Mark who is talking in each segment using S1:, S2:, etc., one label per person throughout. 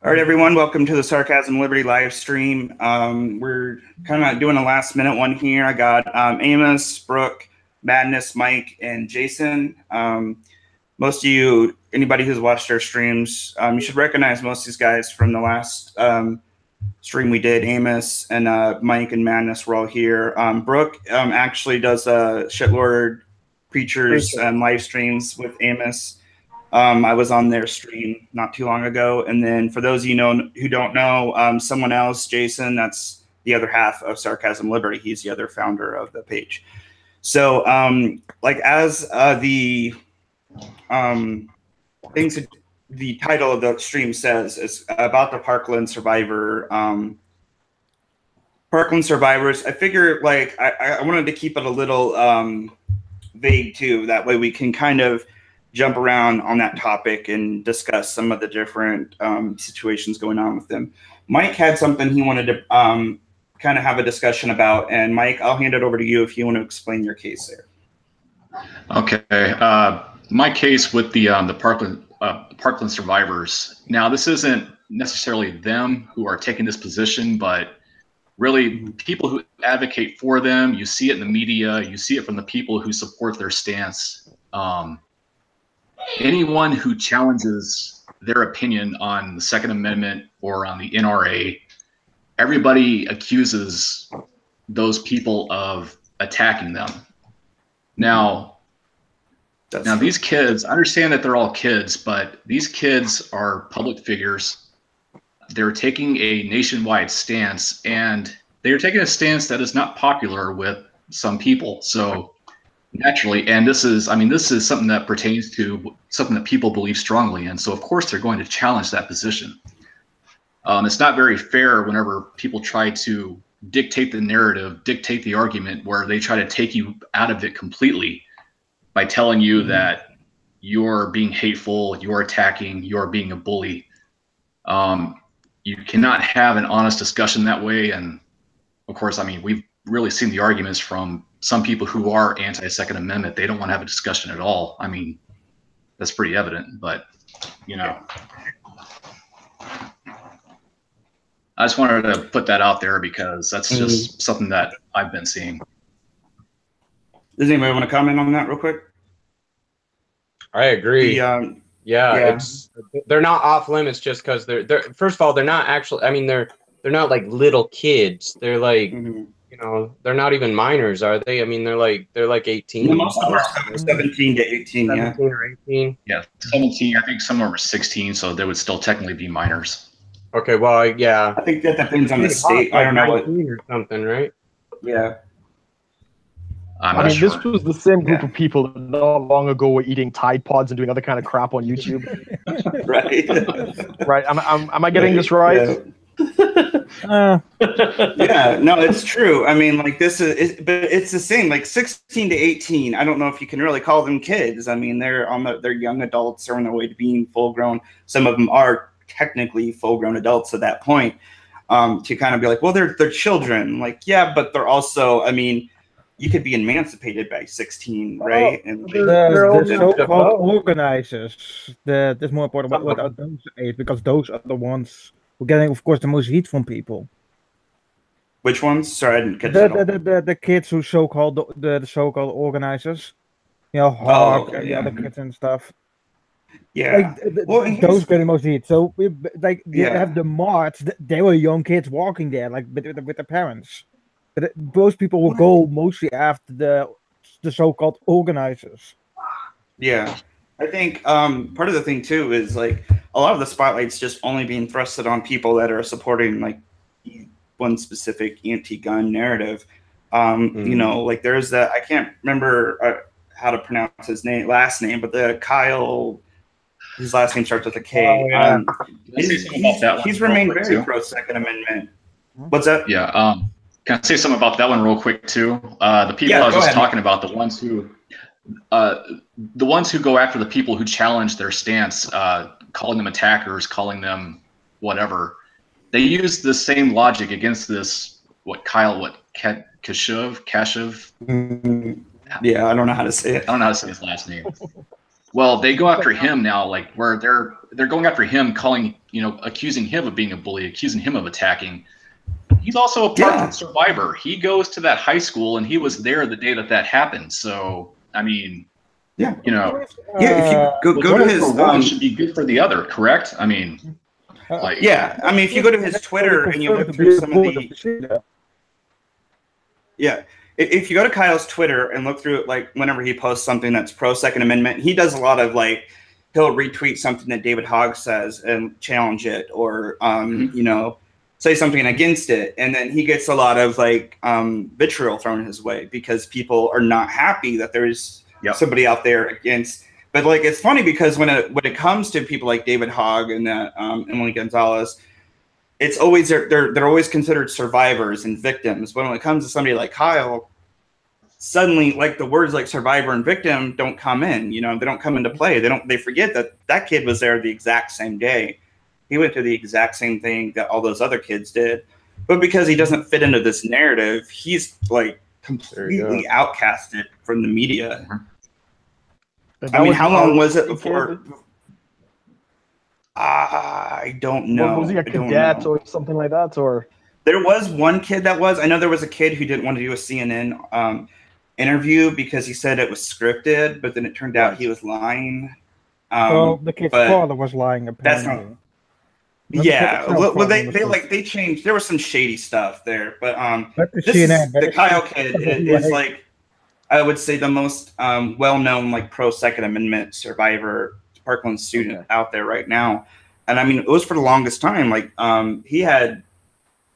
S1: All right, everyone, welcome to the Sarcasm Liberty live stream. We're kind of doing a last minute one here. I got Amos, Brooke, Madness, Mike, and Jason. Most of you, anybody who's watched our streams, you should recognize most of these guys from the last stream we did. Amos and Mike and Madness were all here. Brooke actually does Shitlord Preachers live streams with Amos. I was on their stream not too long ago. And then for those of you who don't know, someone else, Jason, that's the other half of Sarcasm Liberty. He's the other founder of the page. So like as the title of the stream says, is about the Parkland survivor. Parkland survivors. I figure like I wanted to keep it a little vague too. That way we can kind of jump around on that topic and discuss some of the different situations going on with them. Mike had something he wanted to kind of have a discussion about. And Mike, I'll hand it over to you if you want to explain your case there.
S2: Okay. My case with the Parkland survivors. Now, this isn't necessarily them who are taking this position, but really people who advocate for them. You see it in the media. You see it from the people who support their stance. Anyone who challenges their opinion on the Second Amendment or on the NRA, everybody accuses those people of attacking them. Now these kids, I understand that they're all kids, but these kids are public figures. They're taking a nationwide stance, and they're taking a stance that is not popular with some people. So naturally, and this is something that pertains to something that people believe strongly in. So of course they're going to challenge that position. It's not very fair whenever people try to dictate the narrative, dictate the argument, where they try to take you out of it completely by telling you that you're being hateful, you're attacking, you're being a bully. You cannot have an honest discussion that way. And of course, I mean, we've really seen the arguments from some people who are anti-Second Amendment. They don't want to have a discussion at all. I mean, that's pretty evident, but you know, I just wanted to put that out there because that's just something that I've been seeing.
S1: Does anybody want to comment on that real quick?
S3: I agree. They're not off limits just because they're first of all, they're not actually, I mean, they're not like little kids. They're like, you know, they're not even minors, are they? I mean, they're like 18.
S1: Yeah, most of them are 17 to 18,
S3: 17 or 18.
S2: Yeah, 17. I think some of them are 16, so they would still technically be minors.
S3: Okay, well, yeah.
S1: I think that depends on the state. I don't know what.
S3: Or something, right?
S1: Yeah.
S4: I mean, this was the same group of people that not long ago were eating Tide Pods and doing other kind of crap on YouTube.
S1: Right.
S4: Right. Am I getting this right?
S1: Yeah. Yeah, no, it's true. I mean, like but it's the same. Like 16 to 18. I don't know if you can really call them kids. I mean, they're young adults. They're on their way to being full grown. Some of them are technically full grown adults at that point. To kind of be like, well, they're children. Like, yeah, but they're also. I mean, you could be emancipated by 16, right? And
S5: the so-called organizers. That's more important. What are those age? Because those are the ones who are getting, of course, the most heat from people.
S1: Which ones? Sorry, I didn't catch that.
S5: The kids who so-called the so-called organizers. You know, Hawk and the other kids and stuff.
S1: Yeah,
S5: like, those get the most heat. So, you have the march. They were young kids walking there, like with their parents. But those people will go mostly after the so-called organizers.
S1: Yeah, I think part of the thing too is like a lot of the spotlight's just only being thrusted on people that are supporting like one specific anti-gun narrative. You know, like there's that, I can't remember how to pronounce his last name, but the Kyle, his last name starts with a K.
S2: Oh, yeah.
S1: He's remained very pro Second Amendment. What's that?
S2: Yeah. Can I say something about that one real quick too? The people I was just talking about, the ones who go after the people who challenge their stance, calling them attackers, calling them whatever. They use the same logic against this. Kashuv?
S1: Yeah, I don't know how to say it.
S2: I don't know how to say his last name. Well, they go after him now, like where they're going after him, accusing him of being a bully, accusing him of attacking. He's also a Parkland survivor. He goes to that high school, and he was there the day that happened. So, I mean, if you go to his, one should be good for the other, correct? I mean,
S1: if you go to his Twitter and you look through some of the, if you go to Kyle's Twitter and look through it, like whenever he posts something that's pro Second Amendment, he does a lot of like, he'll retweet something that David Hogg says and challenge it, or say something against it, and then he gets a lot of like vitriol thrown his way because people are not happy that there's somebody out there against. But like, it's funny because when it comes to people like David Hogg and Emily Gonzalez, it's always they're always considered survivors and victims. But when it comes to somebody like Kyle, suddenly like the words like survivor and victim don't come in. They don't come into play. They forget that kid was there the exact same day. He went through the exact same thing that all those other kids did. But because he doesn't fit into this narrative, he's like completely outcasted from the media. I mean, how long was it before? I don't know.
S4: Was he a cadet or something like that? Or
S1: there was one kid that was. I know there was a kid who didn't want to do a CNN interview because he said it was scripted, but then it turned out he was lying.
S5: Well, the kid's father was lying. Apparently.
S1: That's not. Well, they changed. There was some shady stuff there, but the Kyle kid is like, I would say the most well-known like pro Second Amendment survivor Parkland student out there right now. And I mean, it was for the longest time. Like he had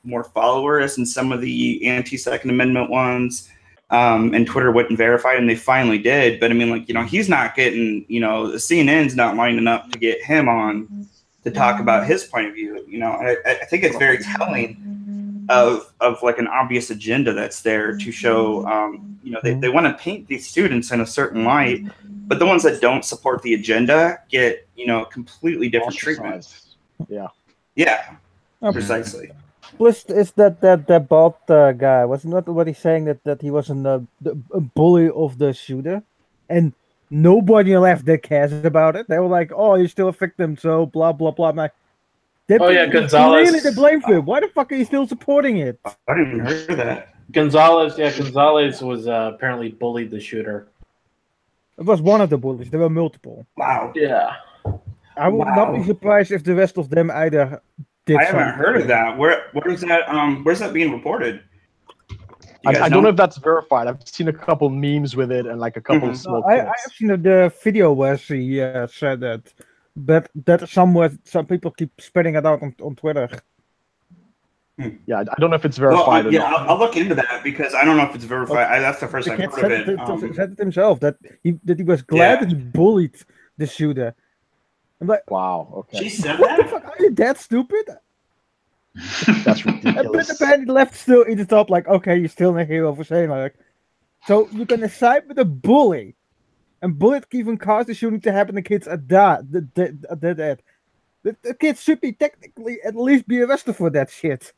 S1: more followers than some of the anti-Second Amendment ones, and Twitter wouldn't verify, and they finally did. But I mean, like he's not getting, the CNN's not lining up to get him on to talk about his point of view. I think it's very telling of like an obvious agenda that's there to show, they want to paint these students in a certain light, but the ones that don't support the agenda get, completely different treatment. Yeah, precisely.
S5: Plus, is that Bob guy, wasn't that what he's saying that he wasn't a bully of the shooter, and nobody left that cares about it. They were like, "Oh, you're still a victim," so blah blah blah. I'm like,
S6: Gonzalez.
S5: Really, the blame for it. Why the fuck are you still supporting it?
S1: I didn't even hear that.
S6: Gonzalez was apparently bullied the shooter.
S5: It was one of the bullies. There were multiple.
S1: Wow.
S6: Yeah.
S5: I would not be surprised if the rest of them either did.
S1: I haven't heard of that. Where's that? Where's that being reported?
S4: I don't know if that's verified. I've seen a couple memes with it and like a couple of small clips.
S5: I've seen the video where she said that, but that some people keep spreading it out on Twitter.
S4: Yeah, I don't know if it's verified or
S1: not. I'll look into that because I don't know if it's verified. That's the first I've heard of it.
S5: He said it himself that he was glad that he bullied the shooter. I'm like,
S4: wow, okay.
S1: She said
S5: what the fuck? Are you that stupid?
S4: That's ridiculous.
S5: But apparently left still in the top, like, okay, you're still a hero for saying like. So you're gonna side with a bully, and bullet even caused the shooting to happen. The kids are dead. The kids should be technically at least be arrested for that shit,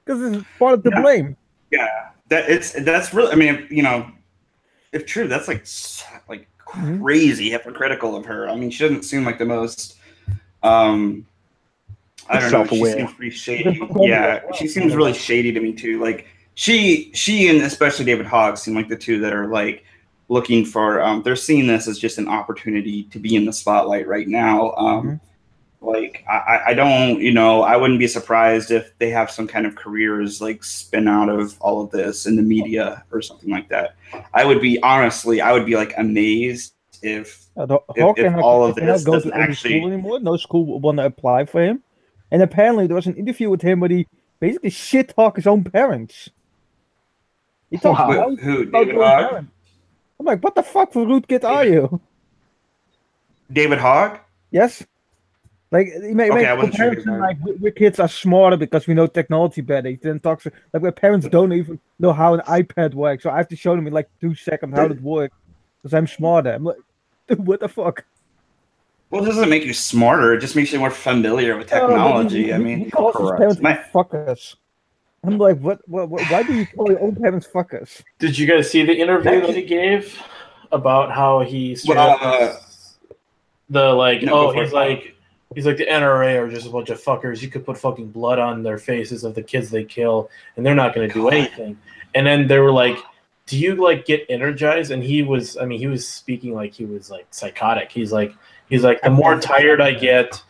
S5: because it's part of the blame.
S1: Yeah, that's really. I mean, if true, that's like crazy hypocritical of her. I mean, she doesn't seem like the most. I don't know. She seems pretty shady. Yeah, she seems really shady to me too. Like she and especially David Hogg seem like the two that are like looking for. They're seeing this as just an opportunity to be in the spotlight right now. Like I don't, I wouldn't be surprised if they have some kind of careers like spin out of all of this in the media or something like that. I would be like amazed if all of this doesn't actually
S5: school anymore. No school will want to apply for him. And apparently there was an interview with him where he basically shit talked his own parents. He talked about
S1: David Hogg?
S5: I'm like, what the fuck for rude kid are you?
S1: David Hogg?
S5: Yes. Like he made comparison like we kids are smarter because we know technology better. He then talks like my parents don't even know how an iPad works, so I have to show them in like 2 seconds how it works because I'm smarter. I'm like, dude, what the fuck?
S1: Well, it doesn't make you smarter. It just makes you more familiar with technology.
S5: He calls his parents fuckers. I'm like, what? Why do you call your own parents fuckers?
S6: Did you guys see the interview that he gave about how he he's like, He's like, the NRA are just a bunch of fuckers. You could put fucking blood on their faces of the kids they kill, and they're not going to do anything. And then they were like, do you like get energized? And he was speaking like he was like psychotic. He's like, the more tired I get,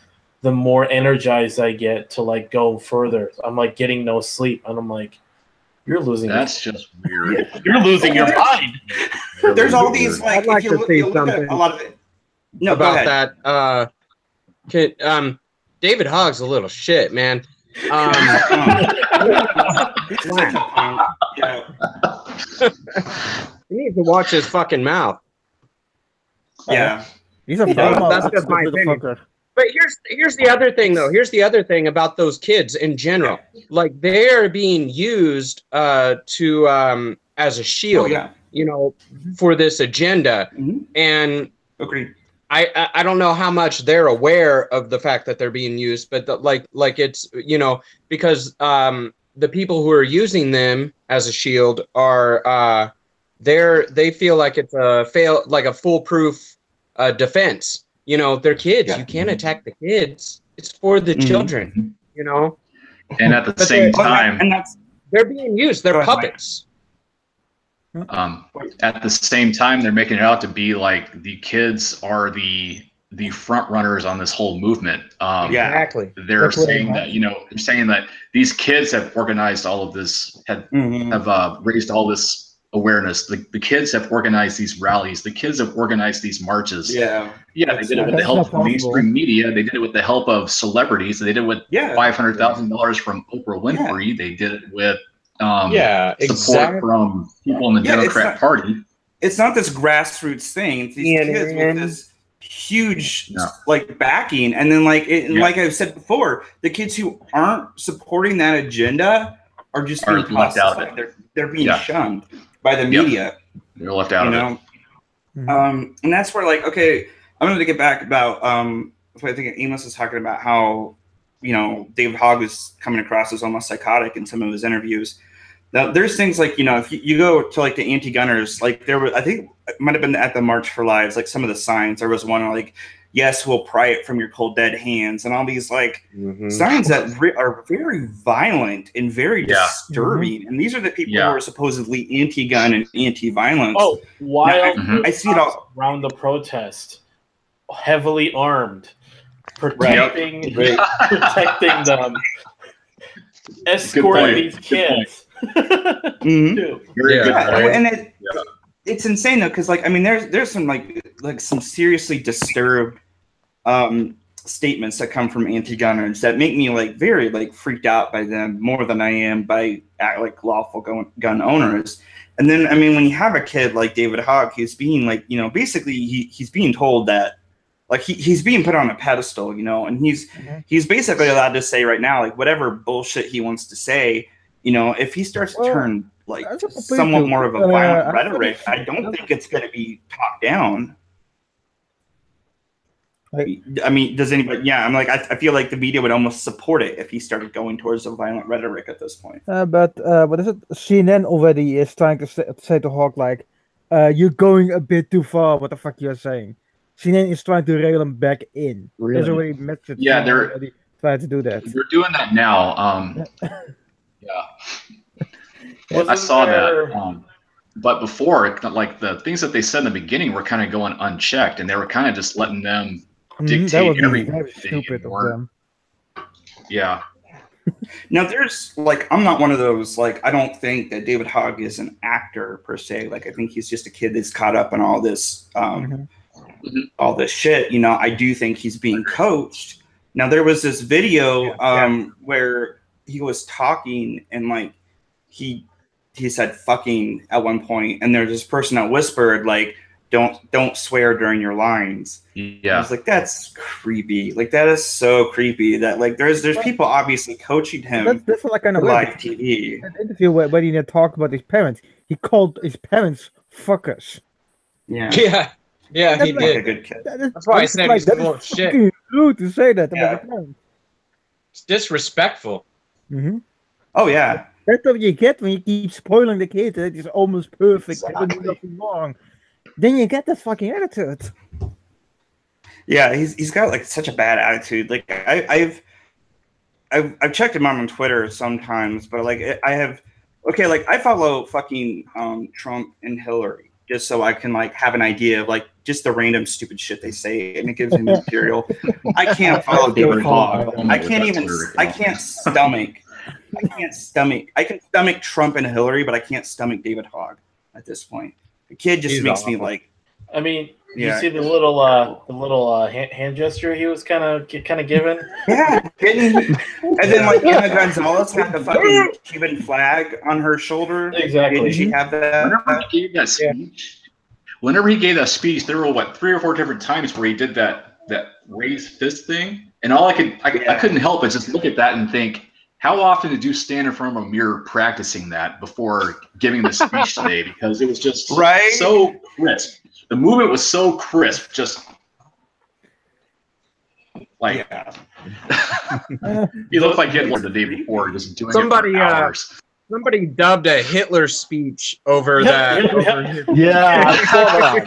S6: the more energized I get to like go further. I'm like getting no sleep, and I'm like, you're losing.
S2: That's just weird.
S6: You're losing your mind.
S1: There's all these like.
S3: I'd like to say something
S1: a lot of it. No,
S3: about that. David Hogg's a little shit, man. He needs to watch his fucking mouth.
S1: Yeah,
S5: he's a
S3: that's just my opinion. But here's the other thing, though. Here's the other thing about those kids in general. Like, they're being used to as a shield, you know, for this agenda. And
S1: agreed.
S3: I don't know how much they're aware of the fact that they're being used, but like it's, you know, because the people who are using them as a shield are they feel like it's a foolproof defense. You know, they're kids. You can't attack the kids. It's for the children. You know,
S2: and at the same time,
S3: they're being used. They're puppets.
S2: At the same time, they're making it out to be like the kids are the front runners on this whole movement.
S3: Exactly.
S2: They're saying that these kids have organized all of this, have raised all this awareness. The kids have organized these rallies. The kids have organized these marches.
S1: Yeah.
S2: They did it with the help of mainstream media. They did it with the help of celebrities. They did it with $500,000 from Oprah Winfrey. They did it with support from people in the Democrat Party.
S1: It's not this grassroots thing. It's these kids with this huge like backing, and then like I've said before, the kids who aren't supporting that agenda are just being
S2: left out of it.
S1: They're being shunned by the media.
S2: They're left out of it.
S1: And that's where, like, okay, I'm going to get back about I think Amos was talking about how, you know, David Hogg is coming across as almost psychotic in some of his interviews. Now, there's things like, you know, if you go to like the anti-gunners, like there was, I think it might have been at the March for Lives, like some of the signs, there was one like, yes, we'll pry it from your cold dead hands, and all these like signs that are very violent and very disturbing. And these are the people who are supposedly anti-gun and anti-violence.
S6: Oh, while
S1: I see it all
S6: around the protest, heavily armed, protecting them, escorting these kids.
S1: And it's insane though, because like, I mean, there's some like some seriously disturbed statements that come from anti-gunners that make me like very like freaked out by them more than I am by like lawful gun owners. And then, I mean, when you have a kid like David Hogg, he's being like, you know, basically he's being told that like he's being put on a pedestal, you know, and he's basically allowed to say right now, like whatever bullshit he wants to say, you know, if he starts to turn like somewhat more of a violent rhetoric, I don't think it's going to be talked down. I mean, does anybody? Yeah, I'm like, I feel like the media would almost support it if he started going towards a violent rhetoric at this point.
S5: But what is it? CNN already is trying to say to Hawk like, "You're going a bit too far. What the fuck you're saying?" CNN is trying to reel him back in.
S2: Really?
S5: There's already message.
S2: Yeah, they're
S5: already trying to do that.
S2: They're doing that now. I saw that. But before, like the things that they said in the beginning were kind of going unchecked, and they were kind of just letting them dictate everything.
S5: Very stupid of them.
S2: Yeah.
S1: Now there's like, I'm not one of those, like, I don't think that David Hogg is an actor per se. Like, I think he's just a kid that's caught up in all this, all this shit. You know, I do think he's being coached. Now there was this video where he was talking and like he said fucking at one point, and there's this person that whispered like, don't swear during your lines.
S2: Yeah.
S1: I was like, that's creepy. Like, that is so creepy that like there's people obviously coaching him.
S5: That's like kind of
S1: live TV.
S5: An interview where he talked about his parents. He called his parents fuckers.
S1: Yeah.
S3: Yeah, he did.
S1: A good kid.
S3: That's why I said he's full of shit.
S5: Rude to say that about your parents.
S3: It's disrespectful.
S1: Oh yeah.
S5: That's what you get when you keep spoiling the kid. That is almost perfect. Exactly. Nothing wrong. Then you get that fucking attitude.
S1: Yeah, he's got like such a bad attitude. Like I've checked him out on Twitter sometimes, but like I follow fucking Trump and Hillary just so I can like have an idea of like just the random stupid shit they say, and it gives me material. I can't follow David Hogg. I can stomach Trump and Hillary, but I can't stomach David Hogg at this point. The kid just makes me like.
S6: I mean, you see the little hand gesture he was kind of giving.
S1: Yeah, and then like Anna Gonzalez had the fucking Cuban flag on her shoulder.
S6: Exactly.
S1: Didn't she have that?
S2: Whenever he gave that speech, there were 3 or 4 different times where he did that raised fist thing, and all I couldn't help but just look at that and think, how often did you stand in front of a mirror practicing that before giving the speech today? Because it was just so crisp. The movement was so crisp, just like he looked like he had one the day before, just doing it for hours.
S3: Somebody dubbed a Hitler speech over that.
S4: Yeah, I saw that.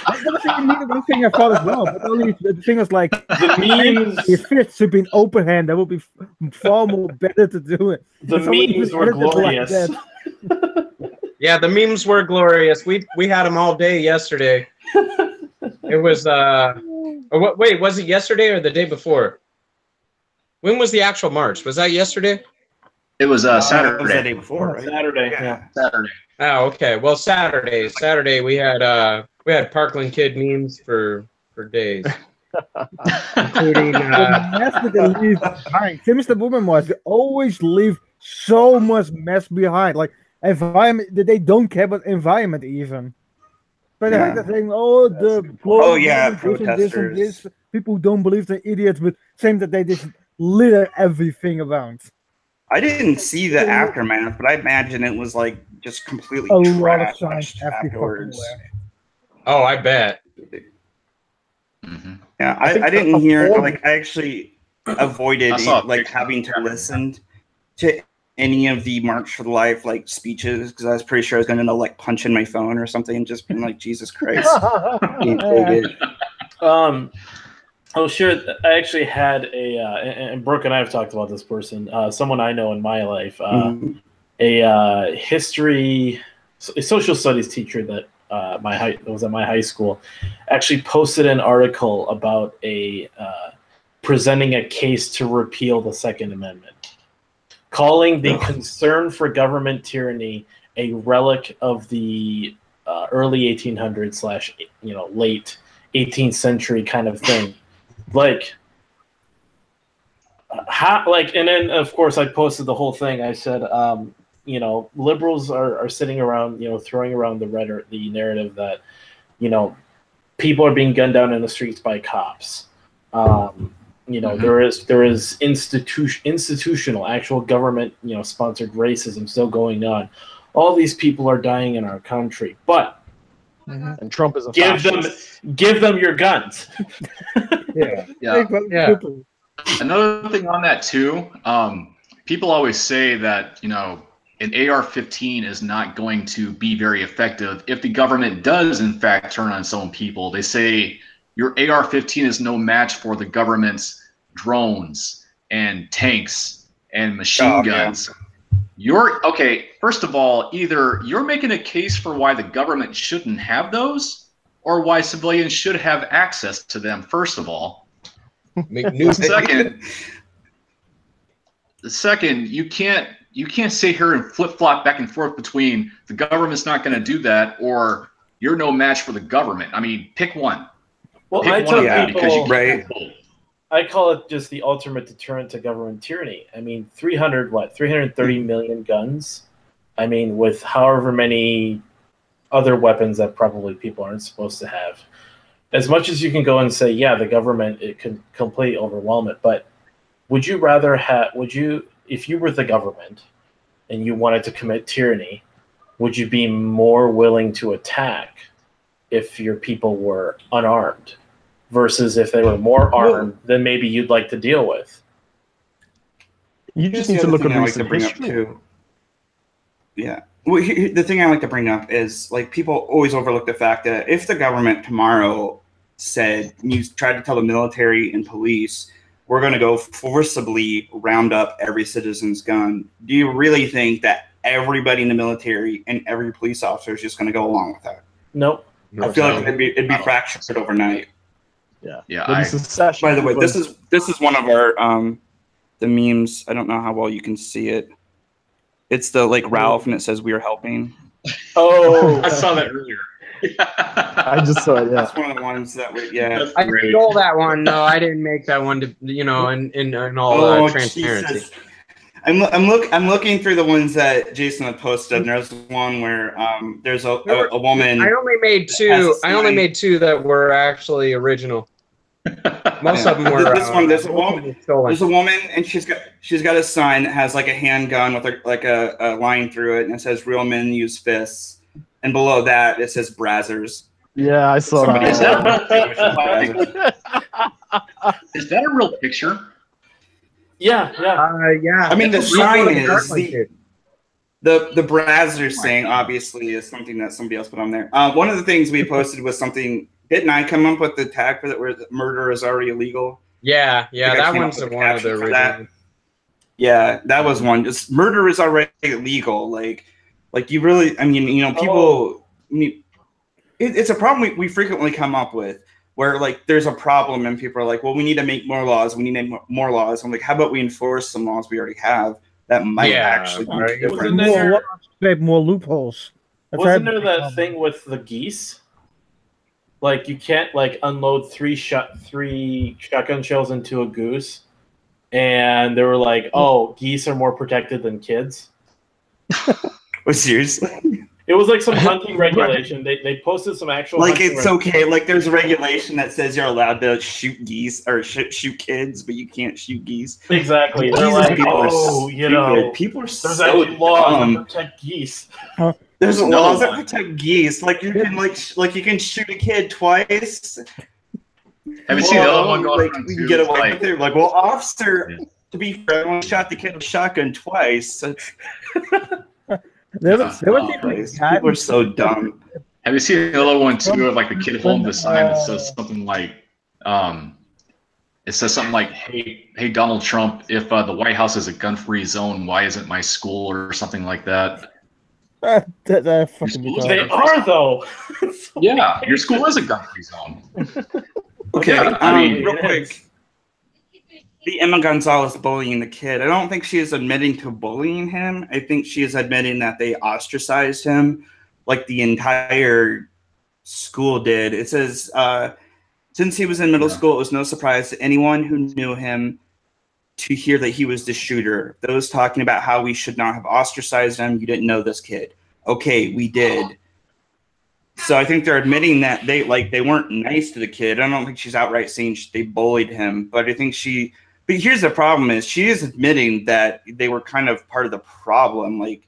S5: That was the thing I thought as well. But only the thing was like
S6: the memes.
S5: If it should be an open hand, that would be far more better to do it.
S6: The memes were glorious.
S3: Yeah, the memes were glorious. We had them all day yesterday. It was wait, was it yesterday or the day before? When was the actual march? Was that yesterday?
S2: It was Saturday.
S1: It was the day before, right?
S6: Saturday, yeah.
S2: Saturday.
S3: Oh, okay. Well, Saturday we had Parkland kid memes for days. Including
S5: the leave behind. Tim's the woman was they always leave so much mess behind. Like environment, they don't care about environment even. But they like the thing,
S1: protesters.
S5: This. People don't believe they're idiots, but saying that they just litter everything around.
S1: I didn't see the aftermath, but I imagine it was like just completely trashed afterwards.
S3: Oh, I bet.
S2: Mm-hmm.
S1: Yeah, I didn't hear. Like, I actually avoided like having to listen to any of the March for the Life like speeches because I was pretty sure I was going to like punch in my phone or something and just been like, Jesus Christ.
S6: Oh, sure. I actually had and Brooke and I have talked about this person, someone I know in my life, a social studies teacher that was at my high school, actually posted an article about presenting a case to repeal the Second Amendment, calling the concern for government tyranny a relic of the early 1800s / late 18th century kind of thing. And then of course I posted the whole thing. I said, liberals are sitting around, throwing around the narrative that, people are being gunned down in the streets by cops. There is institutional, actual government, sponsored racism still going on. All these people are dying in our country, but
S4: and Trump is a
S6: give them your guns.
S2: Yeah. Another thing on that too, people always say that an AR-15 is not going to be very effective if the government does in fact turn on its own people. They say your AR-15 is no match for the government's drones and tanks and machine guns. First of all, either you're making a case for why the government shouldn't have those or why civilians should have access to them, first of all. The second, you can't sit here and flip-flop back and forth between the government's not going to do that or you're no match for the government. I mean, pick one.
S6: Well,
S2: pick one of them because you can't both.
S6: I call it just the ultimate deterrent to government tyranny. I mean, 330 million guns. I mean, with however many other weapons that probably people aren't supposed to have. As much as you can go and say, yeah, the government, it can completely overwhelm it. But if you were the government and you wanted to commit tyranny, would you be more willing to attack if your people were unarmed versus if they were more armed, then maybe you'd like to deal with?
S4: You just need to look at recent history.
S1: Too. Yeah. Well, the thing I like to bring up is like people always overlook the fact that if the government tomorrow said, you tried to tell the military and police, we're going to go forcibly round up every citizen's gun. Do you really think that everybody in the military and every police officer is just going to go along with that?
S6: Nope.
S1: I feel like it'd be fractured overnight.
S2: Yeah.
S1: By the way, this is one of our the memes. I don't know how well you can see it. It's the like Ralph, and it says we are helping.
S2: Oh, I saw that earlier.
S4: I just saw it. Yeah,
S1: that's one of the ones that we. Yeah,
S3: I stole that one. No, I didn't make that one. To in all transparency. Jesus.
S1: I'm looking through the ones that Jason had posted, and there's one where there's a woman.
S3: I only made two. I only made two that were actually original. Most of them were.
S1: This one, there's a woman, and she's got a sign that has like a handgun with a line through it, and it says "Real men use fists," and below that it says "Brazzers."
S4: Yeah, I saw that.
S2: Is that a real picture?
S6: Yeah.
S3: Yeah.
S1: I mean, the sign is the Brazzers thing. Obviously, is something that somebody else put on there. One of the things we posted was something. Didn't I come up with the tag for that where murder is already illegal?
S3: Yeah, that one's one of the original.
S1: Yeah, that was one. Just murder is already illegal. Like you really. I mean, people. I mean, it's a problem we frequently come up with. Where like there's a problem and people are like, well, we need to make more laws. We need to make more laws. I'm like, how about we enforce some laws we already have that might actually make a difference?
S5: More loopholes.
S6: Wasn't there that thing with the geese? Like you can't like unload three shotgun shells into a goose, and they were like, "Oh, geese are more protected than kids."
S1: Oh, seriously?
S6: It was like some hunting regulation. They posted some actual.
S1: Like it's okay. Like there's a regulation that says you're allowed to shoot geese or shoot kids, but you can't shoot geese.
S6: Exactly. They're like,
S1: people are so
S6: actually laws that protect geese.
S1: There's laws that protect geese. Like you can you can shoot a kid twice.
S2: Have you seen the other one going
S1: like we can get away with it? Like, well, officer, to be fair, I only shot the kid with a shotgun twice. People are so dumb.
S2: Have you seen the other one too? Of like the kid holding the sign that says something like, it says something like, "Hey, Donald Trump, if the White House is a gun-free zone, why isn't my school?" or something like that.
S6: They are though.
S2: Yeah, your school is a gun-free zone.
S1: Okay, I mean, real quick. The Emma Gonzalez bullying the kid. I don't think she is admitting to bullying him. I think she is admitting that they ostracized him like the entire school did. It says, since he was in middle school, it was no surprise to anyone who knew him to hear that he was the shooter. Those talking about how we should not have ostracized him. You didn't know this kid. Okay, we did. So I think they're admitting that they weren't nice to the kid. I don't think she's outright saying they bullied him, but I think But here's the problem: is she is admitting that they were kind of part of the problem. Like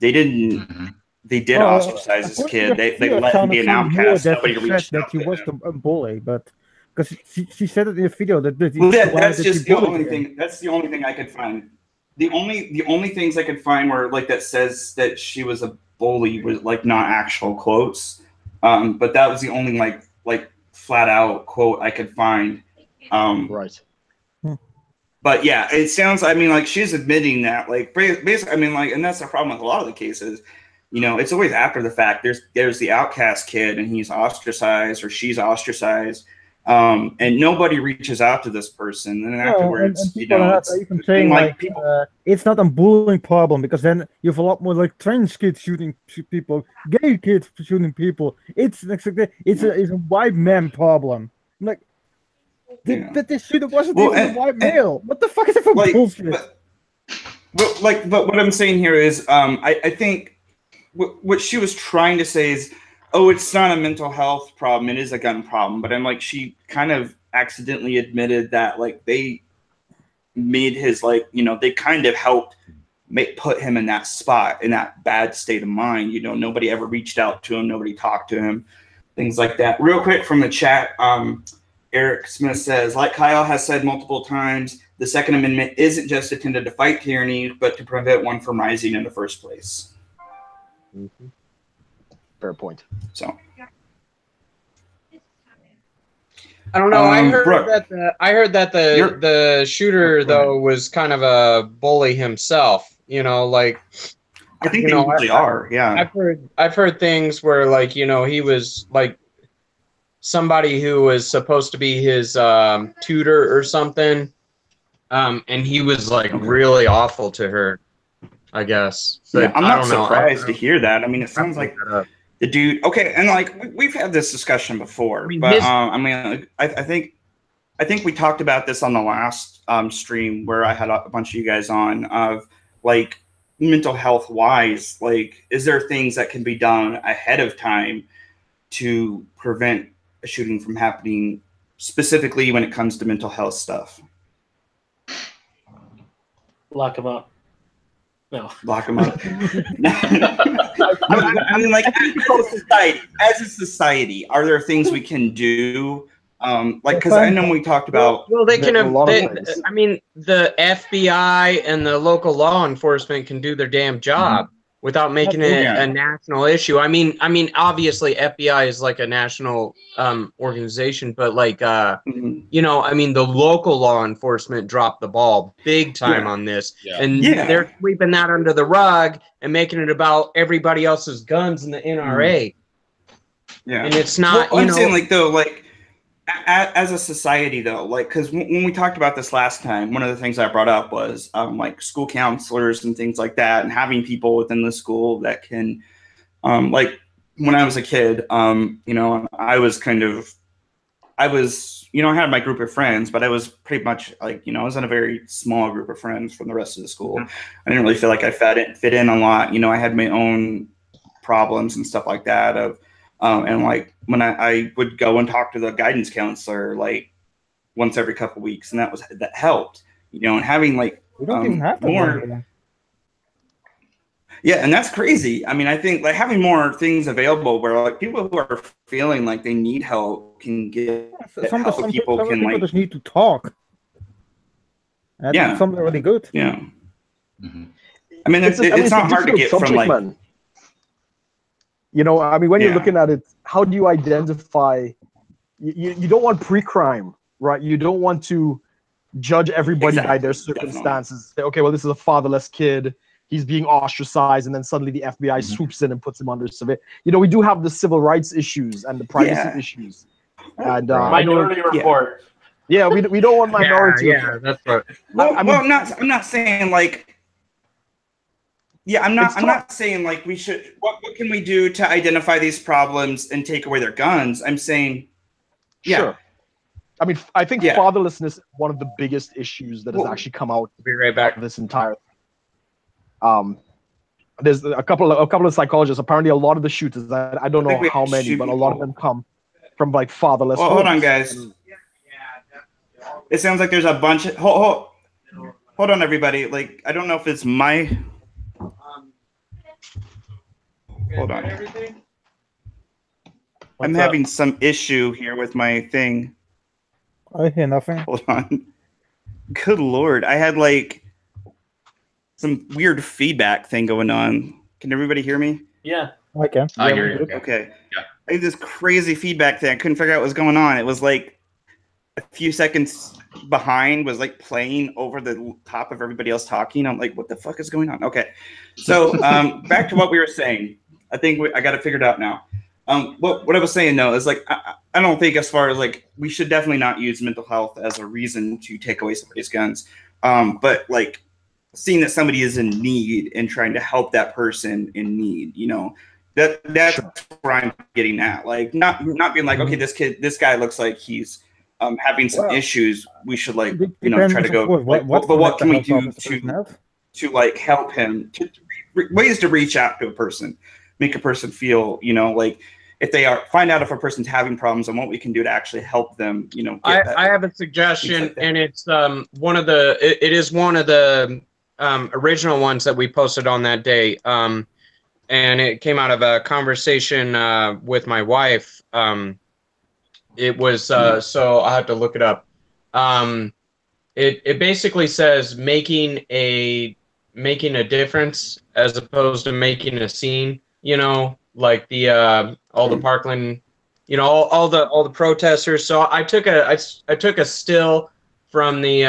S1: they did ostracize this kid. They let him be an outcast. Nobody reached out
S5: that he was a bully, but because she said it in the video that
S1: that's just the only thing. That's the only thing I could find. The only things I could find were like that says that she was a bully was like not actual quotes, but that was the only like flat out quote I could find.
S4: Right.
S1: But yeah, it sounds. I mean, like she's admitting that. Like basically, I mean, like, and that's the problem with a lot of the cases. It's always after the fact. There's the outcast kid, and he's ostracized or she's ostracized, and nobody reaches out to this person. And then afterwards,
S5: you can say it's not a bullying problem because then you have a lot more like trans kids shooting people, gay kids shooting people. It's a white man problem. Like. But this shooter wasn't even a white male. What the fuck is that for bullshit?
S1: But what I'm saying here is, I think what she was trying to say is, it's not a mental health problem. It is a gun problem. But I'm like, she kind of accidentally admitted that like they made his they kind of helped put him in that spot, in that bad state of mind. Nobody ever reached out to him. Nobody talked to him. Things like that. Real quick from the chat. Eric Smith says, like Kyle has said multiple times, the Second Amendment isn't just intended to fight tyranny, but to prevent one from rising in the first place.
S4: Fair point.
S1: So,
S3: I don't know. I heard that the shooter though was kind of a bully himself. You know, like
S1: I think they usually are. Yeah,
S3: I've heard things where like he was like somebody who was supposed to be his tutor or something, and he was like really awful to her, I guess. But
S1: yeah, I'm not surprised to hear that. I mean, it sounds like the dude. Okay, and like we've had this discussion before, but I mean, I think we talked about this on the last stream where I had a bunch of you guys on of like mental health wise, like is there things that can be done ahead of time to prevent a shooting from happening, specifically when it comes to mental health stuff?
S6: Lock them up. No.
S1: Lock them up. I mean, like, as a society, are there things we can do? Like, because I know we talked about.
S3: Well, they can. I mean, the FBI and the local law enforcement can do their damn job without making it a national issue. I mean, obviously, FBI is like a national organization, but like, I mean, the local law enforcement dropped the ball big time on this, and they're sweeping that under the rug and making it about everybody else's guns in the NRA.
S1: Yeah,
S3: and it's not.
S1: Well, I'm saying like though, like. As a society, though, like, because when we talked about this last time, one of the things I brought up was like school counselors and things like that, and having people within the school that can, like, when I was a kid, I was I had my group of friends, but I was pretty much like, I was in a very small group of friends from the rest of the school. I didn't really feel like I fit in a lot. I had my own problems and stuff like that and like when I would go and talk to the guidance counselor like once every couple of weeks, and that helped, and having like
S5: we don't even have
S1: more. Yeah, and that's crazy. I mean, I think like having more things available where like people who are feeling like they need help can get help. People
S5: just need to talk. That's something really good.
S1: Yeah. Mm-hmm. I mean, it's not hard to get from like.
S4: Man. I mean, when you're looking at it, how do you identify? You don't want pre-crime, right? You don't want to judge everybody by their circumstances. Say, okay, well, this is a fatherless kid. He's being ostracized, and then suddenly the FBI swoops in and puts him under surveillance. We do have the civil rights issues and the privacy issues. And
S6: Minority Report.
S4: Yeah, we don't want minority.
S3: Yeah, that's right.
S1: I'm not saying like. Yeah, I'm not saying like we should. What can we do to identify these problems and take away their guns? I'm saying,
S4: sure. I mean, I think fatherlessness is one of the biggest issues that has actually come out.
S3: Be right back.
S4: Of this entire. There's a couple of psychologists. Apparently, a lot of the shooters. I don't know how many, but a lot of them come from like fatherless.
S1: Well, hold on, guys. It sounds like there's a bunch of. Hold on, everybody. Like, I don't know if it's my. Hold on. I'm having some issue here with my thing.
S5: I hear nothing.
S1: Hold on. Good Lord. I had like some weird feedback thing going on. Can everybody hear me?
S6: Yeah.
S5: I can.
S2: I hear you.
S1: Okay. Yeah. I had this crazy feedback thing. I couldn't figure out what was going on. It was like a few seconds behind was like playing over the top of everybody else talking. I'm like, what the fuck is going on? Okay. So back to what we were saying. I think I got it figured out now. What I was saying though is like I don't think as far as like we should definitely not use mental health as a reason to take away somebody's guns. But like seeing that somebody is in need and trying to help that person in need, that's where I'm getting at. Like not being like, okay, this guy looks like he's having some issues. We should like try to go. What can we do to like help him? Ways to reach out to a person. Make a person feel, like if they find out if a person's having problems and what we can do to actually help them,
S3: I have a suggestion, and it's one of the original ones that we posted on that day, and it came out of a conversation with my wife. It was so I have to look it up. It basically says making a difference as opposed to making a scene. Like the all the Parkland you know, all the protesters. So I took a still from the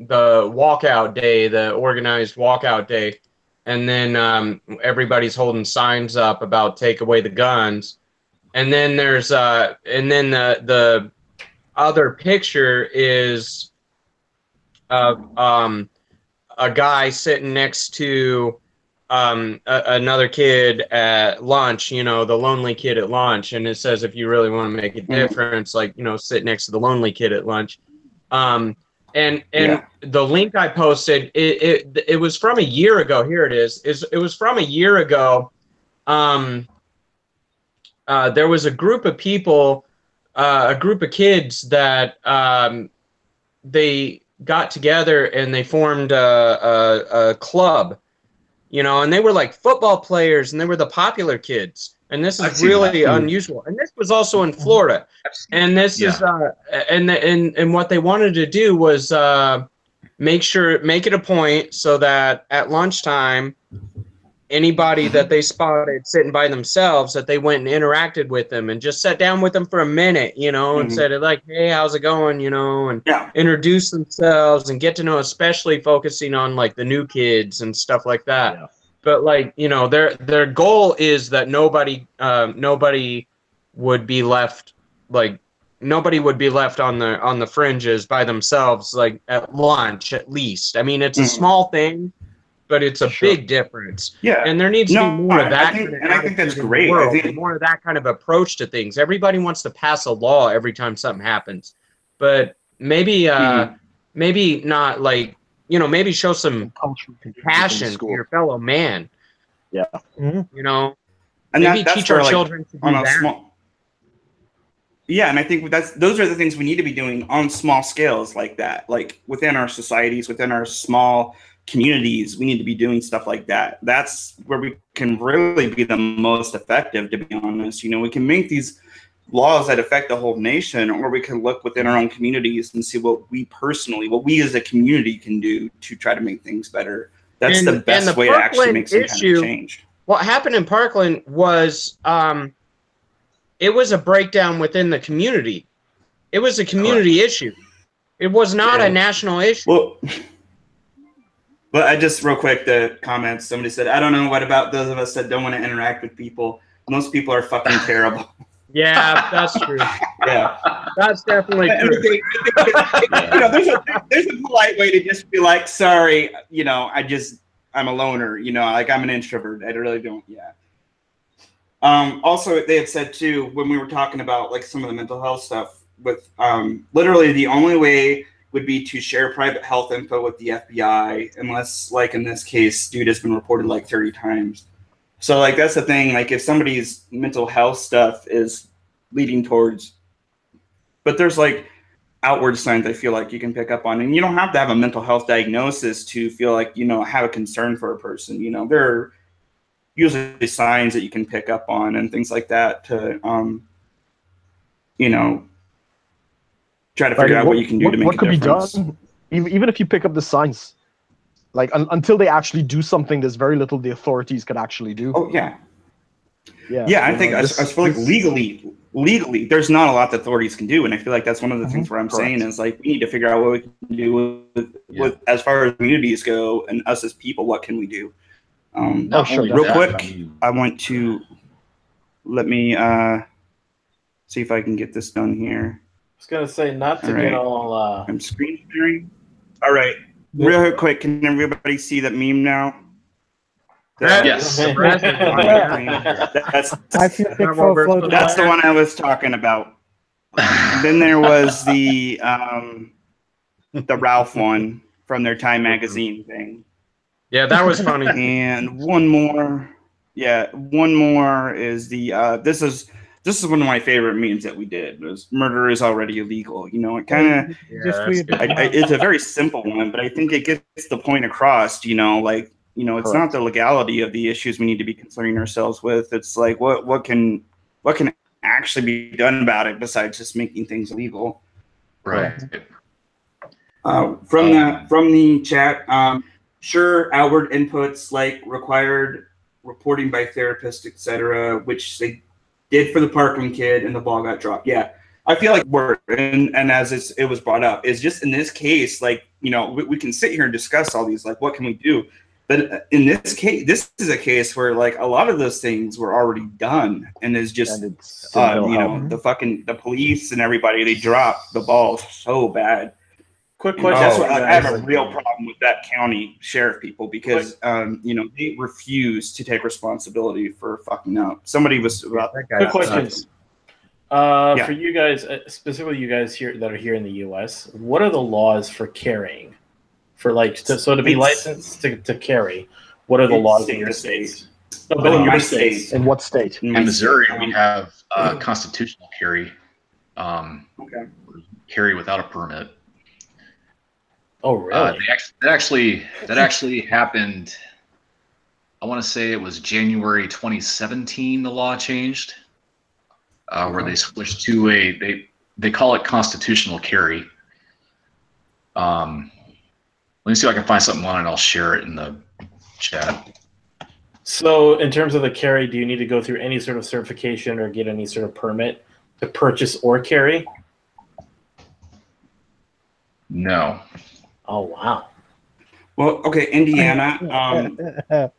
S3: walkout day, the organized walkout day, and then everybody's holding signs up about take away the guns, and then there's and then the other picture is of a guy sitting next to another kid at lunch, you know, the lonely kid at lunch, and it says if you really want to make a difference, like, you know, sit next to the lonely kid at lunch. And the link I posted, it was from a year ago. Here it is. It was from a year ago. There was a group of people, a group of kids that they got together and they formed a club, you know, and they were like football players, and they were the popular kids. And this is really unusual. And this was also in Florida. And this is and what they wanted to do was make it a point so that at lunchtime, anybody that they spotted sitting by themselves, that they went and interacted with them and just sat down with them for a minute, you know, and said like, hey, how's it going, you know, and introduce themselves and get to know, especially focusing on like the new kids and stuff like that. Yeah. But like, you know, their goal is that nobody would be left, like nobody would be left on the fringes by themselves, like at lunch at least. I mean, it's a small thing, but it's a big difference. Yeah. And there needs to be more of that.
S1: I think that's great.
S3: More of that kind of approach to things. Everybody wants to pass a law every time something happens, but maybe maybe not, like, you know, maybe show some compassion to your fellow man.
S4: Yeah.
S3: You know,
S1: and
S3: maybe teach our children to do that.
S1: Yeah, and I think those are the things we need to be doing on small scales like that. Like within our societies, within our small communities, we need to be doing stuff like that. That's where we can really be the most effective, to be honest. You know, we can make these laws that affect the whole nation, or we can look within our own communities and see what we as a community can do to try to make things better. That's the best way to actually make some kind of change.
S3: What happened in Parkland was it was a breakdown within the community. It was a community issue. It was not a national issue.
S1: But I just, real quick, the comments, somebody said, I don't know, what about those of us that don't want to interact with people? Most people are fucking terrible.
S3: Yeah, that's true. Yeah, that's definitely true.
S1: You know, there's a polite way to just be like, sorry, you know, I'm a loner, you know, like I'm an introvert. I really don't, Also, they had said too, when we were talking about like some of the mental health stuff, with literally the only way would be to share private health info with the FBI, unless, like in this case, dude has been reported like 30 times. So like that's the thing, like if somebody's mental health stuff is leading towards, but there's like outward signs I feel like you can pick up on, and you don't have to have a mental health diagnosis to feel like, you know, have a concern for a person. You know, there are usually signs that you can pick up on and things like that to, you know, try to figure out what you can do to make a difference.
S4: What could be done, even if you pick up the signs, like until they actually do something, there's very little the authorities could actually do.
S1: Oh yeah. Yeah, I think I feel like legally, there's not a lot that authorities can do, and I feel like that's one of the things where I'm saying is like we need to figure out what we can do with as far as communities go, and us as people, what can we do? Real quick, I want to let me see if I can get this done here.
S6: I was gonna say not to get all.
S1: I'm screen sharing. All right, real quick, can everybody see that meme now?
S2: Yes.
S1: That's the one I was talking about. Then there was the Ralph one from their Time magazine thing.
S3: Yeah, that was funny.
S1: And one more is the this is one of my favorite memes that we did. It was murder is already illegal. You know, it kind of it's a very simple one, but I think it gets the point across. You know, like, you know, it's not the legality of the issues we need to be concerning ourselves with. It's like what can actually be done about it besides just making things legal.
S2: Right.
S1: From the chat, sure, outward inputs like required reporting by therapists, etc., which they did for the Parkland kid, and the ball got dropped. Yeah, I feel like and as it was brought up, is just in this case, like, you know, we can sit here and discuss all these, like, what can we do? But in this case, this is a case where, like, a lot of those things were already done, and is just, you know, the police and everybody, they dropped the ball so bad.
S6: Quick question.
S1: That's what I have a real problem with that county sheriff people, because you know, they refuse to take responsibility for fucking up. Somebody was about that guy.
S6: Quick questions. For you guys, specifically you guys here that are here in the U.S., what are the laws for carrying? For like, to be licensed to carry, what are the laws in your states? No, but in your states.
S4: In what state?
S2: In Missouri, we have constitutional carry. Carry without a permit.
S6: Oh, really?
S2: That actually happened. I want to say it was January 2017. The law changed, where they switched to they call it constitutional carry. Let me see if I can find something on it. I'll share it in the chat.
S6: So, in terms of the carry, do you need to go through any sort of certification or get any sort of permit to purchase or carry?
S2: No.
S6: Oh, wow.
S1: Well, okay, Indiana.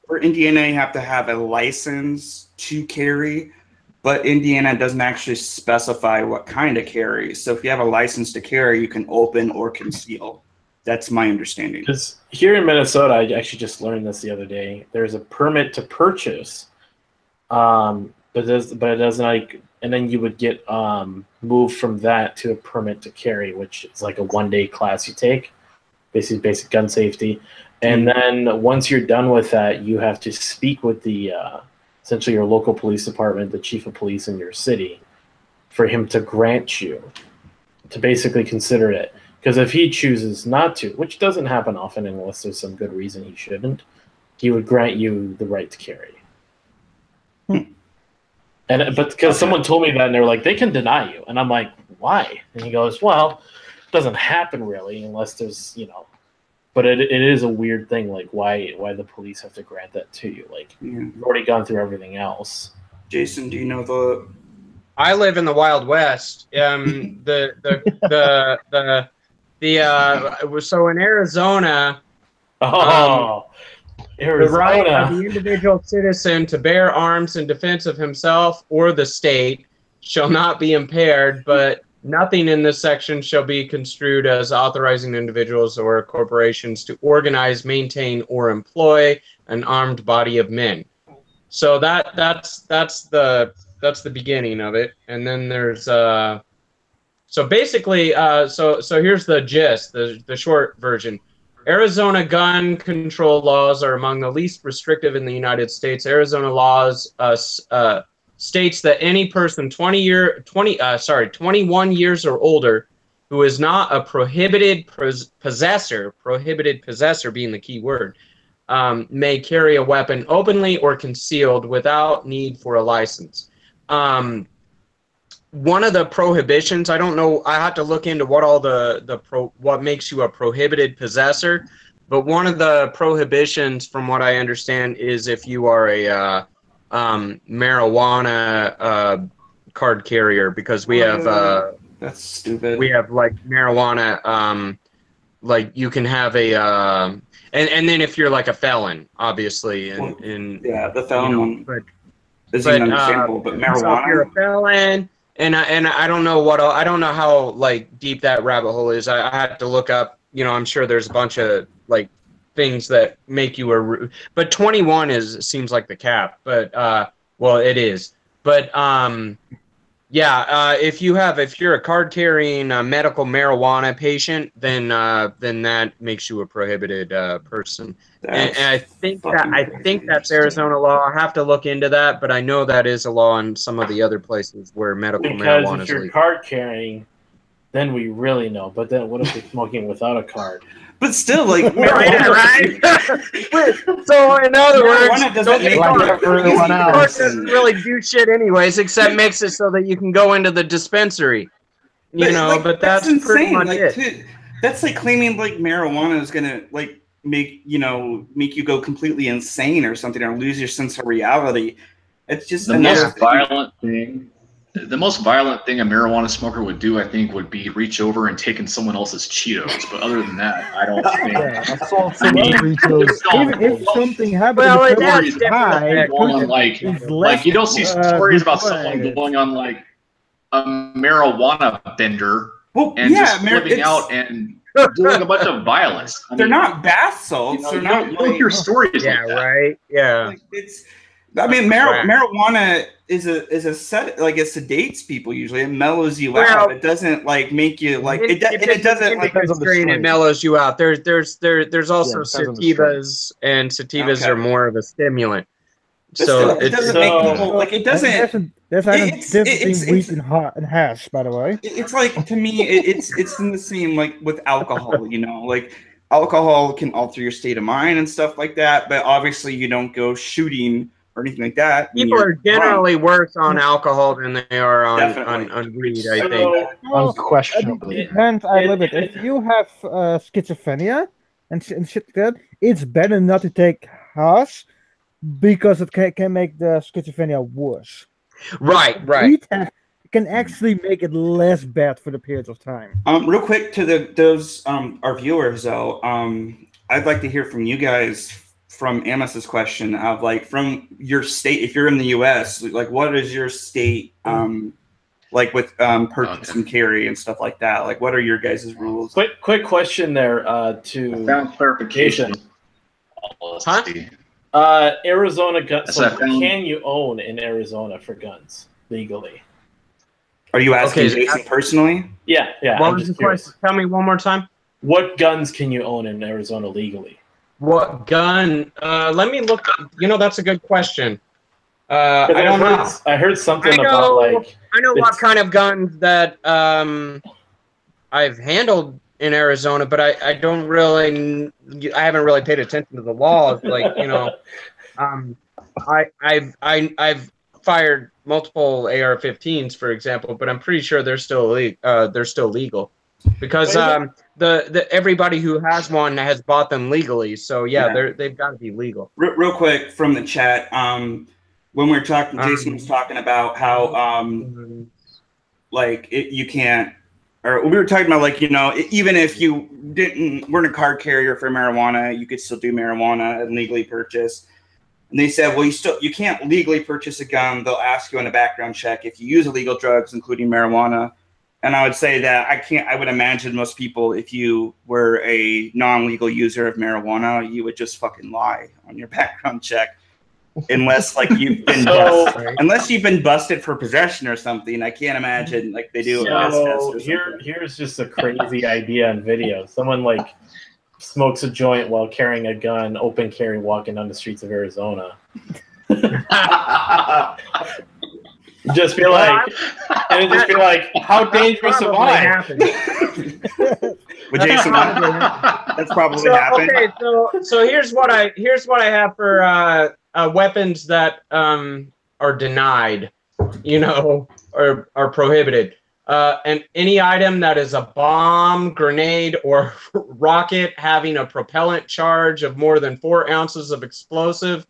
S1: For Indiana, you have to have a license to carry, but Indiana doesn't actually specify what kind of carry. So if you have a license to carry, you can open or conceal. That's my understanding.
S6: Because here in Minnesota, I actually just learned this the other day. There's a permit to purchase, but it doesn't like, and then you would get moved from that to a permit to carry, which is like a 1-day class you take, basically basic gun safety. And then once you're done with that, you have to speak with the essentially your local police department, the chief of police in your city, for him to grant you to basically consider it. Because if he chooses not to, which doesn't happen often unless there's some good reason he shouldn't, he would grant you the right to carry. But because someone told me that, and they were like, they can deny you. And I'm like, why? And he goes, well, it doesn't happen really unless there's, you know. But it is a weird thing, like why the police have to grant that to you. Like, you've already gone through everything else.
S1: Jason, do you know the...
S3: I live in the Wild West. So in Arizona,
S6: Arizona,
S3: the right of the individual citizen to bear arms in defense of himself or the state shall not be impaired, but nothing in this section shall be construed as authorizing individuals or corporations to organize, maintain, or employ an armed body of men. So that's the beginning of it, and then there's so basically, so here's the gist, the short version. Arizona gun control laws are among the least restrictive in the United States. Arizona laws states that any person 21 years or older who is not a prohibited possessor being the key word, may carry a weapon openly or concealed without need for a license. One of the prohibitions, I don't know, I have to look into what all what makes you a prohibited possessor, but one of the prohibitions, from what I understand, is if you are a marijuana card carrier, because we have
S1: that's stupid.
S3: We have like marijuana, like you can have a and then if you're like a felon, obviously,
S1: the felon one is
S3: understandable,
S1: but marijuana.
S3: So if you're a felon. And I don't know I don't know how like deep that rabbit hole is. I have to look up. You know, I'm sure there's a bunch of like things that make you but 21 seems like the cap. But well, it is. But if you're a card carrying medical marijuana patient, then that makes you a prohibited person. And I think that's Arizona law. I have to look into that, but I know that is a law in some of the other places where medical marijuana is
S6: legal. Because if you're card carrying, then we really know. But then what if you're smoking without a card?
S1: But still, like,
S3: right? So in other words, doesn't really do shit anyways, except makes it so that you can go into the dispensary. But that's pretty much it.
S1: That's like claiming like marijuana is gonna like make you go completely insane or something, or lose your sense of reality. It's just
S2: the most violent thing. The most violent thing a marijuana smoker would do, I think, would be reach over and take in someone else's Cheetos. But other than that, I don't think.
S4: Yeah, assault someone Cheetos.
S5: Even if something happens,
S3: Well, it has
S5: it's
S3: different
S5: high,
S3: effects.
S2: Like you don't see stories about someone going on like a marijuana bender and just flipping out and doing a bunch of violence.
S1: They're not bath salts.
S2: You know, you don't hear stories like that.
S3: Right. Yeah.
S1: Like marijuana is a set, like it sedates people usually. It mellows you out. It doesn't like make you like it doesn't like
S3: it mellows you out. There's also sativas, and sativas are more of a stimulant.
S1: But so it doesn't make people like it doesn't.
S5: There's a difference between wheat and hash, by the way.
S1: It's like, to me, it's in the same like with alcohol. You know, like alcohol can alter your state of mind and stuff like that. But obviously, you don't go shooting or anything like that.
S3: People are generally worse on alcohol than they are on weed, I think.
S4: Unquestionably.
S5: It depends a little bit. If you have schizophrenia and shit like that, it's better not to take hash because it can make the schizophrenia worse.
S3: Right.
S5: Weed can actually make it less bad for the periods of time.
S1: Real quick to those our viewers though, I'd like to hear from you guys from Amos's question of like from your state, if you're in the US, like what is your state like with purchase and carry and stuff like that? Like what are your guys' rules?
S6: Quick question there to
S2: found clarification.
S6: Arizona guns. So can you own in Arizona for guns legally?
S1: Are you asking Jason personally?
S6: Yeah.
S3: What was the question? Tell me one more time.
S6: What guns can you own in Arizona legally?
S3: What gun? Let me look. You know, that's a good question. I don't know.
S6: I heard something about like.
S3: I know what kind of guns that I've handled in Arizona, but I don't really. I haven't really paid attention to the laws. Like, you know, I've fired multiple AR-15s, for example, but I'm pretty sure they're still legal because the everybody who has one has bought them legally. So they've got to be legal.
S1: Real quick from the chat, when we were talking, Jason was talking about how like you can't, or we were talking about like, you know, even if you weren't a card carrier for marijuana, you could still do marijuana and legally purchase. And they said, well, you can't legally purchase a gun. They'll ask you on a background check if you use illegal drugs, including marijuana. And I would say that I would imagine most people, if you were a non-legal user of marijuana, you would just fucking lie on your background check. Unless like you've been unless you've been busted for possession or something. I can't imagine like they do.
S6: So here's just a crazy idea on video. Someone like smokes a joint while carrying a gun, open carry, walking down the streets of Arizona. Just be like, how dangerous am I?
S1: With Jason, that's probably happened.
S3: Okay, so here's what I have for weapons that are denied, you know, or are prohibited. And any item that is a bomb, grenade, or rocket having a propellant charge of more than 4 ounces of explosive,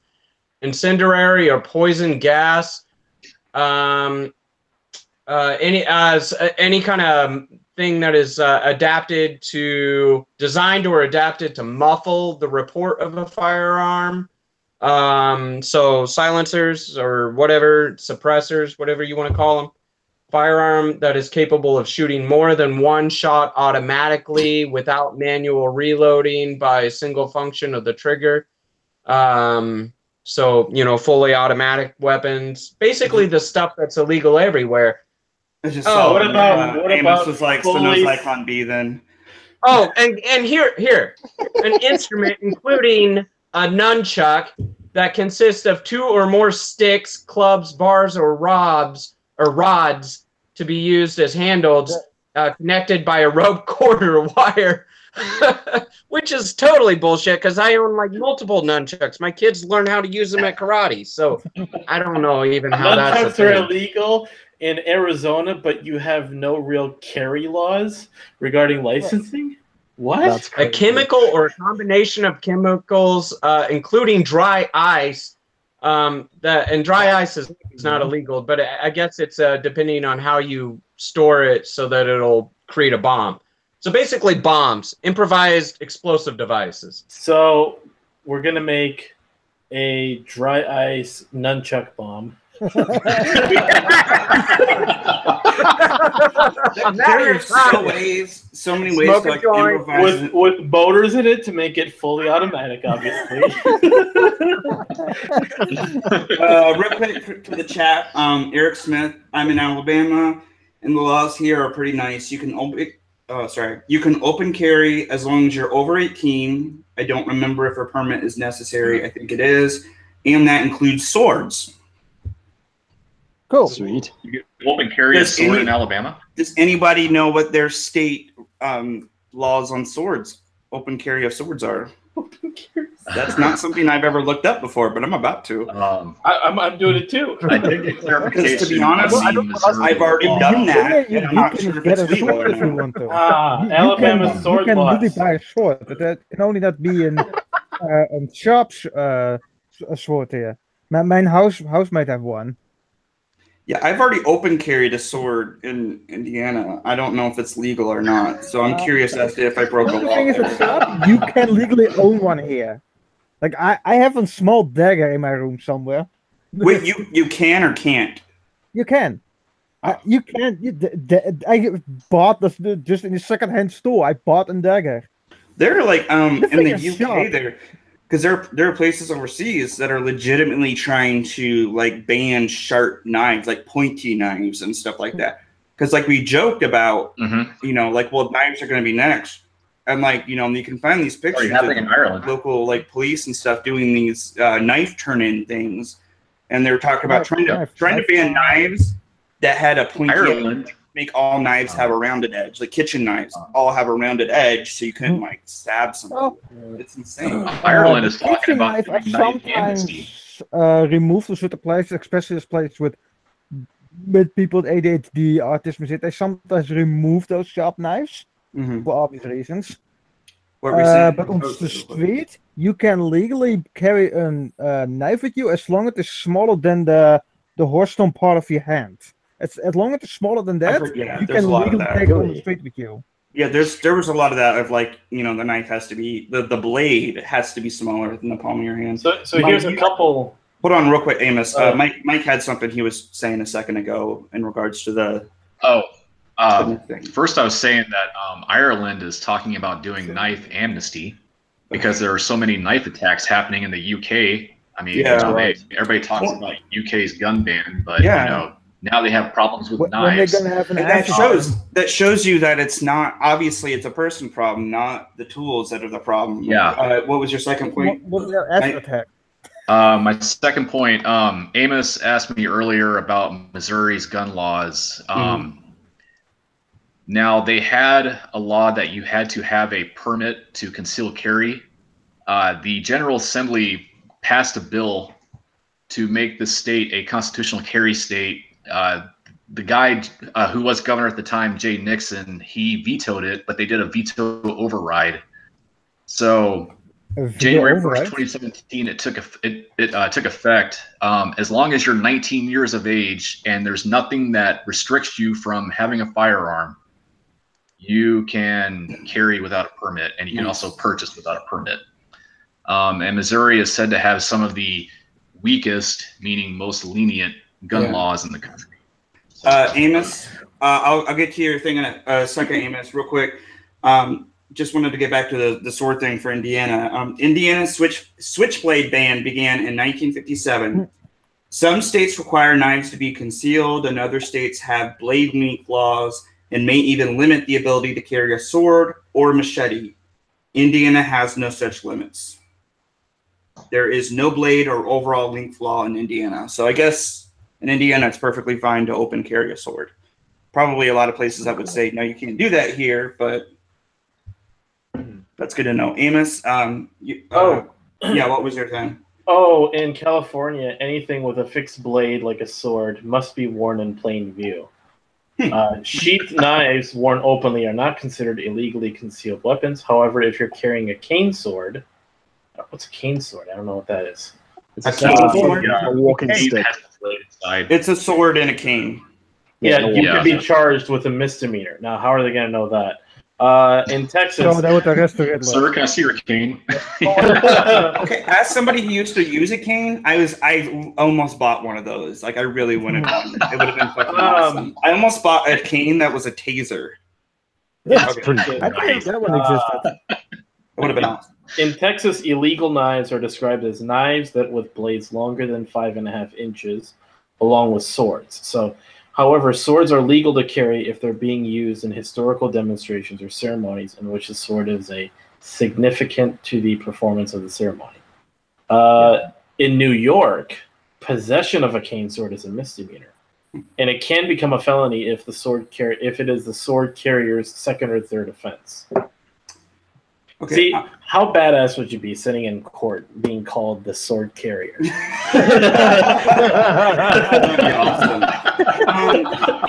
S3: incendiary, or poison gas. Any kind of thing that is designed or adapted to muffle the report of a firearm. So silencers or whatever, suppressors, whatever you want to call them. Firearm that is capable of shooting more than one shot automatically without manual reloading by a single function of the trigger. So, you know, fully automatic weapons, basically the stuff that's illegal everywhere.
S1: What about Amos was like, so no Zyklon B then.
S3: Oh, and here, an instrument including a nunchuck that consists of 2 or more sticks, clubs, bars, or rods to be used as handles, connected by a rope cord or wire. Which is totally bullshit because I own like multiple nunchucks. My kids learn how to use them at karate, so I don't know even how that's.
S6: Nunchucks are illegal in Arizona, but you have no real carry laws regarding licensing. What?
S3: A chemical or a combination of chemicals, including dry ice, And dry ice is not illegal, but I guess it's depending on how you store it so that it'll create a bomb. So basically, bombs, improvised explosive devices.
S6: So we're gonna make a dry ice nunchuck bomb.
S1: There are so many ways to like improvise
S6: with motors in it to make it fully automatic, obviously.
S1: Real quick for the chat, Eric Smith, I'm in Alabama, and the laws here are pretty nice. You can open carry as long as you're over 18. I don't remember if a permit is necessary. I think it is, and that includes swords.
S5: Cool.
S2: Sweet. You get open carry a sword in Alabama?
S1: Does anybody know what their state laws on swords, open carry of swords are? That's not something I've ever looked up before, but I'm about to.
S6: I'm doing it too.
S2: I did get clarification.
S1: Because to be honest, I've already done that, and I'm not sure if it's legal or not.
S6: Alabama sword laws.
S5: You can really buy a sword, but that can only not be in shops a sword here. My housemate have one.
S1: Yeah, I've already open carried a sword in Indiana. I don't know if it's legal or not, so I'm curious as to if I broke a law.
S5: The thing is, you can legally own one here. Like I have a small dagger in my room somewhere.
S1: Wait, you can or can't?
S5: You can. You can. I bought this just in the secondhand store. I bought a dagger.
S1: They're like in the UK there. Because there are places overseas that are legitimately trying to like ban sharp knives, like pointy knives and stuff like that. Because like we joked about, like, well, knives are going to be next, and like you can find these pictures of
S2: in Ireland.
S1: Local like police and stuff doing these knife turn-in things, and they were talking about trying to ban knives that had a pointy edge. Make all knives have a rounded edge, like kitchen knives all have a rounded edge, so you couldn't like stab something. It's insane.
S2: Ireland is talking about
S5: I sometimes remove to certain places, especially this place with people with ADHD, autism. They sometimes remove those sharp knives for obvious reasons. But on the street, you can legally carry a knife with you as long as it's smaller than the horstone part of your hand. As long as it's smaller than that, you can legally take it on the street with you.
S1: Yeah, there was a lot of that of like, the knife has to be, the blade has to be smaller than the palm of your hand.
S6: So here's a couple.
S1: Hold on real quick, Amos. Mike had something he was saying a second ago in regards to the...
S2: First I was saying that Ireland is talking about doing knife amnesty because there are so many knife attacks happening in the UK. I mean, everybody talks about UK's gun ban, but now they have problems with knives.
S1: That shows you that it's not, obviously it's a person problem, not the tools that are the problem.
S2: Yeah.
S1: What was your second point?
S5: What was their attack?
S2: My second point, Amos asked me earlier about Missouri's gun laws. Now they had a law that you had to have a permit to conceal carry. The General Assembly passed a bill to make the state a constitutional carry state. The guy who was governor at the time, Jay Nixon, he vetoed it, but they did a veto override. So January 1st, 2017, it took effect. As long as you're 19 years of age and there's nothing that restricts you from having a firearm, you can carry without a permit, and you can also purchase without a permit. And Missouri is said to have some of the weakest, meaning most lenient gun laws in the country.
S1: Amos, I'll get to your thing in a second, Amos, real quick. Just wanted to get back to the sword thing for Indiana. Indiana's switchblade ban began in 1957. Some states require knives to be concealed, and other states have blade length laws and may even limit the ability to carry a sword or machete. Indiana has no such limits. There is no blade or overall length law in Indiana. So I guess in Indiana, it's perfectly fine to open carry a sword. Probably a lot of places that would say, no, you can't do that here, but that's good to know. Amos, what was your thing?
S6: Oh, in California, anything with a fixed blade like a sword must be worn in plain view. Sheath knives worn openly are not considered illegally concealed weapons. However, if you're carrying a cane sword, what's a cane sword? I don't know what that is.
S4: It's a sword, a walking stick.
S1: It's a sword and a cane.
S6: Yeah, you could be charged with a misdemeanor. Now, how are they going to know that? In Texas,
S5: So that would arrest the red
S2: Sir, can I see your cane?
S1: Okay, as somebody who used to use a cane, I almost bought one of those. Like I really wanted one. It would have been fucking awesome. I almost bought a cane that was a taser.
S4: That's pretty cool.
S5: I think that one existed.
S1: It would have been awesome.
S6: In Texas, illegal knives are described as knives that with blades longer than 5.5 inches, along with swords. So, however, swords are legal to carry if they're being used in historical demonstrations or ceremonies in which the sword is a significant to the performance of the ceremony. In New York, possession of a cane sword is a misdemeanor, and it can become a felony if if it is the sword carrier's second or third offense. Okay. See, how badass would you be sitting in court being called the sword carrier?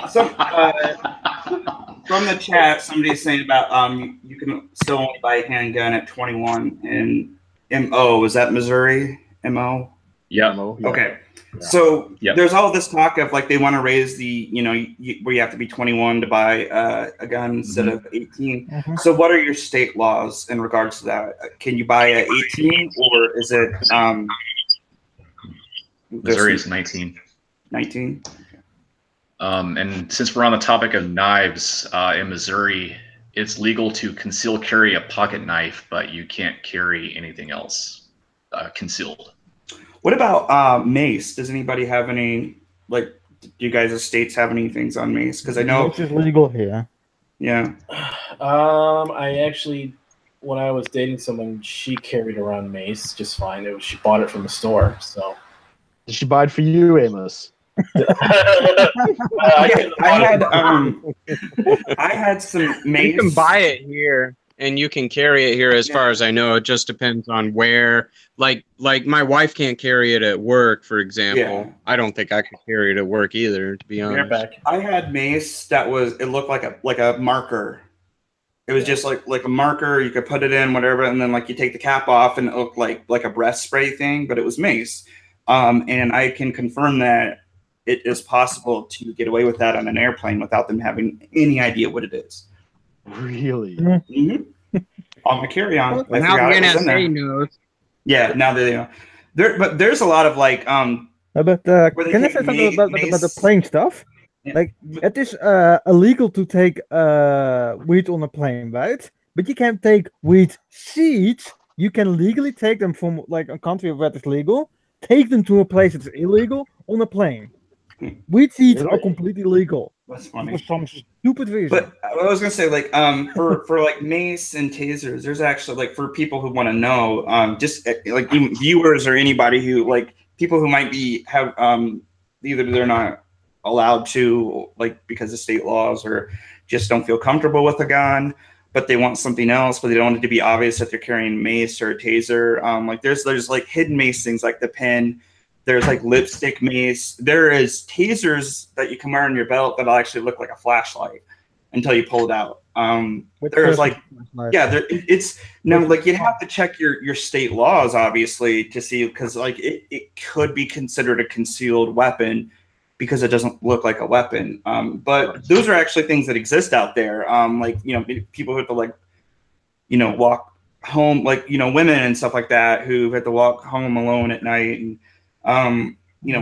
S1: Awesome. From the chat, somebody's saying about you can still only buy a handgun at 21 in MO. Is that Missouri? MO?
S2: Yeah.
S1: Okay. So there's all this talk of like they want to raise the, where you have to be 21 to buy a gun instead of 18. So what are your state laws in regards to that? Can you buy a 18 or is it
S2: Missouri is 19.
S1: 19.
S2: And since we're on the topic of knives, in Missouri, it's legal to conceal carry a pocket knife, but you can't carry anything else concealed.
S1: What about mace? Does anybody have any, do you guys' states have any things on mace? Because I know
S5: it's legal here.
S1: Yeah.
S6: I actually, when I was dating someone, she carried around mace just fine. She bought it from the store. So.
S4: Did she buy it for you, Amos?
S1: I had some mace.
S3: You can buy it here. And you can carry it here, as far as I know. It just depends on where. Like my wife can't carry it at work, for example. Yeah. I don't think I could carry it at work either, to be honest.
S1: I had mace that it looked like a marker. It was just like a marker. You could put it in, whatever, and then you take the cap off, and it looked like a breath spray thing, but it was mace. And I can confirm that it is possible to get away with that on an airplane without them having any idea what it is.
S4: Really?
S1: Mm-hmm. On the carry-on.
S3: Well, now the NSA knows.
S1: Yeah, now they know. But there's a lot of
S5: but can I say something about the plane stuff? Yeah. It is illegal to take weed on a plane, right? But you can't take weed seeds. You can legally take them from a country where it's legal, take them to a place that's illegal on a plane. Weed seeds are completely legal.
S1: That's funny.
S5: For some stupid reason.
S1: But I was gonna say, for mace and tasers, there's actually for people who want to know, just even viewers or anybody who people who might have either they're not allowed to because of state laws or just don't feel comfortable with a gun, but they want something else, but they don't want it to be obvious that they're carrying mace or a taser. There's hidden mace things like the pen. There's lipstick mace. There is tasers that you can wear on your belt that'll actually look like a flashlight until you pull it out. There's it's now you'd have to check your state laws obviously to see, because it could be considered a concealed weapon because it doesn't look like a weapon. But those are actually things that exist out there. People who have to walk home, women and stuff like that who have to walk home alone at night and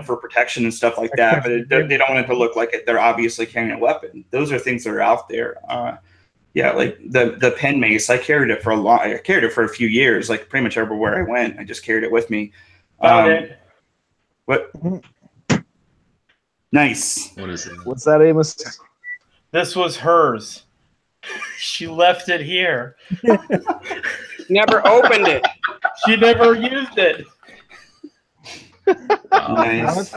S1: for protection and stuff like that, but they don't want it to look like they're obviously carrying a weapon. Those are things that are out there. The pen mace, I carried it for a few years, pretty much everywhere I went. I just carried it with me. What? Nice.
S2: What is it?
S4: What's that, Amos?
S6: This was hers. She left it here.
S3: Never opened it.
S6: She never used it.
S1: Nice.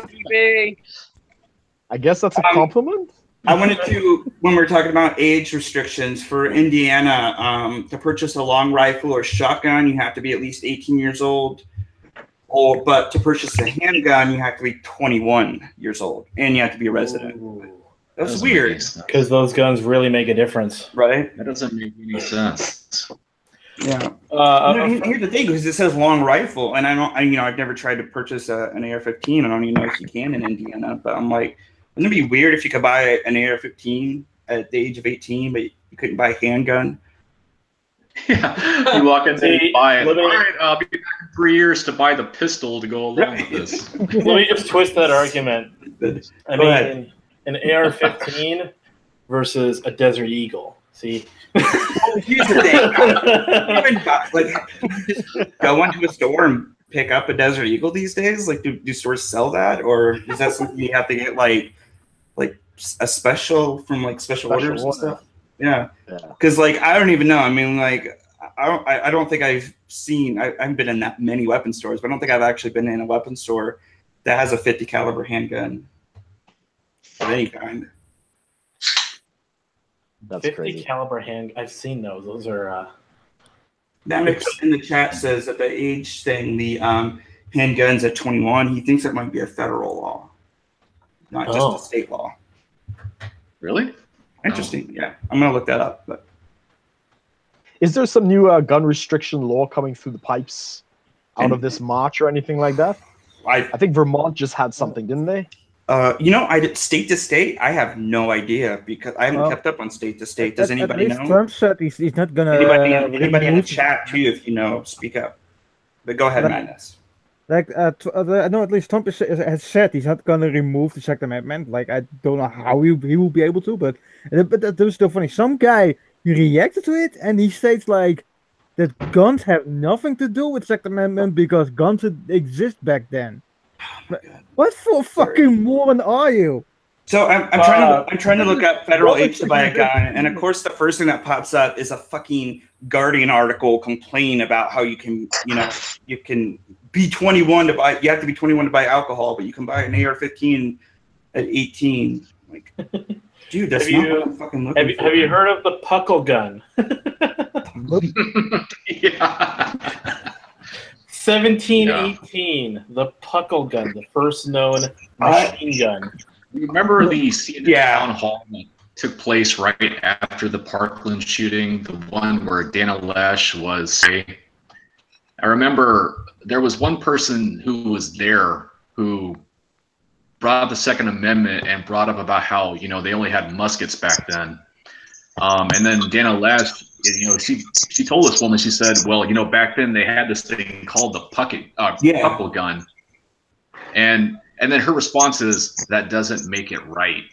S4: I guess that's a compliment.
S1: I wanted to, when we're talking about age restrictions for Indiana, to purchase a long rifle or shotgun, you have to be at least 18 years old. But to purchase a handgun, you have to be 21 years old, and you have to be a resident. Ooh, that's weird.
S6: Because those guns really make a difference,
S1: right?
S2: That doesn't make any sense.
S1: Yeah. Here's the thing, because it says long rifle, and I've never tried to purchase an AR-15. I don't even know if you can in Indiana, but I'm like, wouldn't it be weird if you could buy an AR-15 at the age of 18, but you couldn't buy a handgun?
S2: Yeah, you walk in and buy it. All right, I'll be back in 3 years to buy the pistol to go along with this.
S6: Let me just twist that argument. I mean, an AR-15 versus a Desert Eagle. See?
S1: Here's the thing. Just go into a store and pick up a Desert Eagle these days? Like, do stores sell that, or is that something you have to get like a special from like special orders and stuff? Yeah, because like I don't even know. I mean, like I don't think I've seen. I haven't been in that many weapon stores, but I don't think I've actually been in a weapon store that has a 50 caliber handgun of any kind.
S5: That's
S6: 50
S5: crazy.
S6: caliber hand. I've seen those. Those are.
S1: Namix in the chat says that the age thing, the handguns at 21, he thinks it might be a federal law, not just a state law.
S2: Really?
S1: Interesting. Yeah, I'm gonna look that up. But
S4: is there some new gun restriction law coming through the pipes out of this March or anything like that? I think Vermont just had something, didn't they?
S1: I did state to state. I have no idea because I haven't kept up on state to state. Does anybody know?
S5: Trump said he's not gonna.
S1: Anybody in the chat too, if you know, speak up. But go ahead, Madness.
S5: Like, no, at least Trump has said he's not going to remove the Second Amendment. Like, I don't know how he will be able to, but that was still funny. Some guy reacted to it, and he states, like, that guns have nothing to do with Second Amendment because guns exist back then.
S1: Oh
S5: what for fucking moron are you?
S1: So I'm trying to look up federal age to buy a gun, and of course the first thing that pops up is a fucking Guardian article complaining about how you can be 21 to buy. You have to be 21 to buy alcohol, but you can buy an AR-15 at 18. Like, dude, that's not what I'm fucking looking for.
S6: Have you heard of the Puckle gun?
S2: Yeah.
S6: 1718, the Puckle gun, the first known machine gun.
S2: Remember the CNN town hall that took place right after the Parkland shooting, the one where Dana Lash was. I remember there was one person who was there who brought up the Second Amendment and brought up about how they only had muskets back then, and then Dana Lash, she told this woman, she said, well, back then they had this thing called the Puckle gun, and then her response is, that doesn't make it right.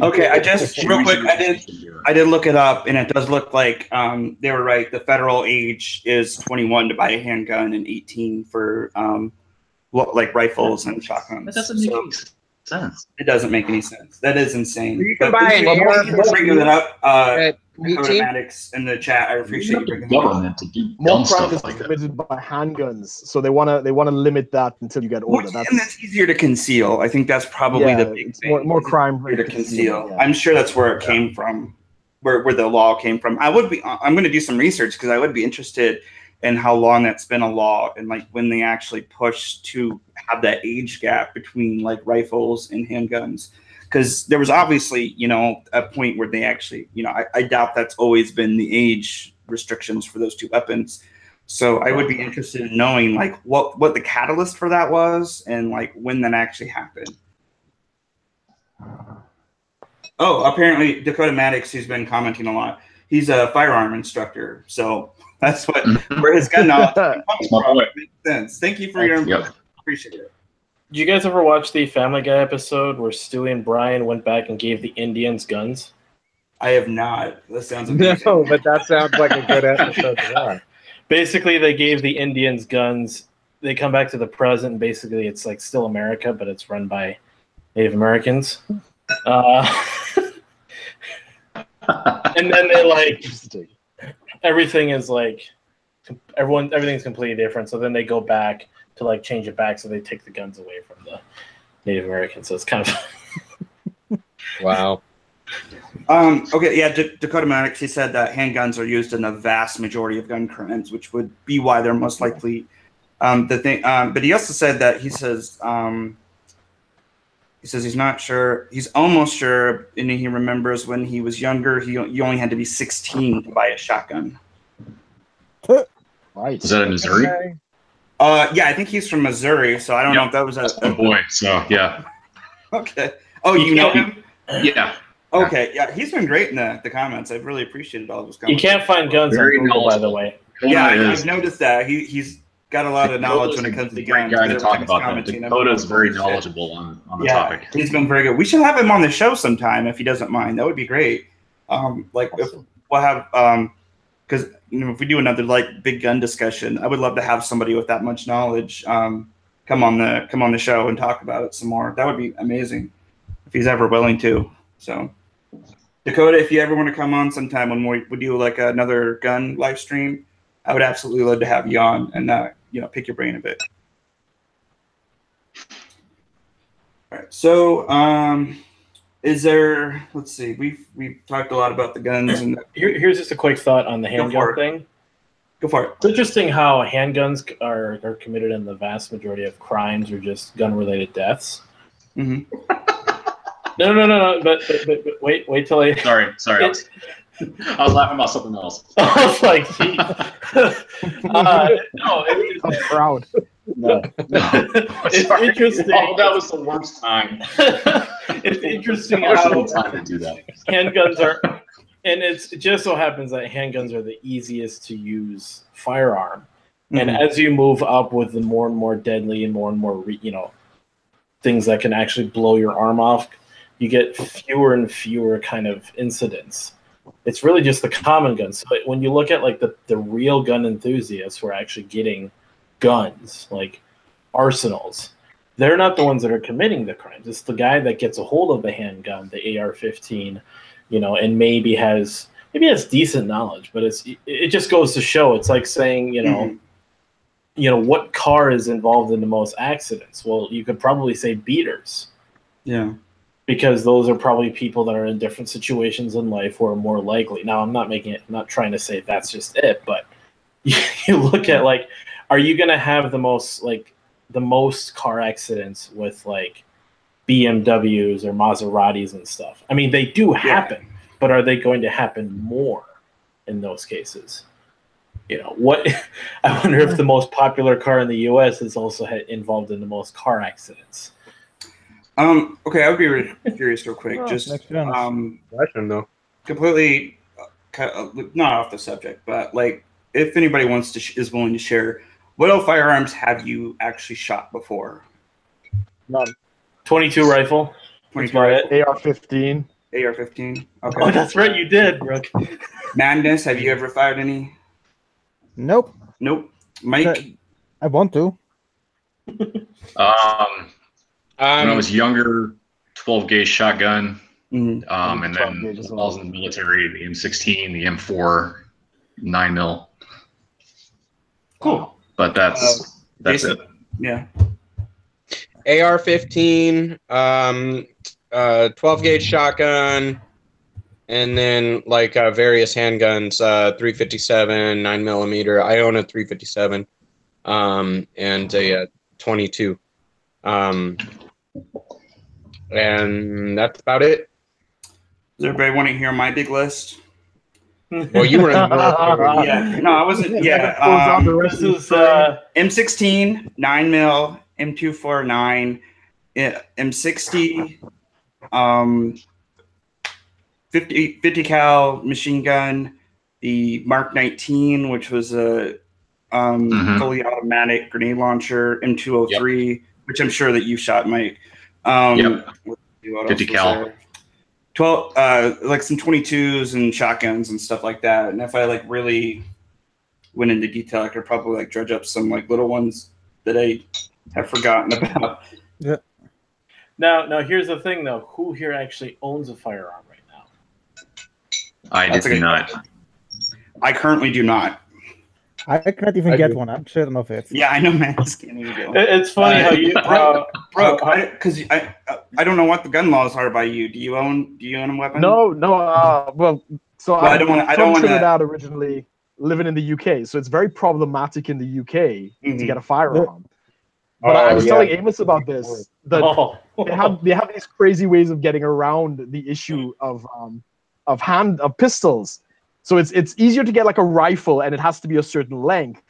S1: Okay. I just real quick, I did look it up, and it does look like they were right. The federal age is 21 to buy a handgun and 18 for like rifles and shotguns.
S2: That doesn't make any sense.
S1: It doesn't make any sense. That is insane.
S3: You can buy an
S1: bringing that up.
S3: at 18?
S1: Automatics in the chat. I appreciate you bringing that up.
S2: Government to do
S4: More
S2: dumb
S4: crime is
S2: stuff like that.
S4: committed by handguns, so they wanna limit that until you get older.
S1: And that's easier to conceal. I think that's probably the big thing.
S4: More crime
S1: to conceal.
S4: Yeah.
S1: I'm sure that's where it came from, where the law came from. I'm going to do some research because I would be interested in how long that's been a law and like when they actually pushed to have that age gap between like rifles and handguns. Because there was obviously, a point where they actually, I doubt that's always been the age restrictions for those two weapons. So I would be interested in knowing like what the catalyst for that was and like when that actually happened. Oh, apparently Dakota Maddox, who's been commenting a lot, he's a firearm instructor. So that's where his gun knowledge comes from. Makes sense. Thank you for your input. Appreciate it.
S6: Did you guys ever watch the Family Guy episode where Stewie and Brian went back and gave the Indians guns?
S1: I have not. That sounds amazing.
S3: No, but that sounds like a good episode to watch.
S6: Basically, they gave the Indians guns. They come back to the present, and basically it's like still America, but it's run by Native Americans. And then they like everything is like everything's completely different. So then they go back to like change it back, so they take the guns away from the Native Americans. So it's kind of
S3: wow.
S1: Okay, yeah, Dakota Maddox, he said that handguns are used in the vast majority of gun crimes, which would be why they're most likely the thing. But he also said that he He says he's not sure. He's almost sure, and he remembers when he was younger, you only had to be 16 to buy a shotgun.
S5: Right.
S2: Is that in Missouri?
S1: Yeah, I think he's from Missouri, so I don't know if that was
S2: a boy. So yeah.
S1: Okay. Oh, you know him?
S2: Yeah.
S1: Okay. Yeah, he's been great in the comments. I've really appreciated all of his comments.
S6: You can't find guns on Google, by the way.
S1: Yeah, I've noticed that. He's got a lot of knowledge when it comes to guns.
S2: Great guy to talk about that. Dakota's very knowledgeable on the topic.
S1: He's been very good. We should have him on the show sometime if he doesn't mind. That would be great. If we'll have because if we do another big gun discussion, I would love to have somebody with that much knowledge come on the show and talk about it some more. That would be amazing if he's ever willing to. So Dakota, if you ever want to come on sometime when we do another gun live stream, I would absolutely love to have you on and pick your brain a bit. All right. So is there? Let's see. We've talked a lot about the guns and
S6: here's just a quick thought on the handgun thing.
S1: Go for it.
S6: It's interesting how handguns are committed in the vast majority of crimes or just gun-related deaths.
S1: Mm-hmm.
S6: No. But wait till I.
S2: Sorry. I was laughing about something else.
S6: I was like, geez.
S5: I'm proud.
S2: No.
S6: It's interesting.
S2: Oh, that was the worst time.
S6: It's interesting
S2: how
S6: time
S2: to do that.
S6: Handguns are, and it just so happens that handguns are the easiest to use firearm. Mm-hmm. And as you move up with the more and more deadly and more things that can actually blow your arm off, you get fewer and fewer kind of incidents. It's really just the common guns. So when you look at the real gun enthusiasts who are actually getting guns, like arsenals, they're not the ones that are committing the crimes. It's the guy that gets a hold of the handgun, the AR-15, and maybe has decent knowledge, but it just goes to show. It's like saying, what car is involved in the most accidents? Well, you could probably say beaters.
S1: Yeah.
S6: Because those are probably people that are in different situations in life who are more likely. Now, I'm not trying to say that's just it, but you look at are you going to have the most car accidents with BMWs or Maseratis and stuff? I mean, they do happen, but are they going to happen more in those cases? What? I wonder if the most popular car in the U.S. is also involved in the most car accidents.
S1: Okay, I would be really curious real quick. Just
S3: question though.
S1: Completely not off the subject, but if anybody is willing to share, what firearms have you actually shot before?
S5: None.
S6: 22 rifle.
S1: 22 rifle.
S4: AR-15.
S1: AR-15. Okay.
S6: Oh, that's right, you did, Brooke.
S1: Madness, have you ever fired any?
S5: Nope.
S1: Mike?
S5: I want to.
S2: When I was younger, 12 gauge shotgun,
S1: mm-hmm.
S2: And then I was in the military, the M16, the M4, 9mm.
S1: Cool.
S2: But that's it.
S1: Yeah.
S3: AR-15, 12 gauge shotgun, and then various handguns, 357, 9mm. I own a 357, and a 22. And that's about it.
S1: Does everybody want to hear my big list?
S3: Well, you were in the
S1: yeah. No, I wasn't. Yeah.
S6: The rest is
S1: M16, 9mm, M249, M60, 50 cal machine gun, the Mark 19, which was a fully automatic grenade launcher, M203, which I'm sure that you shot, Mike.
S2: 50 cal.
S1: 12, some 22s and shotguns and stuff like that. And if I really went into detail, I could probably dredge up some little ones that I have forgotten about.
S5: Yeah.
S6: Now here's the thing though. Who here actually owns a firearm right now?
S2: I do not.
S1: I currently do not.
S5: I can't even get one. I'm certain of it.
S1: Yeah, I know, man. Just can't even get one.
S6: It's funny how you,
S1: Brooke, because I don't know what the gun laws are by you. Do you own a weapon?
S4: No. I don't want to. Trinidad originally, living in the UK, so it's very problematic in the UK to get a firearm. But I was telling Amos about this. That they have these crazy ways of getting around the issue of pistols. So it's easier to get like a rifle, and it has to be a certain length.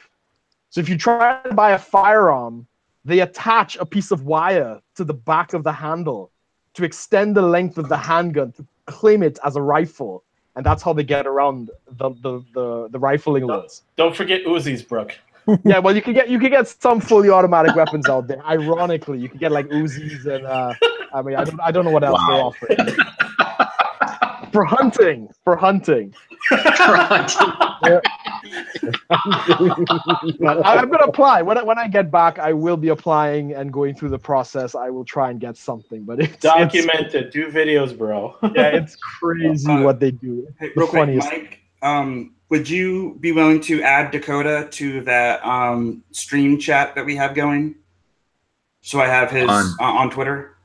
S4: So if you try to buy a firearm, they attach a piece of wire to the back of the handle to extend the length of the handgun to claim it as a rifle, and that's how they get around the rifling laws.
S6: Don't forget Uzis, Brooke.
S4: Yeah, well, you can get some fully automatic weapons out there. Ironically, you can get like Uzis and I mean, I don't know what else they're offering. For hunting. I'm gonna apply when I get back. I will be applying and going through the process. I will try and get something, but it's
S6: documented. Do videos, bro.
S4: Yeah, it's crazy what they do.
S1: Hey, real quick, Mike. Would you be willing to add Dakota to that stream chat that we have going? So I have his on Twitter.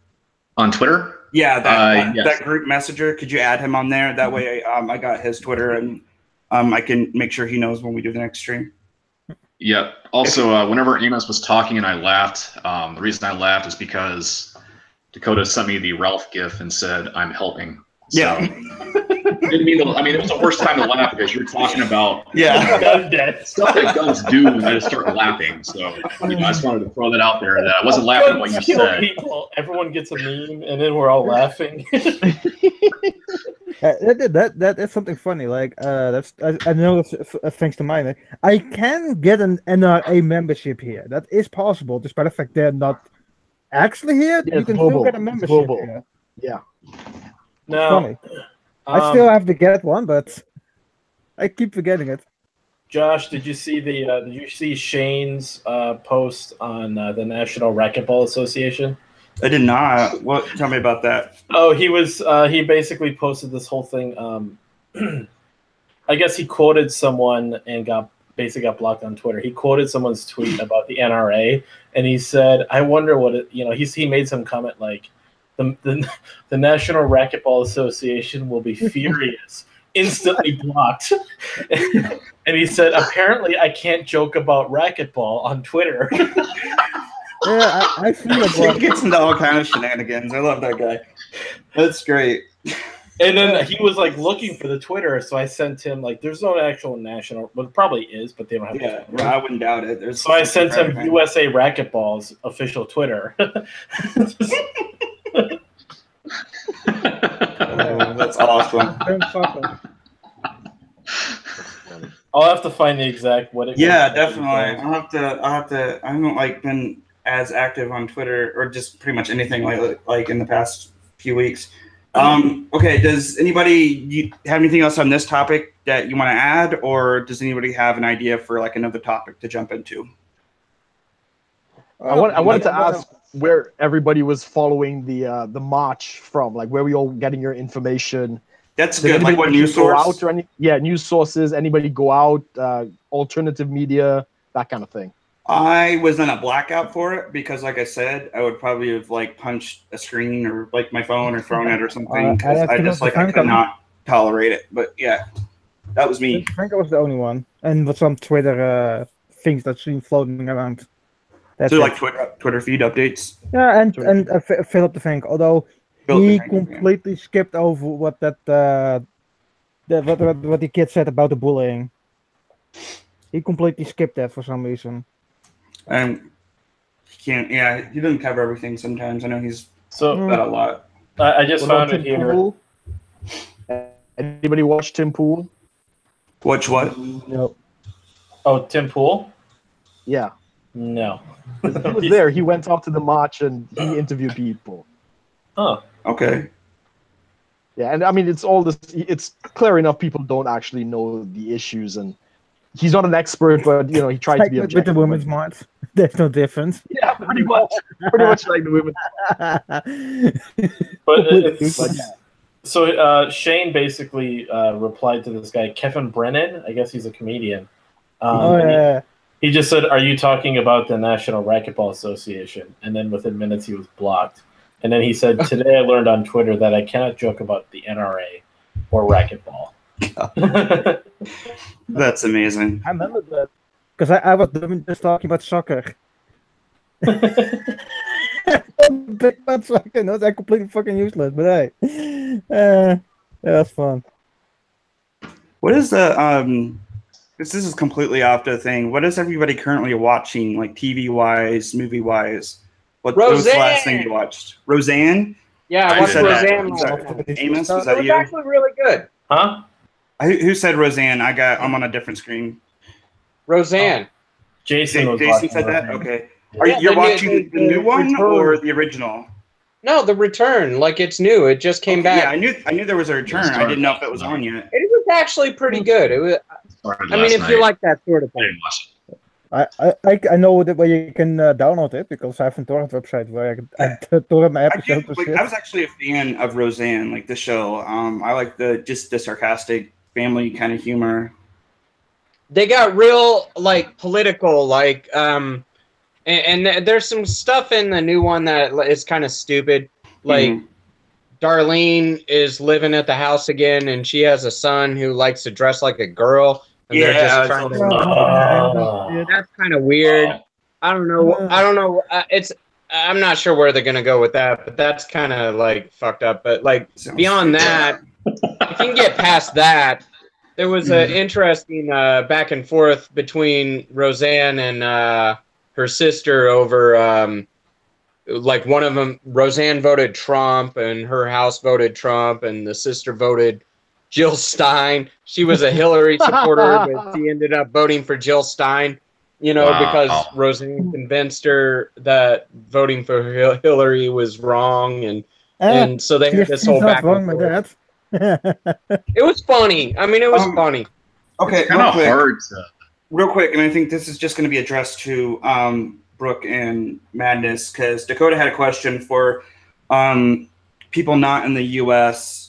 S2: On Twitter?
S1: Yeah,
S2: yes.
S1: that group messenger. Could you add him on there? That way, I got his Twitter, and I can make sure he knows when we do the next stream.
S2: Yeah. Also, whenever Amos was talking and I laughed, the reason I laughed is because Dakota sent me the Ralph gif and said, "I'm helping." So,
S1: yeah.
S2: Didn't mean to, I mean, it was the worst time to laugh because you're talking about stuff that guns do, and I just start laughing. So I just wanted to throw that out there that I wasn't laughing at what you said.
S6: People, everyone gets a meme, and then we're all laughing.
S5: That is something funny. Like I know that's thanks to mine. I can get an NRA membership here. That is possible, despite the fact they're not actually here.
S4: Yeah,
S5: you can
S4: global.
S5: still get a membership here.
S4: Yeah.
S6: No.
S5: Funny. I still have to get one, but I keep forgetting it.
S6: Josh, did you see Shane's post on the National Racquetball Association?
S1: I did not. What? Tell me about that.
S6: Oh, he basically posted this whole thing. I guess he quoted someone and got blocked on Twitter. He quoted someone's tweet about the NRA, and he said, "I wonder what it." He made some comment like, The National Racquetball Association will be furious, instantly blocked. And he said, apparently I can't joke about racquetball on Twitter.
S5: Yeah, I feel like
S1: he gets into all kind of shenanigans. I love that guy. That's great.
S6: And then he was like looking for the Twitter, so I sent him like, there's no actual national, well, it probably is, but they don't have.
S1: Yeah, I wouldn't doubt it.
S6: So I sent him USA Racquetball's official Twitter.
S1: That's awesome.
S6: I'll have to find the exact what it.
S1: Yeah, definitely. I'll have to. I haven't been as active on Twitter or just pretty much anything like in the past few weeks. Okay. Does anybody have anything else on this topic that you want to add, or does anybody have an idea for like another topic to jump into?
S4: I wanted to ask where everybody was following the march from, like where we all getting your information.
S1: That's good. Like what news source?
S4: News sources. Anybody go out? Alternative media, that kind of thing.
S1: I was in a blackout for it because, like I said, I would probably have like punched a screen or like my phone or thrown it or something. I could not tolerate it. But yeah, that was me.
S5: I think I was the only one, and with some Twitter things that seem floating around.
S1: So like Twitter feed updates.
S5: Yeah, and Philip the Fink, although he completely skipped over what what the kid said about the bullying. He completely skipped that for some reason.
S1: And he can't. Yeah, he doesn't cover everything sometimes. I know he's
S6: got
S1: a lot.
S6: I just found it here.
S4: Pool? Anybody watch Tim Pool?
S1: Watch what?
S5: No.
S6: Oh, Tim Pool?
S4: Yeah.
S6: No.
S4: He was there. He went out to the march and he interviewed people.
S6: Oh.
S1: Okay.
S4: Yeah, and I mean it's all this. It's clear enough people don't actually know the issues, and he's not an expert, but he tried to be objective.
S5: With the women's march, there's no difference.
S4: Yeah, pretty much like the women.
S6: So Shane basically replied to this guy Kevin Brennan. I guess he's a comedian. He just said, "Are you talking about the National Racquetball Association?" And then within minutes he was blocked. And then he said, "Today I learned on Twitter that I cannot joke about the NRA or racquetball."
S1: That's amazing.
S5: I remember that because I was just talking about soccer. Big butts, fucking, they're completely fucking useless. But hey, yeah, that's fun.
S1: What is the this is completely off the thing. What is everybody currently watching, like TV wise, movie wise? What was the last thing you watched? Roseanne?
S3: Yeah, I watched Roseanne.
S1: Amos, was that
S3: it was
S1: you?
S3: actually really good.
S6: Huh?
S1: Who said Roseanne? I'm on a different screen.
S3: Roseanne.
S6: Jason
S1: said that? Okay.
S3: Yeah,
S1: You're watching the new one or the original?
S3: No, the return. Like, it's new. It just came back.
S1: Yeah, I knew there was a return. I didn't know if it was on yet.
S3: It was actually pretty good. It was. I mean, if you like that sort of
S2: I
S3: thing.
S2: didn't watch it.
S5: I know that where you can download it because I have a torrent website where I torrent my episodes.
S1: I was actually a fan of Roseanne, like the show. I like the sarcastic family kind of humor.
S3: They got real like political, like and there's some stuff in the new one that is kind of stupid. Like Darlene is living at the house again, and she has a son who likes to dress like a girl. And they're just trying to. That's kind of weird. I don't know. I'm not sure where they're gonna go with that, but that's kind of like fucked up. But like beyond that, if you can get past that, there was an interesting back and forth between Roseanne and her sister over like one of them. Roseanne voted Trump, and her house voted Trump, and the sister voted Jill Stein. She was a Hillary supporter, but she ended up voting for Jill Stein, because Roseanne convinced her that voting for Hillary was wrong, and so they had this whole back and forth. It was funny. I mean, it was funny.
S1: Okay,
S2: Real
S1: quick, and I think this is just going to be addressed to Brooke and Madness, because Dakota had a question for people not in the U.S.,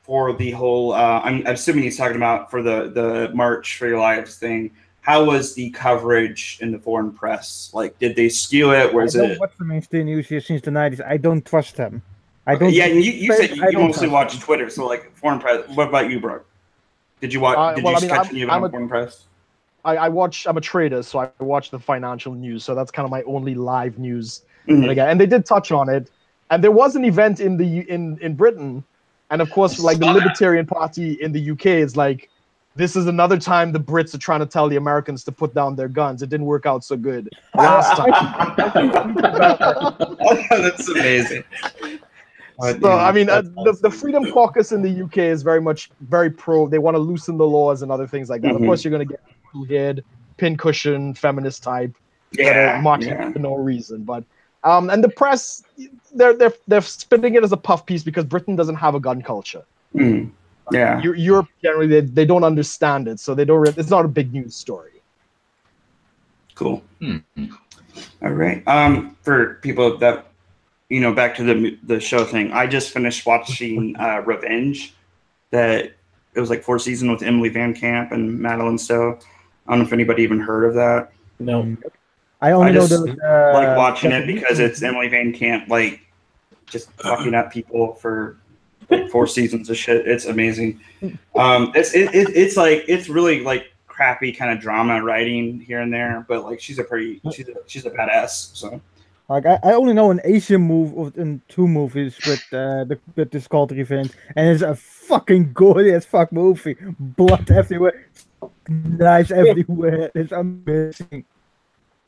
S1: for the whole, I'm assuming he's talking about for the March for Your Lives thing. How was the coverage in the foreign press? Like, did they skew it? Was it?
S5: What's the mainstream news here since the 90s? I don't trust them. I
S1: don't. Yeah, and you said you mostly watch Twitter, so like foreign press. What about you, Brooke? Did you watch? Did you catch any of it on foreign press?
S4: I'm a trader, so I watch the financial news. So that's kind of my only live news that I get. And they did touch on it. And there was an event in Britain. And of course, like the Libertarian Party in the UK is like, this is another time the Brits are trying to tell the Americans to put down their guns. It didn't work out so good last time.
S1: That's amazing.
S4: So, I mean, the Freedom Caucus in the UK is very pro. They want to loosen the laws and other things like that. Of course, you're going to get head, pincushion, feminist type that are marching for no reason. But and the press, they're spinning it as a puff piece because Britain doesn't have a gun culture.
S1: Yeah,
S4: Europe generally they don't understand it, so they don't. It's not a big news story.
S1: Cool. All right. For people that back to the show thing, I just finished watching Revenge. That it was like 4 seasons with Emily Van Camp and Madeline Stowe. I don't know if anybody even heard of that.
S6: No.
S5: I only know
S1: like watching it because it's Emily Van Camp, like just fucking up people for like 4 seasons of shit. It's amazing. It's really like crappy kind of drama writing here and there, but like she's a badass. So
S5: like I only know an Asian move in 2 movies with this called Revenge, and it's a fucking gory as fuck movie. Blood everywhere, knives everywhere. It's amazing.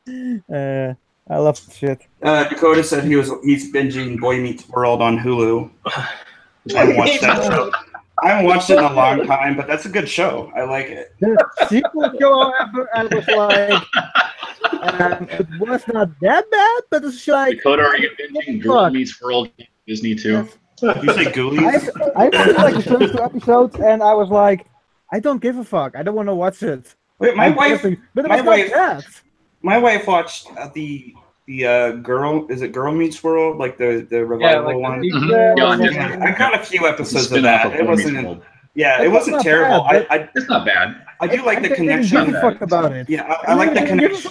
S5: I love the shit.
S1: Dakota said he's binging Boy Meets World on Hulu. I haven't watched that show. I haven't watched it in a long time, but that's a good show. I like it.
S5: The sequel show, I was like, it was not that bad, but it's like.
S2: Dakota, are you binging Girl Meets World Disney too?
S1: You say Ghoulies?
S5: I seen like the first 2 episodes, and I was like, I don't give a fuck. I don't want to watch it.
S1: Wait, my wife watched the Girl. Is it Girl Meets World? Like the revival one. I got a few episodes of that. It wasn't. Yeah, it wasn't terrible.
S2: It's not bad.
S1: I do like the connection.
S5: About it.
S1: Yeah, I like the connection.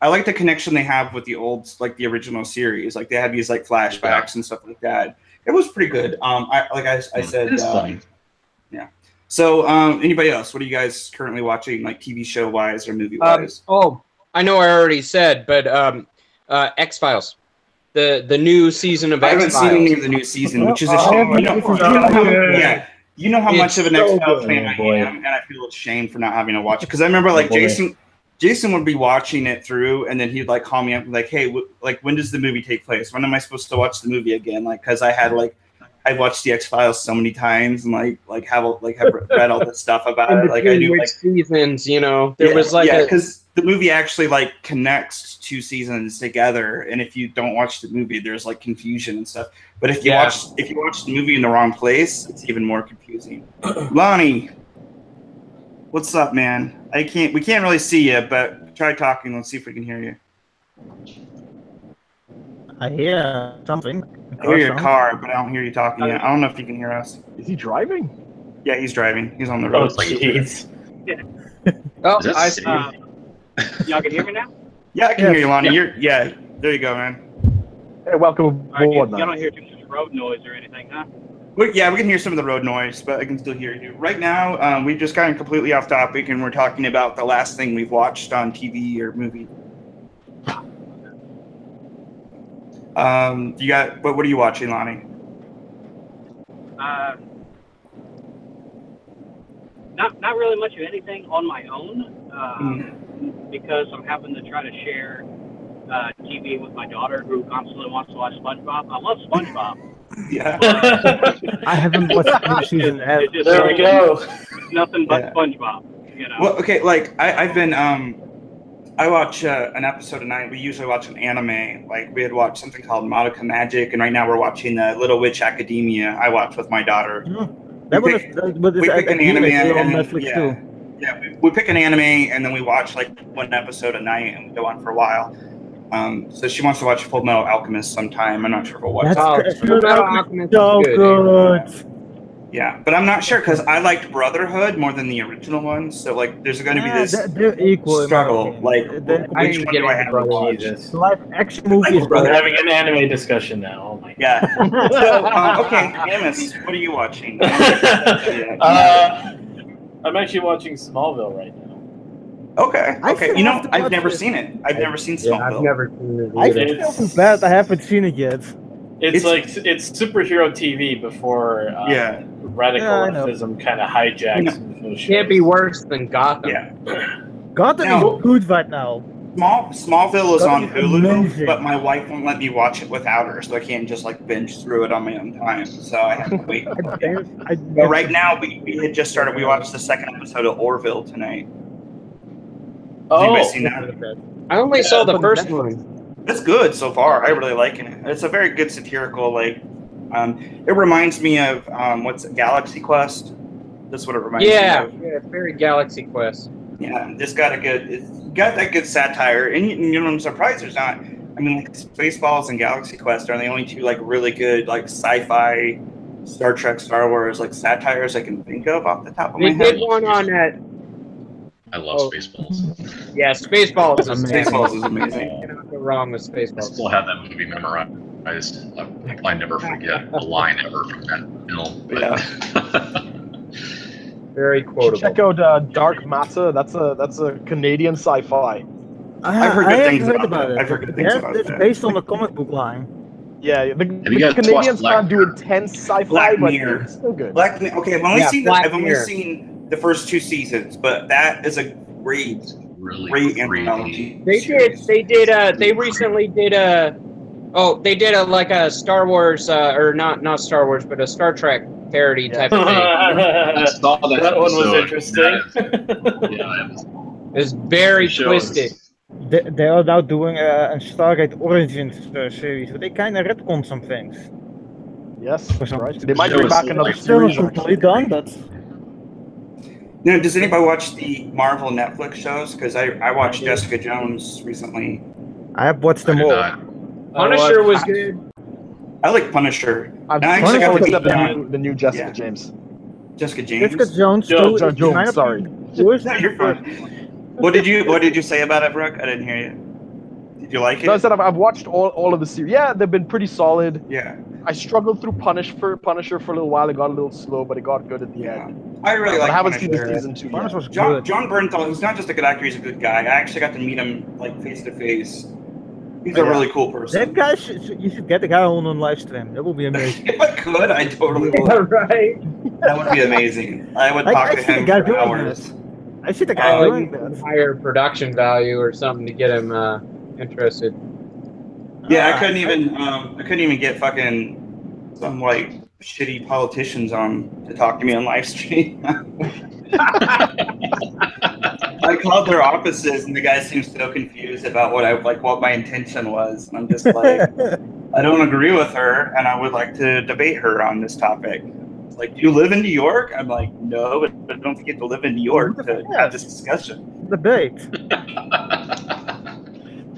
S1: I like the connection they have with the old, like the original series. Like they had these like flashbacks and stuff like that. It was pretty good. I said.
S2: It's funny.
S1: Yeah. So, anybody else? What are you guys currently watching, like TV show wise or movie wise?
S3: I know I already said, but X-Files. The new season of X-Files.
S1: I haven't seen any of the new season, which is a shame. You know how much of an X-Files fan I am, and I feel ashamed for not having to watch it. Because I remember, like, Jason would be watching it through, and then he'd, like, call me up and be like, hey, like, when does the movie take place? When am I supposed to watch the movie again? Like, because I watched the X-Files so many times and have read all this stuff about it. Like I knew like
S3: seasons, there was like
S1: because the movie actually like connects 2 seasons together, and if you don't watch the movie, there's like confusion and stuff. But if you watch the movie in the wrong place, it's even more confusing. Lonnie, what's up, man? We can't really see you, but try talking. Let's see if we can hear you.
S5: I hear something.
S1: I hear your car, but I don't hear you talking yet. I don't know if you can hear us.
S4: Is he driving?
S1: Yeah, he's driving. He's on the road.
S6: Oh, jeez.
S7: Y'all can hear me now?
S1: Yeah, I can hear you, Lonnie. Yeah. There you go, man.
S4: Hey, welcome aboard.
S7: Y'all don't hear too much road noise or anything, huh?
S1: We can hear some of the road noise, but I can still hear you. Right now, we've just gotten completely off topic, and we're talking about the last thing we've watched on TV or movie. What are you watching, Lonnie?
S7: Not really much of anything on my own, because I'm having to try to share TV with my daughter, who constantly wants to watch SpongeBob. I love SpongeBob.
S1: Yeah.
S5: I haven't watched the season.
S6: There we go.
S7: Nothing but SpongeBob.
S1: Well, okay, like I've been I watch an episode a night. We usually watch an anime. Like we had watched something called Madoka Magic, and right now we're watching Little Witch Academia. I watch with my daughter.
S5: We pick
S1: an anime
S5: on Netflix too.
S1: Yeah, we pick an anime and then we watch like one episode a night and we go on for a while. So she wants to watch Full Metal Alchemist sometime. I'm not sure if we'll watch
S5: it.
S3: Full Metal Alchemist
S5: so good.
S1: Yeah, but I'm not sure because I liked Brotherhood more than the original one. So like, there's going to be this struggle. Like, which one do I have to watch?
S5: Live action movies.
S6: We're having an anime discussion now. Oh my god.
S1: Yeah. So okay, Amos, what are you watching?
S6: I'm actually watching Smallville right now.
S1: Okay. I've never seen it. I've never seen Smallville.
S3: I've never seen it.
S5: I feel so bad. I haven't seen it yet.
S6: It's superhero TV before radicalism kind of hijacks some shows.
S3: Can't be worse than Gotham.
S1: Yeah.
S5: Gotham is good right now.
S1: Smallville is on Hulu, but my wife won't let me watch it without her, so I can't just like binge through it on my own time. So I have to wait. But right now, we had just started. We watched the second episode of Orville tonight. Has anybody seen that?
S3: I only saw the first one.
S1: It's good so far. I really like it. It's a very good satirical. Like, it reminds me of what's it, Galaxy Quest. That's what it reminds me of.
S3: Yeah, it's very Galaxy Quest.
S1: Yeah, it's got that good satire, and I'm surprised there's not. I mean, like Spaceballs and Galaxy Quest are the only two like really good like sci-fi, Star Trek, Star Wars like satires I can think of off the top of my head.
S3: They did one on that.
S2: I love Spaceballs.
S3: Yeah, Spaceballs is amazing.
S1: Spaceballs is amazing.
S3: You cannot go wrong with Spaceballs. I
S2: still have that movie memorized. I never forget a line ever from that film.
S1: Yeah.
S3: Very quotable.
S4: Check out Dark Matter. That's a Canadian sci-fi.
S1: I've heard good things about it.
S5: I've heard good things about it. It's based on the comic book line.
S4: Yeah, the Canadians can't do intense sci-fi, but it's still good.
S1: Okay, I've only seen the first 2 seasons, but that is a great anthology.
S3: They recently did a like a Star Wars or not Star Wars, but a Star Trek parody type of thing.
S2: I saw that
S6: one was interesting.
S3: It was very twisted.
S5: They are now doing a Stargate Origins series, but they kind of retcon some things.
S4: Yes, right. They might bring back another series.
S5: Still not completely done, but.
S1: Does anybody watch the Marvel Netflix shows? Because I watched Jessica Jones recently.
S5: I have watched them all.
S3: Punisher was good.
S1: I like Punisher.
S4: I actually got the new Jessica James.
S1: Jessica James.
S5: Jessica Jones.
S4: Jones. Sorry.
S1: No, you're fine. What did you say about it, Brooke? I didn't hear you. Did you like it?
S4: So I said I've watched all of the series. Yeah, they've been pretty solid.
S1: Yeah.
S4: I struggled through Punisher for a little while. It got a little slow, but it got good at the end.
S1: I really like
S4: I haven't
S1: Punisher.
S4: seen the season 2 yet.
S1: John Bernthal, he's not just a good actor, he's a good guy. I actually got to meet him like face to face. He's a really cool person.
S5: That guy you should get the guy on live stream. That would be amazing.
S1: If I could, I totally would.
S3: Right.
S1: That would be amazing. I would talk to him for hours.
S5: I see the guy doing that.
S3: Higher production value or something to get him interested.
S1: Yeah, I couldn't even get fucking some like shitty politicians on to talk to me on live stream. I called their offices and the guy seems so confused about what my intention was. And I'm just like, I don't agree with her and I would like to debate her on this topic. It's like, do you live in New York? I'm like, no, but I don't think you have to live in New York to have this discussion.
S5: Debate.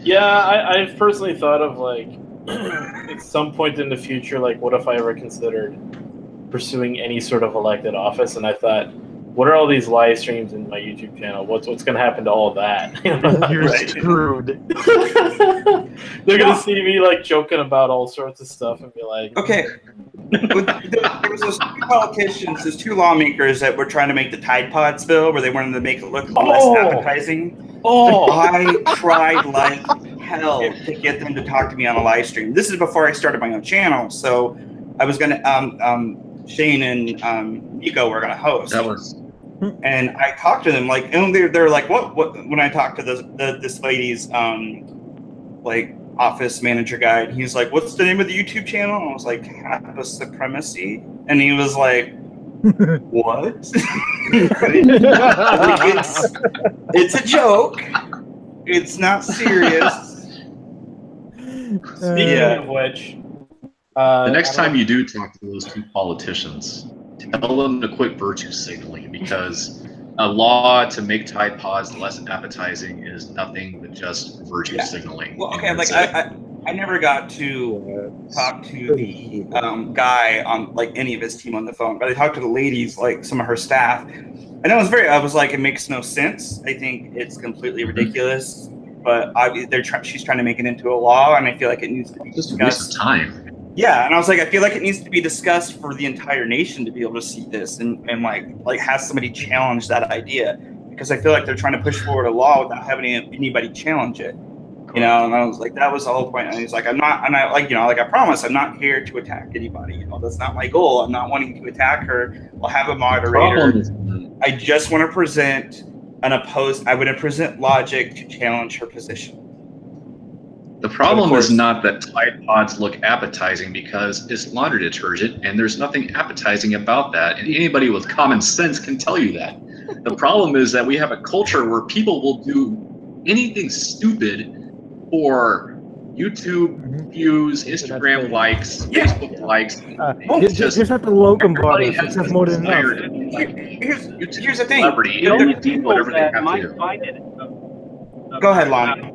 S6: Yeah, I've personally thought of like at some point in the future, like what if I ever considered pursuing any sort of elected office? And I thought, what are all these live streams in my YouTube channel? What's going to happen to all of that?
S4: You're screwed.
S6: They're going to see me like joking about all sorts of stuff and be like,
S1: okay. There was those two politicians, those two lawmakers that were trying to make the Tide Pods bill where they wanted to make it look less appetizing. I tried like hell to get them to talk to me on a live stream. This is before I started my own channel, so I was gonna Shane and Nico were gonna host. And I talked to them like, and they're like, what? When I talked to this lady's like office manager guy, and he's like, what's the name of the YouTube channel? And I was like, Kappa Supremacy, and he was like, what? It's a joke. It's not serious.
S6: Speaking of which,
S2: the next time you do talk to those two politicians, tell them to quit virtue signaling, because a law to make Tide Pods less appetizing is nothing but just virtue signaling.
S1: Well, okay, like I never got to talk to the guy on like any of his team on the phone, but I talked to the ladies, like some of her staff, and I was like, it makes no sense. I think it's completely ridiculous, but she's trying to make it into a law, and I feel like it needs to be discussed.
S2: Just a waste of time.
S1: Yeah, and I was like, I feel like it needs to be discussed for the entire nation to be able to see this and like have somebody challenge that idea, because I feel like they're trying to push forward a law without having anybody challenge it. You know, and I was like, that was the whole point. And he's like, I promise, I'm not here to attack anybody. You know, that's not my goal. I'm not wanting to attack her. We'll have a moderator. I just want to present I would present logic to challenge her position.
S2: The problem is not that Tide Pods look appetizing, because it's laundry detergent and there's nothing appetizing about that. And anybody with common sense can tell you that. The problem is that we have a culture where people will do anything stupid for YouTube views, Instagram likes, Facebook likes.
S5: Just have the locum bodies. That's more than enough.
S1: Here's the thing.
S7: The only people that might find it.
S1: Go ahead, Lonnie.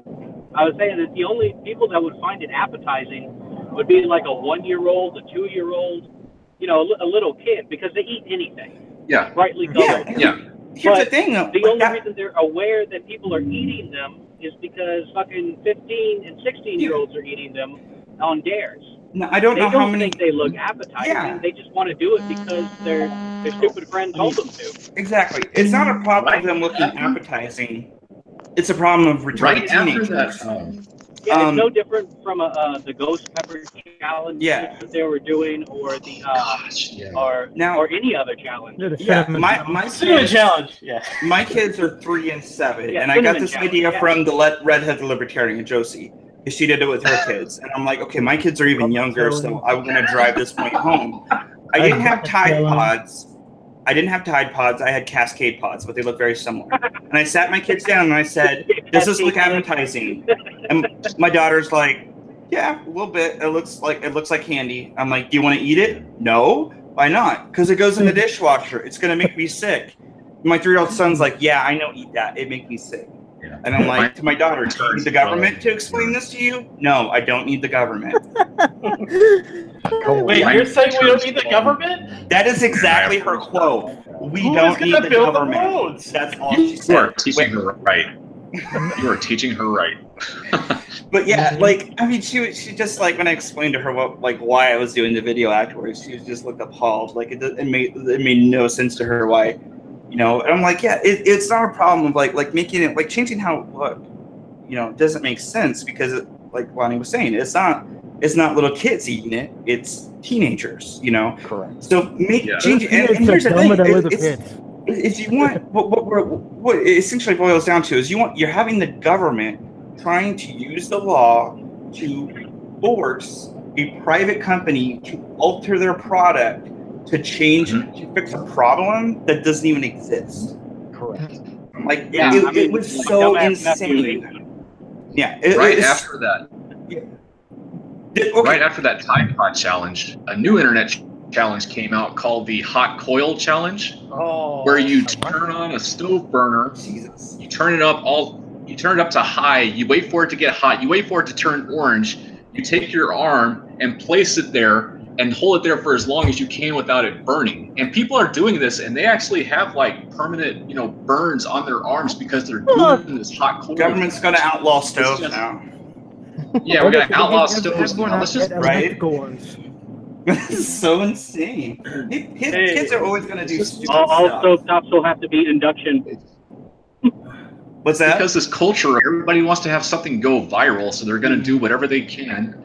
S7: I was saying that the only people that would find it appetizing would be like a 1-year-old, a 2-year-old, you know, a little kid, because they eat anything.
S2: Yeah.
S7: Rightly so.
S2: Yeah.
S1: Here's the thing, though.
S7: The only reason they're aware that people are eating them is because fucking 15 and 16-year-olds are eating them on dares.
S1: No, I don't know how many.
S7: They don't think they look appetizing. Yeah. They just want to do it because their stupid friend told them to.
S1: Exactly. It's not a problem of them looking appetizing. It's a problem of retarded teenagers.
S7: Yeah, it's no different from the ghost pepper challenge that they were doing, or the or any other challenge.
S1: My
S6: cinnamon challenge. Yeah,
S1: my kids are 3 and 7, and I got this idea from the redhead libertarian Josie, because she did it with her kids, and I'm like, okay, my kids are even younger, so I'm gonna drive this point home. I didn't have Tide Pods. I had Cascade Pods, but they look very similar. And I sat my kids down and I said, does this look appetizing? And my daughter's like, yeah, a little bit. It looks like candy. I'm like, do you want to eat it? No. Why not? Because it goes in the dishwasher. It's going to make me sick. My 3-year-old son's like, yeah, I know, eat that. It makes me sick. Yeah. And I'm like, to my daughter, do you need the government to explain this to you? No, I don't need the government.
S6: Wait, you're saying we don't need the government?
S1: That is exactly her quote. We don't need the government. That's all she said.
S2: You are teaching her right. You are teaching her right.
S1: But yeah, like, I mean, she just, like, when I explained to her why I was doing the video afterwards, she just looked appalled. Like, it made no sense to her why, you know. And I'm like, yeah, it's not a problem of like making it, like, changing how it looked. You know, it doesn't make sense, because like Lonnie was saying, it's not little kids eating it; it's teenagers. You know,
S4: correct.
S1: So change. And here's the thing: if you want, what it essentially boils down to is you're having the government trying to use the law to force a private company to alter their product to change to fix a problem that doesn't even exist.
S4: Correct.
S1: Like it was so insane. Yeah.
S2: After that. Yeah. Okay. Right after that Tide Pod challenge, a new internet challenge came out called the Hot Coil challenge, where you turn on a stove burner, you turn it up to high, you wait for it to get hot, you wait for it to turn orange, you take your arm and place it there and hold it there for as long as you can without it burning. And people are doing this, and they actually have like permanent, burns on their arms because they're doing this hot coil.
S1: Government's gonna outlaw stoves now.
S2: Yeah, we're gonna outlaw stoves now. Let's just
S1: This is so insane. Kids are always gonna do stupid
S7: all
S1: stuff.
S7: stove tops will have to be induction.
S1: What's that?
S2: Because this culture, everybody wants to have something go viral, so they're gonna do whatever they can.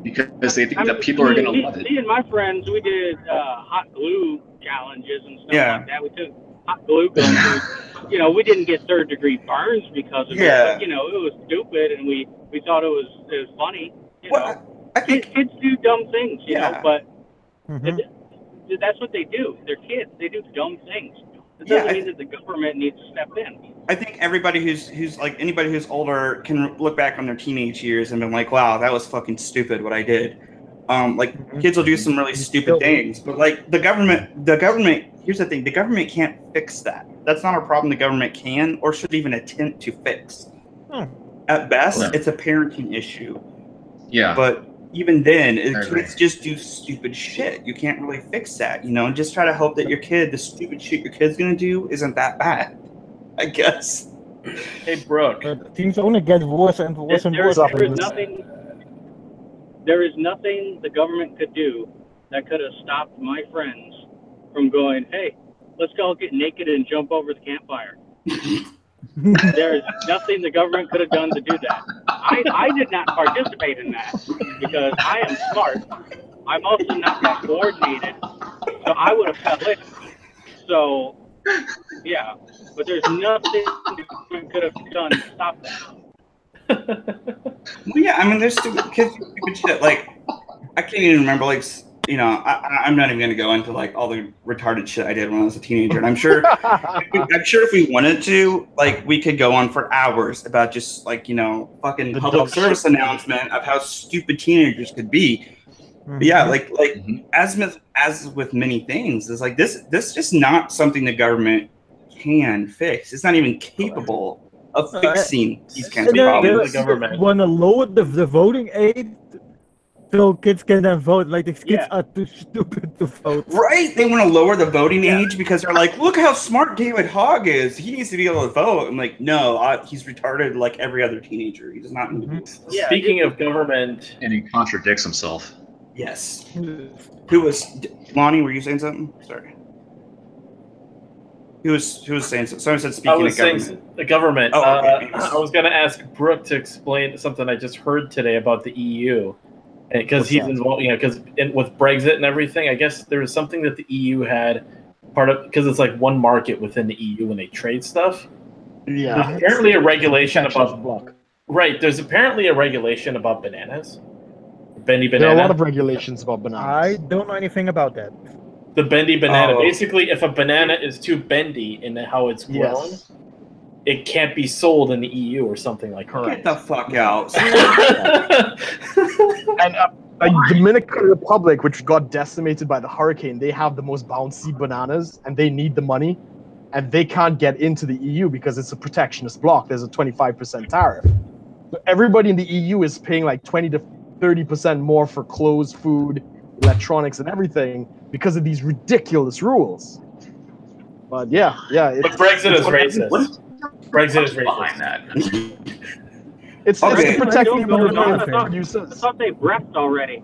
S2: Because they think that people are going to love it.
S7: Me and my friends, we did hot glue challenges and stuff like that. We took hot glue guns. We didn't get third-degree burns because of it. But, it was stupid, and we thought it was funny.
S1: I think
S7: kids do dumb things, but that's what they do. They're kids. They do dumb things. It doesn't mean that the government needs to step in.
S1: I think everybody who's like anybody who's older can look back on their teenage years and be like, wow, that was fucking stupid what I did. Kids will do some really stupid things, but like the government, here's the thing, the government can't fix that. That's not a problem the government can or should even attempt to fix. At best, it's a parenting issue.
S2: Yeah.
S1: But even then, kids just do stupid shit. You can't really fix that, and just try to hope that the stupid shit your kid's gonna do isn't that bad, I guess.
S6: Hey, Brooke.
S5: Things only get worse and worse and worse.
S7: There is nothing the government could do that could have stopped my friends from going, hey, let's go get naked and jump over the campfire. There is nothing the government could have done to do that. I did not participate in that because I am smart. I'm also not that coordinated, so I would have fell in. So, yeah, but there's nothing the government could have done to stop that.
S1: Well, yeah, I mean, there's stupid kids do stupid shit. Like, I can't even remember, like, I'm not even gonna go into like all the retarded shit I did when I was a teenager. And I'm sure if we wanted to, like, we could go on for hours about just like fucking public service announcement of how stupid teenagers could be. But yeah, like as with many things, it's like this just not something the government can fix. It's not even capable of fixing these kinds of problems.
S5: The government want to lower the voting age. So kids can then vote. Like the kids are too stupid to vote.
S1: Right? They want to lower the voting age because they're like, look how smart David Hogg is. He needs to be able to vote. I'm like, no, he's retarded like every other teenager. He does not need to be.
S6: Speaking of government,
S2: and he contradicts himself.
S1: Yes. Who was Lonnie? Were you saying something? Sorry. Who was saying something? Someone said speaking of government.
S6: The government.
S1: Oh, okay.
S6: I was going to ask Brooke to explain something I just heard today about the EU. Because he's involved, because with Brexit and everything, I guess there was something that the EU had because it's like one market within the EU when they trade stuff.
S5: Yeah.
S6: There's apparently a regulation about Right. There's apparently a regulation about bananas. Bendy banana.
S4: There are a lot of regulations about bananas.
S5: I don't know anything about that.
S6: The bendy banana. Basically, if a banana is too bendy in how it's grown, it can't be sold in the EU or something like that.
S1: Get the fuck out.
S4: And like Dominican Republic, which got decimated by the hurricane, they have the most bouncy bananas, and they need the money, and they can't get into the EU because it's a protectionist bloc. There's a 25% tariff. So everybody in the EU is paying like 20 to 30% more for clothes, food, electronics, and everything because of these ridiculous rules. But yeah.
S6: But Brexit is racist. Brexit is behind that.
S4: It's protecting
S7: producers. I thought they blessed already.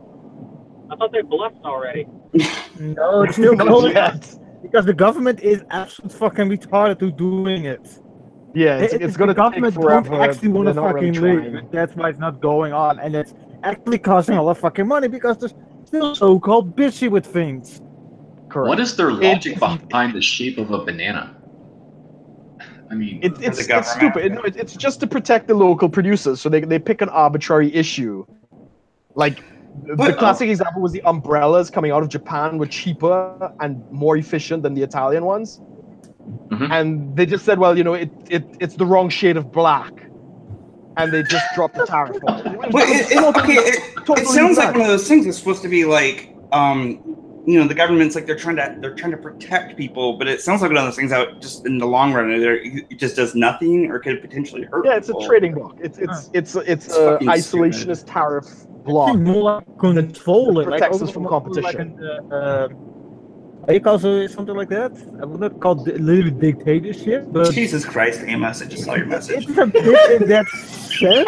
S5: No, it's still going yet. Because the government is absolutely fucking retarded to doing it.
S4: Yeah, it's going to take forever.
S5: Don't actually want to fucking leave. That's why it's not going on, and it's actually costing a lot of fucking money because they're still so-called busy with things.
S4: Correct.
S2: What is their logic behind the shape of a banana? I mean,
S4: it's stupid. No, it's just to protect the local producers, so they pick an arbitrary issue. Like the classic example was the umbrellas coming out of Japan were cheaper and more efficient than the Italian ones. Mm-hmm. And they just said, well, it's the wrong shade of black, and they just dropped the tariff on it.
S1: It sounds like one of those things that's supposed to be like, the government's like they're trying to protect people, but it sounds like one of those things out just in the long run, it just does nothing or could potentially hurt.
S4: Yeah, it's
S1: people.
S4: A trading block. It's a isolationist stupid. Tariff block.
S5: More like control
S4: that protects us from competition.
S5: You call something like that? I would not call it literally dictatorship, but
S1: Jesus Christ, Amos! I just saw your message.
S5: It's a bit in that sense.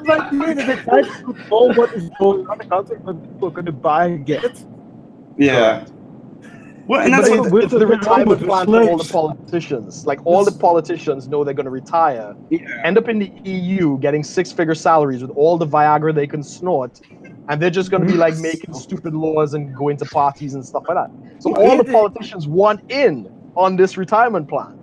S5: Like they try to control what is going on in the country, but people are going to buy and get.
S1: Yeah. Well, and that's
S4: it's the retirement plan for all the politicians. Like all the politicians know they're going to retire, end up in the EU getting 6-figure salaries with all the Viagra they can snort, and they're just going to be like making stupid laws and going to parties and stuff like that. So all the politicians want in on this retirement plan.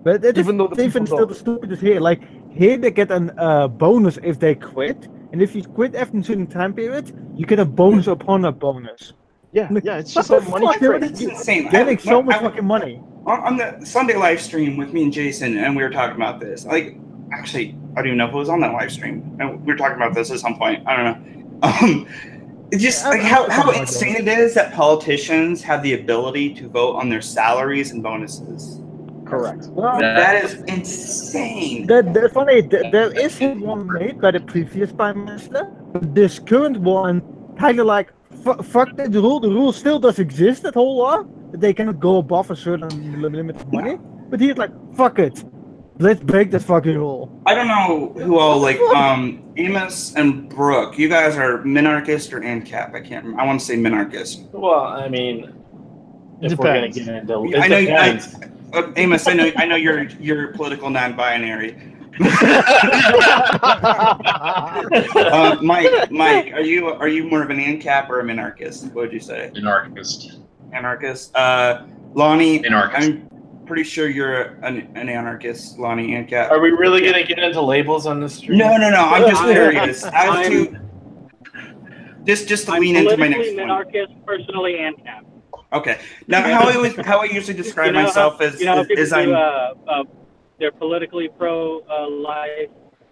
S5: But even though even still the stupidest here, like here they get a bonus if they quit, and if you quit after a certain time period, you get a bonus upon a bonus.
S4: Yeah, it's just a money trick.
S1: It's insane.
S5: Getting so much fucking money.
S1: On the Sunday live stream with me and Jason, and we were talking about this. Like, actually, I don't even know if it was on that live stream. And we were talking about this at some point. I don't know. It's just like how insane it is that politicians have the ability to vote on their salaries and bonuses.
S4: Correct.
S1: Well, that is insane.
S5: That's funny. There is one made by the previous prime minister, but this current one kind of like. Fuck the rule. The rule still does exist, that whole law. They cannot go above a certain limit of money. But he's like, fuck it. Let's break that fucking rule.
S1: I don't know who all, like, Amos and Brooke. You guys are minarchist or ANCAP? I can't remember. I want to say minarchist.
S6: Well, I mean, if we're going to get into it,
S1: Amos, I know you're political non-binary. Mike, are you more of an ANCAP or a minarchist? What would you say? Anarchist. Lonnie,
S2: anarchist.
S1: I'm pretty sure you're an anarchist, Lonnie. ANCAP.
S6: Are we really going to get into labels on this stream?
S1: No. I'm just curious. Just to lean into my next point.
S7: Minarchist, personally ANCAP.
S1: Okay. Now, how I usually describe myself is
S7: they're politically pro-life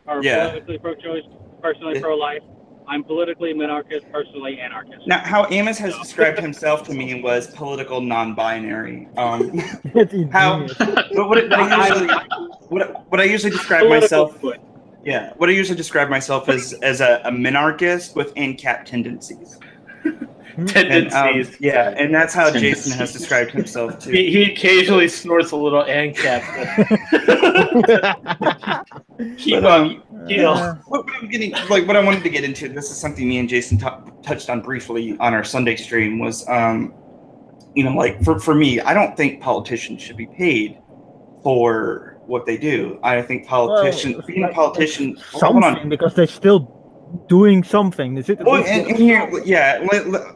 S7: or politically pro-choice, personally pro-life. I'm politically minarchist, personally anarchist.
S1: Now, how Amos has described himself to me was political non-binary. What I usually describe myself. Yeah, what I usually describe myself as a minarchist with ANCAP tendencies.
S6: Tendencies.
S1: And that's how Jason has described himself too.
S6: He occasionally snorts a little ANCAP. Keep on.
S1: What I wanted to get into. This is something me and Jason touched on briefly on our Sunday stream. Was for me, I don't think politicians should be paid for what they do. I think being a politician,
S5: because they're still doing something. Is it?
S1: And here,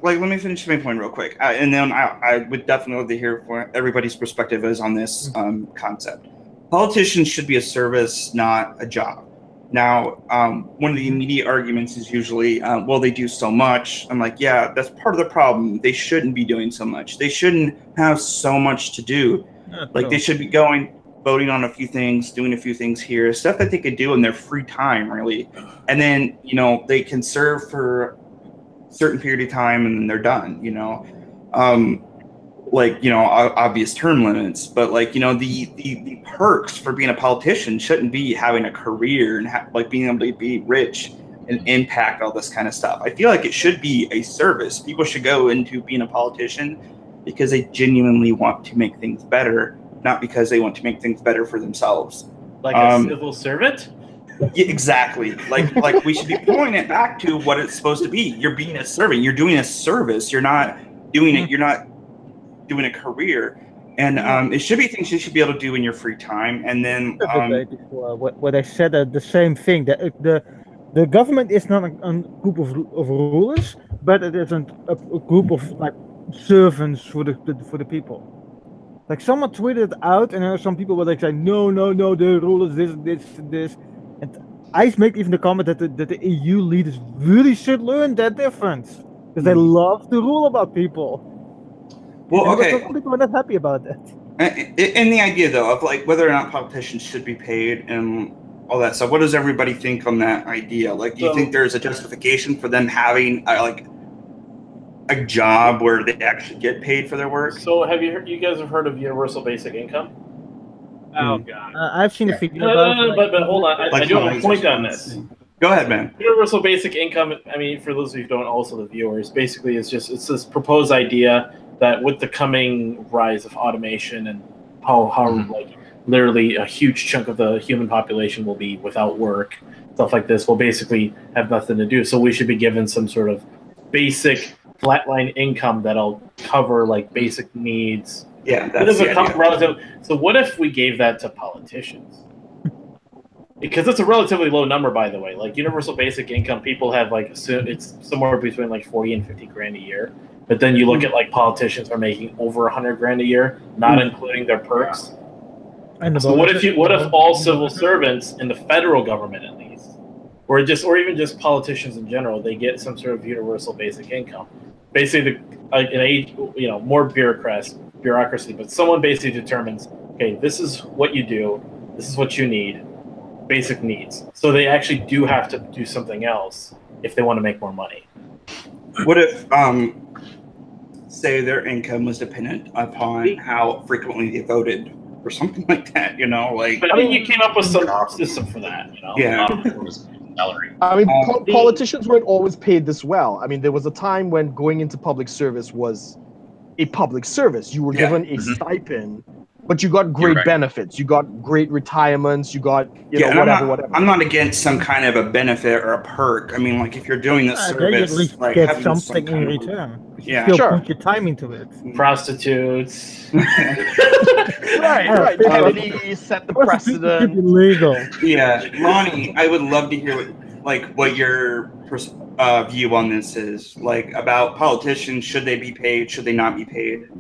S1: let me finish my point real quick, and then I would definitely love to hear what everybody's perspective is on this concept. Politicians should be a service, not a job. Now, one of the immediate arguments is usually, well, they do so much. I'm like, yeah, that's part of the problem. They shouldn't be doing so much. They shouldn't have so much to do. They should be voting on a few things, doing a few things here, stuff that they could do in their free time, really. And then, they can serve for a certain period of time and then they're done, obvious term limits. But the perks for being a politician shouldn't be having a career and being able to be rich and impact all this kind of stuff. I feel like it should be a service. People should go into being a politician because they genuinely want to make things better, not because they want to make things better for themselves.
S6: Like a civil servant?
S1: Yeah, exactly. Like we should be pulling it back to what it's supposed to be. You're being a servant. You're doing a service. You're not doing it. You're not doing a career. And it should be things you should be able to do in your free time. And then
S5: what I said the same thing, that the government is not a group of rulers, but it is a group of like servants for the people. Like someone tweeted it out, and there are some people were like saying, no, the rulers this, and I make even the comment that the EU leaders really should learn that difference because they love to rule about people.
S1: Well, okay.
S5: Some people are not happy about that.
S1: And the idea, though, of like whether or not politicians should be paid and all that stuff, what does everybody think on that idea? Like, do you think there's a justification for them having like a job where they actually get paid for their work?
S6: So, you guys have heard of universal basic income?
S7: Oh God,
S5: I've seen a video.
S6: But hold on, I do have a point on this.
S1: Go ahead, man.
S6: Universal basic income. I mean, for those of you who don't, also the viewers, basically, it's this proposed idea that with the coming rise of automation and how like literally a huge chunk of the human population will be without work, stuff like this will basically have nothing to do. So we should be given some sort of basic flatline income that'll cover like basic needs.
S1: Yeah, that's the
S6: idea. So what if we gave that to politicians? Because it's a relatively low number, by the way. Like universal basic income, people have like it's somewhere between like 40 and 50 grand a year. But then you look at like politicians are making over 100 grand a year, not including their perks. So what if all civil servants in the federal government at least, or even just politicians in general, they get some sort of universal basic income? Basically, more bureaucracy, but someone basically determines, okay, this is what you do, this is what you need, basic needs. So they actually do have to do something else if they want to make more money.
S1: What if say their income was dependent upon how frequently they voted or something like that, like.
S6: But I mean, you came up with some system for that,
S1: Yeah.
S4: I mean, politicians weren't always paid this well. I mean, there was a time when going into public service was a public service. You were given a stipend, but you got great benefits. You got great retirements. You got, whatever.
S1: I'm not against some kind of a benefit or a perk. I mean, like if you're doing this service,
S5: at least
S1: like
S5: get something in return.
S1: Yeah,
S5: still put your time into it.
S6: Prostitutes.
S4: right. Kennedy set the precedent.
S5: Illegal.
S1: Yeah, Lonnie, I would love to hear what your view on this is, like about politicians. Should they be paid? Should they not be paid?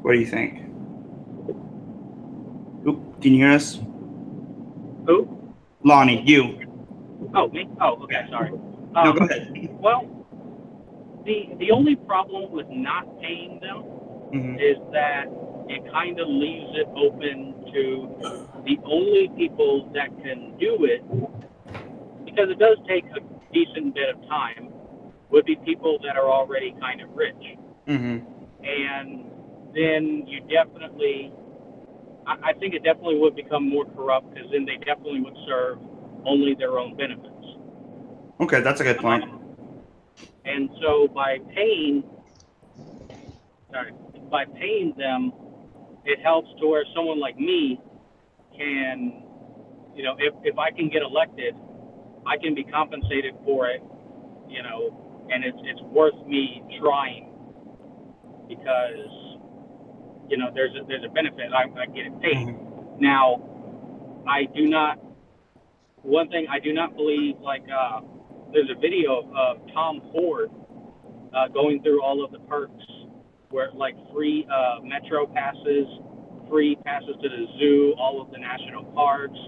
S1: What do you think? Oop, can you hear us?
S7: Who?
S1: Lonnie, you.
S7: Oh, me? Oh, okay, sorry.
S1: No, go ahead.
S7: Well, the only problem with not paying them is that it kind of leaves it open to the only people that can do it, because it does take a decent bit of time, would be people that are already kind of rich. And then you definitely, I think it definitely would become more corrupt, because then they definitely would serve only their own benefits.
S1: Okay, that's a good point.
S7: And so by paying them, it helps to where someone like me can, if I can get elected, I can be compensated for it, and it's worth me trying, because, there's a benefit. I get it paid. Now, one thing I do not believe, there's a video of Tom Ford going through all of the perks, where free metro passes, free passes to the zoo, all of the national parks,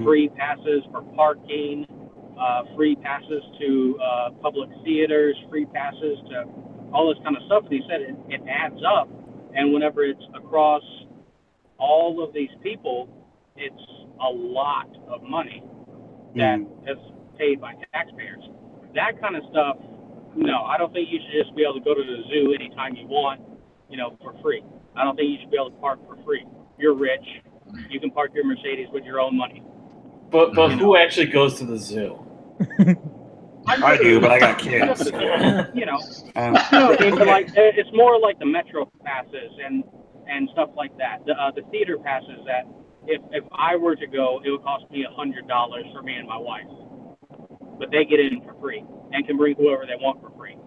S7: free passes for parking, free passes to public theaters, free passes to all this kind of stuff. And he said it adds up, and whenever it's across all of these people, it's a lot of money that is paid by taxpayers. That kind of stuff, no, I don't think you should just be able to go to the zoo anytime you want, for free. I don't think you should be able to park for free. You're rich. You can park your Mercedes with your own money.
S6: But who actually goes to the zoo?
S1: I do, but I got kids.
S7: It's more like the metro passes and stuff like that. The theater passes that if I were to go, it would cost me $100 for me and my wife. But they get in for free and can bring whoever they want for free.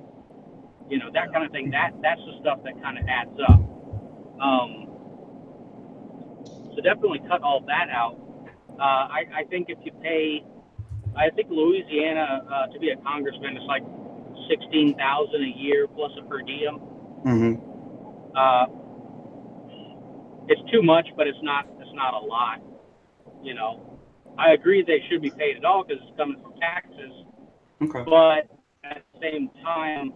S7: That kind of thing. That's the stuff that kind of adds up. So definitely cut all that out. I think if you pay, I think Louisiana to be a congressman is like $16,000 a year plus a per diem. It's too much, but it's not a lot. You know, I agree they should be paid at all because it's coming from taxes.
S1: Okay.
S7: But at the same time,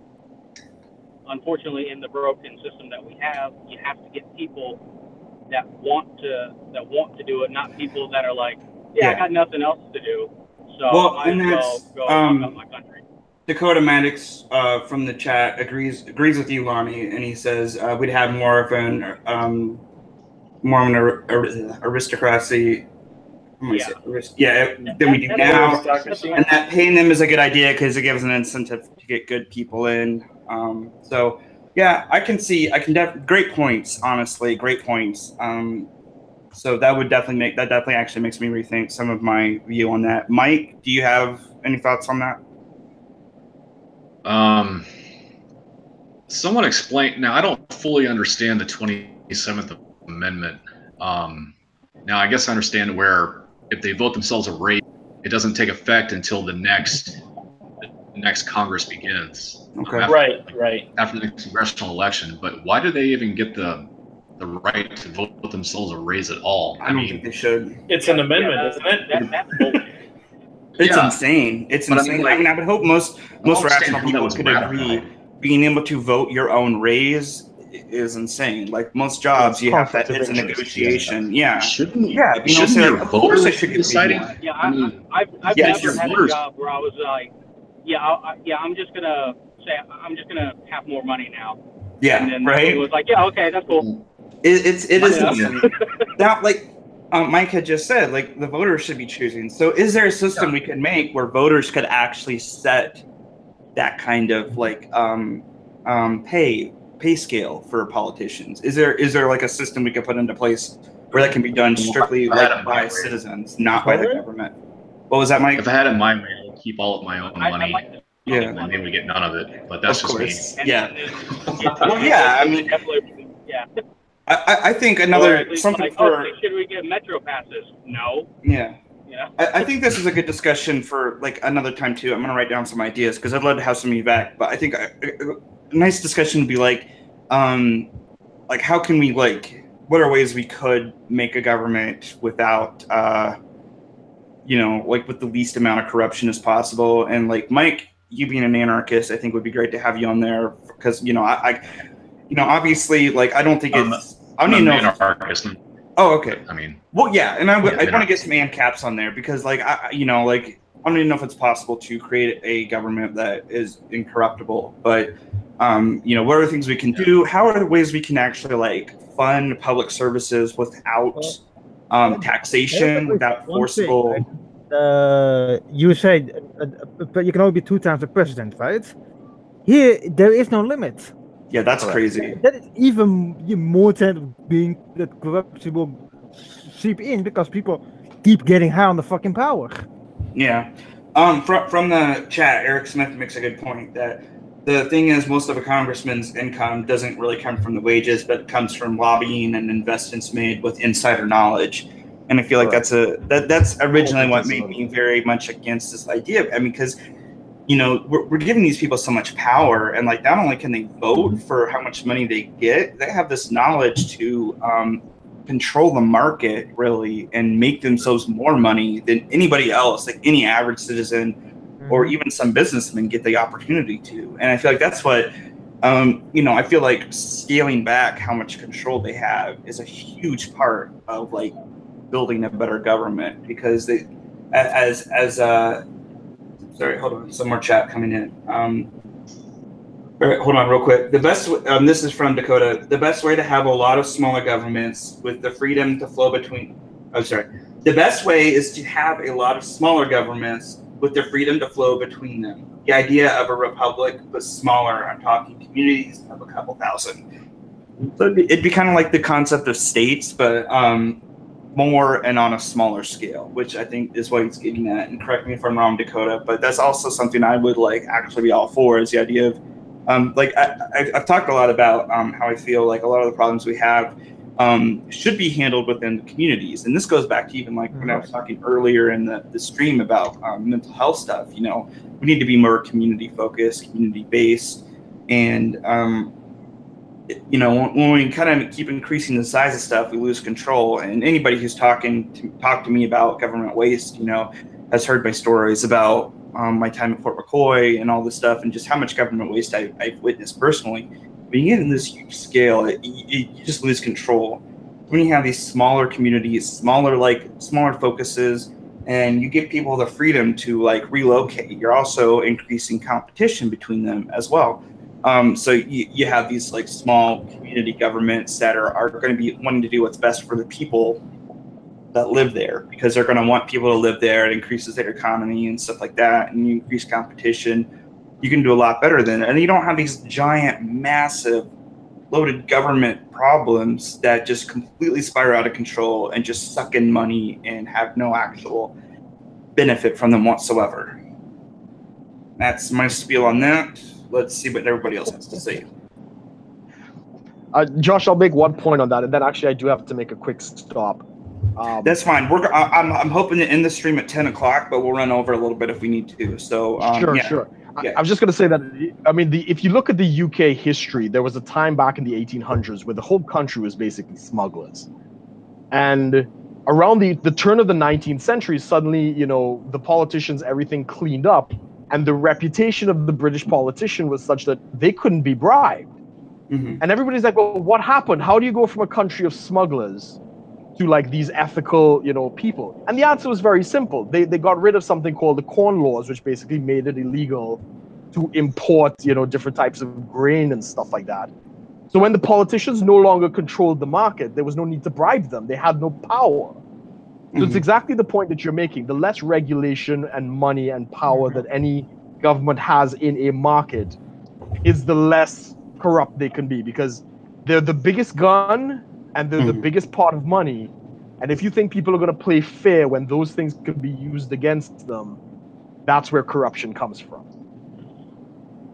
S7: unfortunately, in the broken system that we have, you have to get people that want to do it, not people that are like, I got nothing else to do, so I might as well go fuck up my country.
S1: Dakota Maddox from the chat agrees with you, Lonnie, and he says we'd have more of an aristocracy. Than we do now, and that paying them is a good idea because it gives an incentive to get good people in. So yeah, I can great points, honestly, great points. So that definitely actually makes me rethink some of my view on that. Mike, do you have any thoughts on that?
S2: Someone explain. Now, I don't fully understand the 27th Amendment. Now, I guess I understand where if they vote themselves a raise, it doesn't take effect until the next Congress begins.
S1: Okay.
S2: After the next congressional election. But why do they even get the right to vote themselves a raise at all?
S1: I don't think they should.
S6: It's an amendment, isn't it?
S7: That's bullshit.
S1: It's insane. It's insane. I mean, I would hope most rational people could agree. Being able to vote your own raise is insane. Like most jobs, you have that. It's a negotiation. Yeah.
S2: Shouldn't
S1: your voters should be deciding?
S7: Yeah, I've never had a job where I was like, I'm just gonna have more money now.
S1: Yeah.
S7: And then
S1: right.
S7: It was like, okay, that's cool.
S1: It is now like. Mike had just said, like, the voters should be choosing. So is there a system we could make where voters could actually set that kind of like pay scale for politicians? Is there like a system we could put into place where that can be done strictly like by citizens, not by the government? What was that, Mike?
S2: If I had it my way, I would keep all of my own money.
S1: And
S2: they would get none of it. But that's just me.
S1: Well, yeah, I mean, I think another something for
S7: should we get metro passes? No.
S1: Yeah. I think this is a good discussion for like another time too. I'm gonna write down some ideas because I'd love to have some of you back. But I think a nice discussion would be like how can we what are ways we could make a government without with the least amount of corruption as possible. And like Mike, you being an anarchist, I think would be great to have you on there because obviously like I don't think it's. I don't even know. Oh, okay.
S2: I mean,
S1: well, yeah, and I want to get some ANCAPs on there because, like, I don't even know if it's possible to create a government that is incorruptible. But, what are the things we can do? How are the ways we can actually fund public services without taxation, without forcible?
S5: You say, but you can only be 2 times the president, right? Here, there is no limit.
S1: Yeah, that's crazy.
S5: That is even more chance of being that corruption will seep in because people keep getting high on the fucking power.
S1: Yeah. From the chat, Eric Smith makes a good point that the thing is most of a congressman's income doesn't really come from the wages, but it comes from lobbying and investments made with insider knowledge. And I feel like that's originally what made me very much against this idea. I mean, because we're giving these people so much power, and like not only can they vote for how much money they get, they have this knowledge to control the market really and make themselves more money than anybody else, like any average citizen or even some businessmen get the opportunity to. And I feel like that's what I feel like scaling back how much control they have is a huge part of like building a better government because they sorry, hold on. Some more chat coming in. Hold on real quick. The best, this is from Dakota. The best way to have a lot of smaller governments with the freedom to flow between, the best way is to have a lot of smaller governments with the freedom to flow between them. The idea of a republic but smaller, I'm talking communities of a couple thousand. So it'd be kind of like the concept of states, but more and on a smaller scale, which I think is what he's getting at. And correct me if I'm wrong, Dakota, but that's also something I would actually be all for, is the idea of Like I've talked a lot about how I feel like a lot of the problems we have should be handled within the communities. And this goes back to even like when I was talking earlier in the stream about mental health stuff. You know, we need to be more community focused, community based. And, you know, when we kind of keep increasing the size of stuff, we lose control. And anybody who's talked to me about government waste, you know, has heard my stories about my time at Fort McCoy and all this stuff, and just how much government waste I've witnessed personally. When you get in this huge scale, you just lose control. When you have these smaller communities, smaller focuses, and you give people the freedom to like relocate, you're also increasing competition between them as well. So you have these like small community governments that are going to be wanting to do what's best for the people that live there, because they're going to want people to live there. It increases their economy and stuff like that, and you increase competition. You can do a lot better than it. And you don't have these giant, massive, loaded government problems that just completely spiral out of control and just suck in money and have no actual benefit from them whatsoever. That's my spiel on that. Let's see what everybody else has to say.
S4: Josh, I'll make one point on that, and then actually I do have to make a quick stop.
S1: That's fine. I'm hoping to end the stream at 10 o'clock, but we'll run over a little bit if we need to. So
S4: sure. Yeah. I was just going to say that, I mean, if you look at the UK history, there was a time back in the 1800s where the whole country was basically smugglers. And around the turn of the 19th century, suddenly, you know, the politicians, everything cleaned up, and the reputation of the British politician was such that they couldn't be bribed. Mm-hmm. And everybody's like, well, what happened? How do you go from a country of smugglers to like these ethical, you know, people? And the answer was very simple. They got rid of something called the Corn Laws, which basically made it illegal to import, you know, different types of grain and stuff like that. So when the politicians no longer controlled the market, there was no need to bribe them. They had no power. So it's exactly the point that you're making. The less regulation and money and power that any government has in a market is the less corrupt they can be, because they're the biggest gun and they're the biggest pot of money. And if you think people are going to play fair when those things could be used against them, that's where corruption comes from.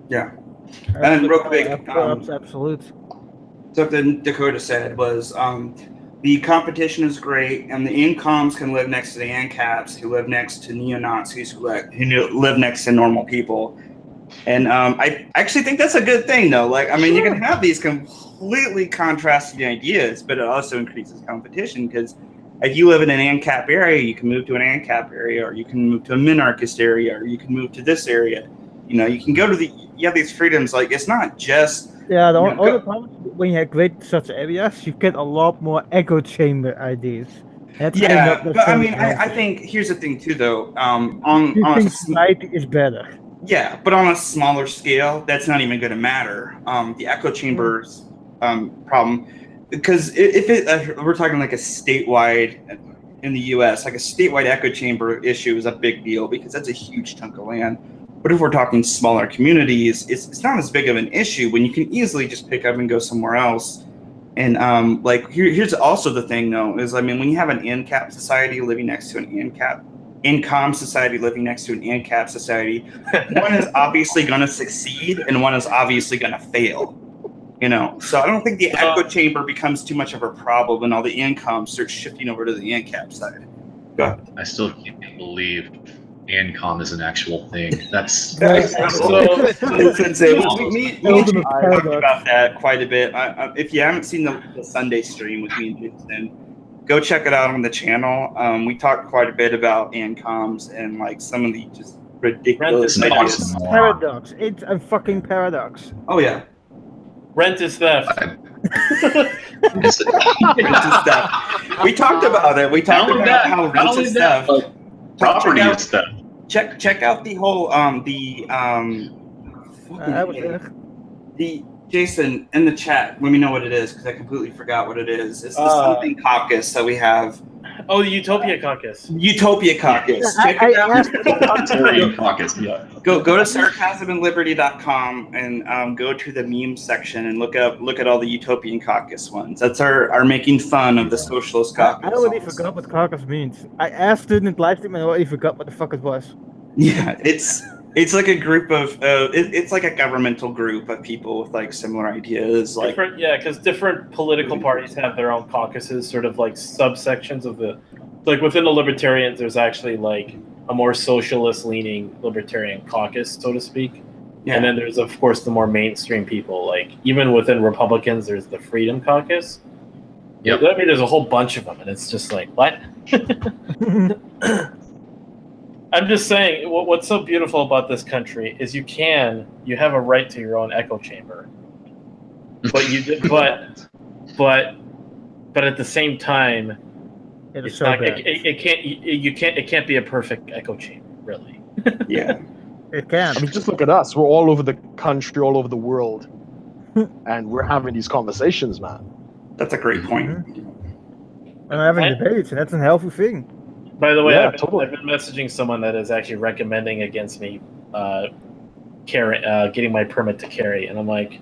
S1: Yeah. And real quick,
S5: absolute.
S1: Something Dakota said was the competition is great, and the incomes can live next to the ANCAPs, who live next to neo-Nazis, who live next to normal people. And I actually think that's a good thing, though. Like, I mean, you can have these completely contrasting ideas, but it also increases competition, because if you live in an ANCAP area, you can move to an ANCAP area, or you can move to a minarchist area, or you can move to this area. You know, you can go to you have these freedoms. Like, it's not just...
S5: Yeah, the other problem, when you create such areas, you get a lot more echo chamber ideas.
S1: But I mean, I think here's the thing too, though. On
S5: society is better.
S1: Yeah, but on a smaller scale, that's not even going to matter. The echo chambers problem, because if we're talking like a statewide in the U.S., like a statewide echo chamber issue is a big deal, because that's a huge chunk of land. But if we're talking smaller communities, it's not as big of an issue when you can easily just pick up and go somewhere else. And like here's also the thing, though, is I mean, when you have an ANCAP society living next to an ANCOM society living next to an ANCAP society, one is obviously going to succeed and one is obviously going to fail. You know, so I don't think the echo chamber becomes too much of a problem when all the ANCOMs start shifting over to the ANCAP side. Go ahead.
S2: I still can't believe ANCOM is an actual thing. That's
S1: we talked about that quite a bit. If you haven't seen the Sunday stream with me and Jason, go check it out on the channel. We talked quite a bit about ANCOMs and like some of the just ridiculous ideas.
S5: Paradox. It's a fucking paradox.
S1: Oh yeah.
S6: Rent is theft.
S1: We talked about it. We talked about how rent is theft.
S2: Property is theft.
S1: Check out the whole the Jason in the chat. Let me know what it is, because I completely forgot what it is. It's the something caucus that we have.
S6: Oh, the Utopia Caucus.
S1: Utopia Caucus. Check it out.
S2: Caucus. Yeah.
S1: Go to sarcasmandliberty.com and go to the meme section and look at all the Utopian Caucus ones. That's our making fun of the Socialist Caucus.
S5: I already forgot what caucus means. I asked student live stream and I already forgot what the fuck it was.
S1: Yeah, it's It's like a group of it's like a governmental group of people with like similar ideas. Like
S6: because different political parties have their own caucuses, sort of like subsections of the. Like within the libertarians, there's actually like a more socialist-leaning libertarian caucus, so to speak. Yeah. And then there's, of course, the more mainstream people. Like even within Republicans, there's the Freedom Caucus.
S2: Yep.
S6: I mean, there's a whole bunch of them, and it's just like, what? I'm just saying, what's so beautiful about this country is you have a right to your own echo chamber, but but at the same time, it's so not. It can't be a perfect echo chamber, really.
S1: Yeah.
S5: It can.
S4: I mean, just look at us. We're all over the country, all over the world, and we're having these conversations, man.
S1: That's a great point.
S5: And having debates, and that's a healthy thing.
S6: By the way, I've been messaging someone that is actually recommending against me getting my permit to carry, and I'm like,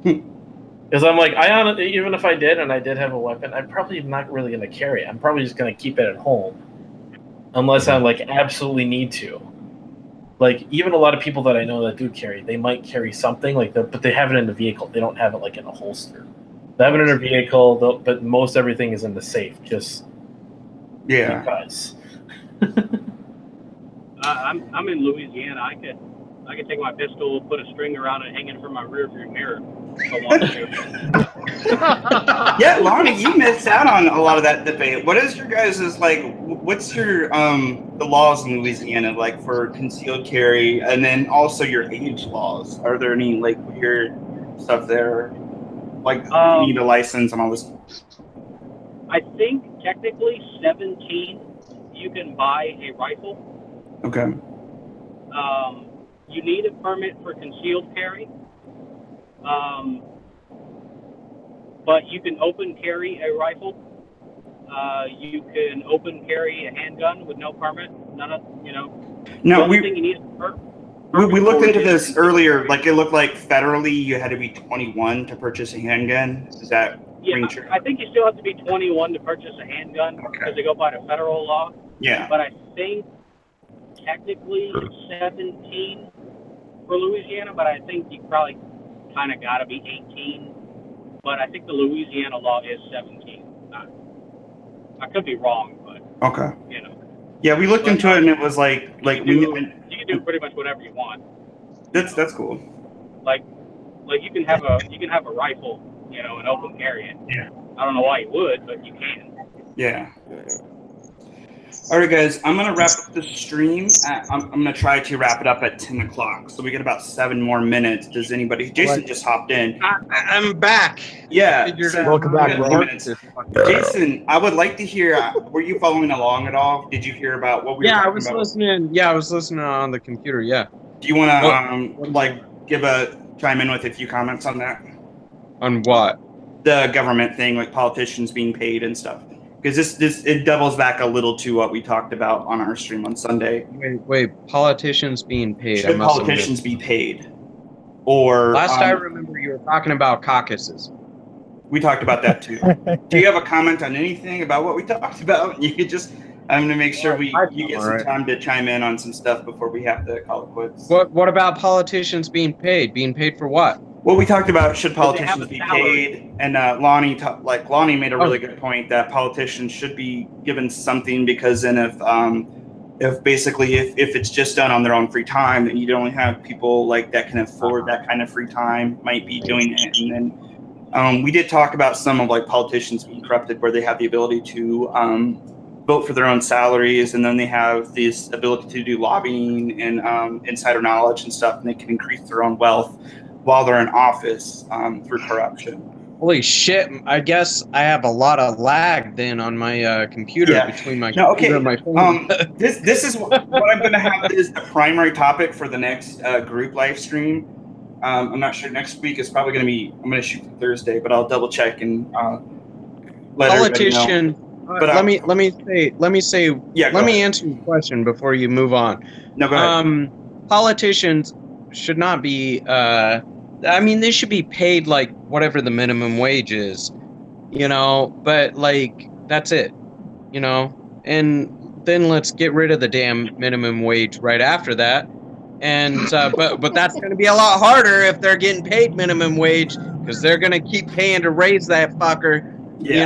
S6: because I'm like, even if I did and I did have a weapon, I'm probably not really going to carry it. I'm probably just going to keep it at home, unless I like absolutely need to. Like even a lot of people that I know that do carry, they might carry something like that, but they have it in the vehicle. They don't have it like in a holster. They have it in their vehicle, but most everything is in the safe. Just because.
S7: I'm in Louisiana. I could take my pistol, put a string around it, hang it from my rearview mirror. If I wanted
S1: to. Yeah, Lonnie, you missed out on a lot of that debate. What is your guys' like? What's your the laws in Louisiana like for concealed carry, and then also your age laws? Are there any like weird stuff there? Like you need a license and all this.
S7: I think technically 17, you can buy a rifle.
S1: Okay.
S7: You need a permit for concealed carry. But you can open carry a rifle. You can open carry a handgun with no permit.
S1: No, we
S7: we
S1: looked into this earlier. Like it looked like federally you had to be 21 to purchase a handgun. Is that ring true?
S7: I think you still have to be 21 to purchase a handgun because they go by the federal law.
S1: Yeah.
S7: But I think technically 17 for Louisiana, but I think you probably kind of got to be 18. But I think the Louisiana law is 17. I could be wrong, but
S1: okay. Yeah, we looked into it and it was like
S7: you can do pretty much whatever you want.
S1: That's cool.
S7: Like you can have a rifle, and open carry it.
S1: Yeah.
S7: I don't know why you would, but you can.
S1: Yeah. All right, guys, I'm going to wrap up the stream. I'm going to try to wrap it up at 10 o'clock. So we got about 7 more minutes. Does anybody? Jason just hopped in.
S3: I'm back.
S1: Yeah.
S4: Welcome back, bro.
S1: Jason, I would like to hear, were you following along at all? Did you hear about what we were talking about?
S3: Listening. Yeah, I was listening on the computer, yeah.
S1: Do you want to, chime in with a few comments on that?
S3: On what?
S1: The government thing, like politicians being paid and stuff. Because it doubles back a little to what we talked about on our stream on Sunday.
S3: Wait, politicians being paid.
S1: Should politicians be paid? Or
S3: last I remember, you were talking about caucuses.
S1: We talked about that too. Do you have a comment on anything about what we talked about? You could just. I'm gonna make sure you get some time to chime in on some stuff before we have to call it quits.
S3: What about politicians being paid? Being paid for what?
S1: Well, we talked about should politicians be paid, and Lonnie made a really good point that politicians should be given something, because then if it's just done on their own free time, then you'd only have people like that can afford that kind of free time might be doing it. And then we did talk about some of like politicians being corrupted, where they have the ability to vote for their own salaries, and then they have this ability to do lobbying and insider knowledge and stuff, and they can increase their own wealth while they're in office through corruption.
S3: Holy shit! I guess I have a lot of lag then on my computer between my computer and my phone.
S1: This is what I'm going to have is the primary topic for the next group live stream. I'm not sure. Next week is probably going to be. I'm going to shoot for Thursday, but I'll double check and let
S3: politician. But let me answer your question before you move on.
S1: No, go ahead.
S3: Politicians should not be. They should be paid like whatever the minimum wage is, But like that's it, And then let's get rid of the damn minimum wage right after that, And but that's going to be a lot harder if they're getting paid minimum wage, because they're going to keep paying to raise that fucker. Yeah.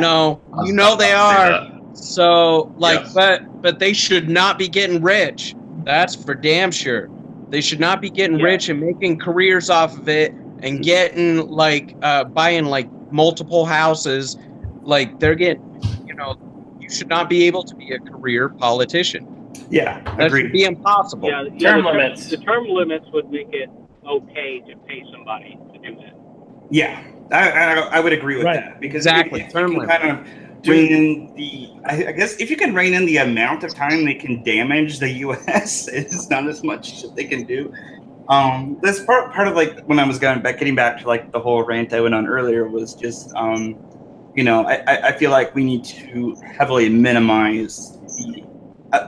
S3: You know they are. So like, yes. but they should not be getting rich. That's for damn sure. They should not be getting rich and making careers off of it and getting like buying like multiple houses. Like they're getting, you should not be able to be a career politician.
S1: Yeah,
S3: that should be impossible.
S7: Yeah, term limits. The term limits would make it okay to pay somebody to do that.
S1: Yeah, I would agree with that, because
S3: exactly
S1: if you can kind of rein in the, I guess if you can rein in the amount of time they can damage the U.S., it's not as much that they can do. That's part of like when I was getting back to like the whole rant I went on earlier was just I feel like we need to heavily minimize the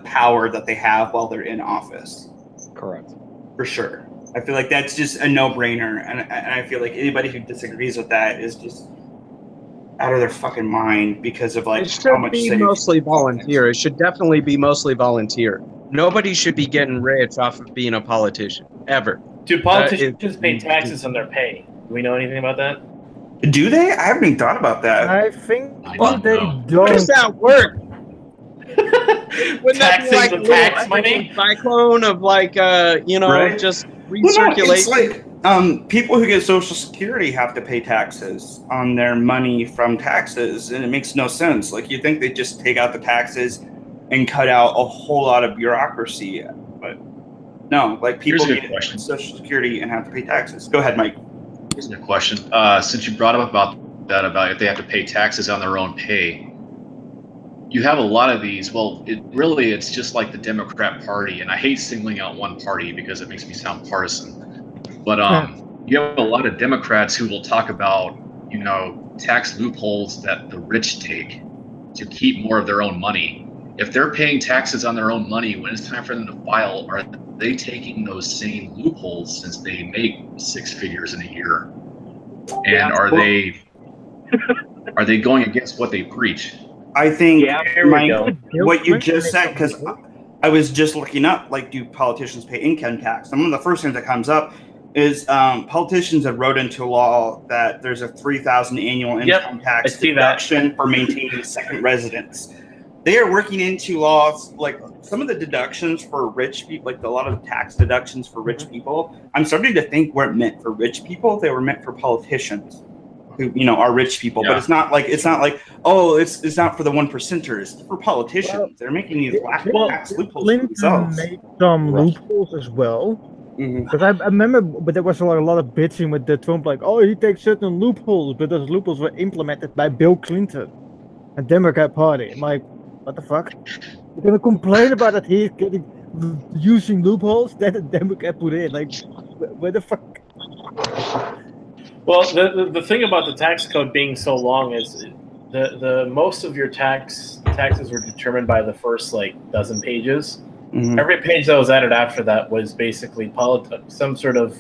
S1: power that they have while they're in office.
S4: Correct.
S1: For sure. I feel like that's just a no-brainer, and I feel like anybody who disagrees with that is just out of their fucking mind because of like how much.
S3: It should be mostly volunteer. It should definitely be mostly volunteer. Nobody should be getting rich off of being a politician ever.
S6: Do politicians pay taxes on their pay? Do we know anything about that?
S1: Do they? I haven't even thought about that.
S5: I think they don't.
S3: How does that work? Wouldn't that be like
S6: tax money?
S3: Cyclone of like
S1: right?
S3: Just recirculation?
S1: Well, no, it's like people who get Social Security have to pay taxes on their money from taxes, and it makes no sense. Like you think they just take out the taxes and cut out a whole lot of bureaucracy, but no. Like people get Social Security and have to pay taxes. Go ahead, Mike.
S2: Here's a question. Since you brought up about if they have to pay taxes on their own pay. You have a lot of these. Well, it's just like the Democrat Party, and I hate singling out one party because it makes me sound partisan. But you have a lot of Democrats who will talk about, tax loopholes that the rich take to keep more of their own money. If they're paying taxes on their own money, when it's time for them to file, are they taking those same loopholes since they make 6 figures in a year? And are they going against what they preach?
S1: I think, Mike, what you just said, because I was just looking up, like, do politicians pay income tax? And one of the first things that comes up is politicians have wrote into law that there's a $3,000 annual income tax deduction for maintaining second residence. They are working into laws, like some of the deductions for rich people, like a lot of the tax deductions for rich people. I'm starting to think weren't meant for rich people; they were meant for politicians. Who are rich people, but it's not like it's not for the 1%ers. It's for politicians. Well, they're making these tax loopholes for themselves.
S5: Made some loopholes as well. Because I remember, but there was a lot of bitching with the Trump, like, he takes certain loopholes, but those loopholes were implemented by Bill Clinton, a Democrat Party. I'm like, what the fuck? You're gonna complain about that he's using loopholes that the Democrat put in? Like, where the fuck?
S6: Well, the thing about the tax code being so long is the most of your taxes were determined by the first dozen pages. Mm-hmm. Every page that was added after that was basically some sort of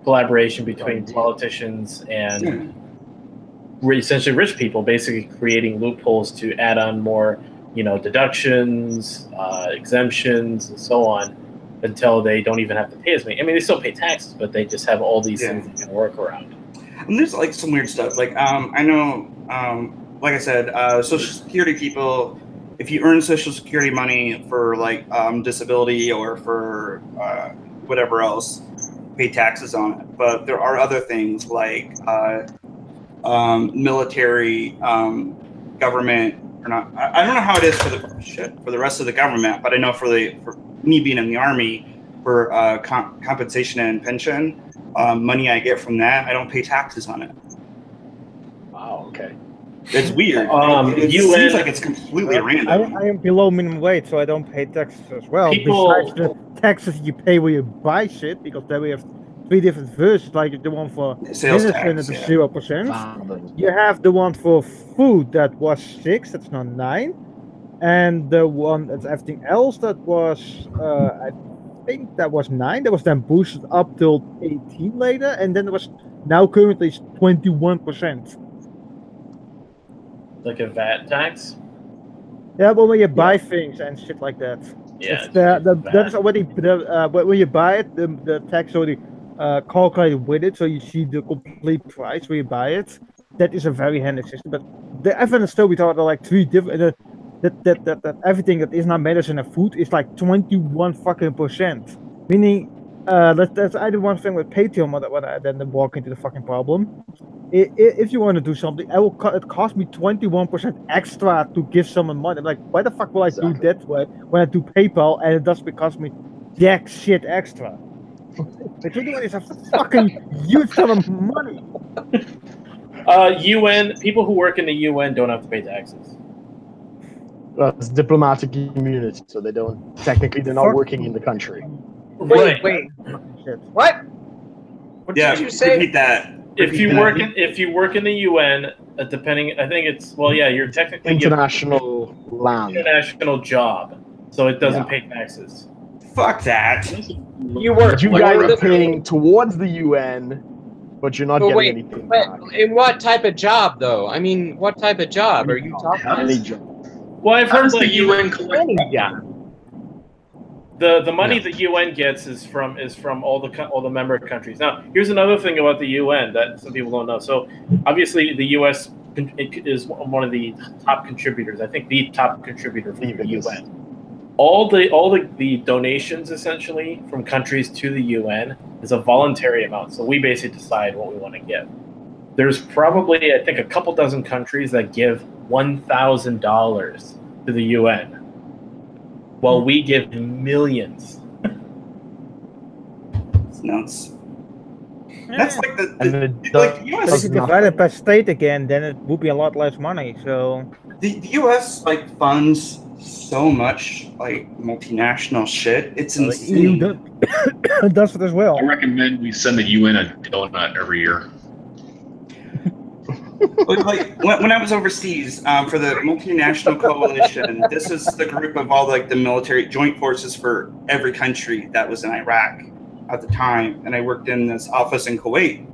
S6: collaboration between politicians and essentially rich people, basically creating loopholes to add on more, deductions, exemptions, and so on, until they don't even have to pay as many. I mean, they still pay taxes, but they just have all these things they can work around.
S1: And there's some weird stuff. I know, like I said, Social Security people, if you earn Social Security money for disability or for whatever else, pay taxes on it. But there are other things like military, government, or not. I don't know how it is for the rest of the government, but I know for me being in the Army, for compensation and pension. Money I get from that, I don't pay taxes on it.
S4: Wow, okay.
S1: It's weird. It seems like it's completely random.
S5: I am below minimum wage, so I don't pay taxes as well. Besides the taxes you pay when you buy shit, because then we have 3 different versions, like the one for
S1: sales tax,
S5: 0%. You have the one for food that was 6, that's now 9. And the one that's everything else that was I think that was 9. That was then boosted up till 18 later, and then it was now currently 21%.
S6: Like a VAT tax?
S5: Yeah, but when you buy things and shit like that.
S6: Yeah,
S5: that's already when you buy it, the tax already calculated with it, so you see the complete price when you buy it. That is a very handy system. But the advantage still, we thought are like three different. That everything that is not medicine and food is like 21%. Meaning, that's either one thing with Patreon when I then walk into the fucking problem. If you want to do something, it cost me 21% extra to give someone money. I'm like, why the fuck will I do that when I do PayPal and it doesn't cost me jack shit extra? The 21 is a fucking huge ton of money.
S6: UN people who work in the UN don't have to pay taxes.
S4: Well, it's diplomatic immunity, so they're not working in the country.
S6: Wait.
S3: What? What did you say?
S1: Repeat that.
S6: If you work in the UN, depending, I think it's you're technically
S4: international
S6: international job, so it doesn't pay taxes.
S1: Fuck that.
S3: You work.
S4: You guys are paying towards the UN, but you're not getting anything back.
S3: In what type of job, though? I mean, what type of job are you talking about?
S4: Any job.
S6: Well, I've heard
S2: the UN collecting.
S6: The money the UN gets is from all the member countries. Now, here's another thing about the UN that some people don't know. So, obviously, the US is one of the top contributors. I think the top contributor for the UN. All the donations essentially from countries to the UN is a voluntary amount. So we basically decide what we want to give. There's probably, I think, a couple dozen countries that give $1,000 to the UN. While we give millions.
S1: It's nuts. That's like the US.
S5: If you divide it by state again, then it would be a lot less money. So
S1: the US funds so much multinational shit. It's insane.
S5: EU does it as well.
S2: I recommend we send the UN a donut every year.
S1: When I was overseas for the multinational coalition, this is the group of all the military joint forces for every country that was in Iraq at the time, and I worked in this office in Kuwait.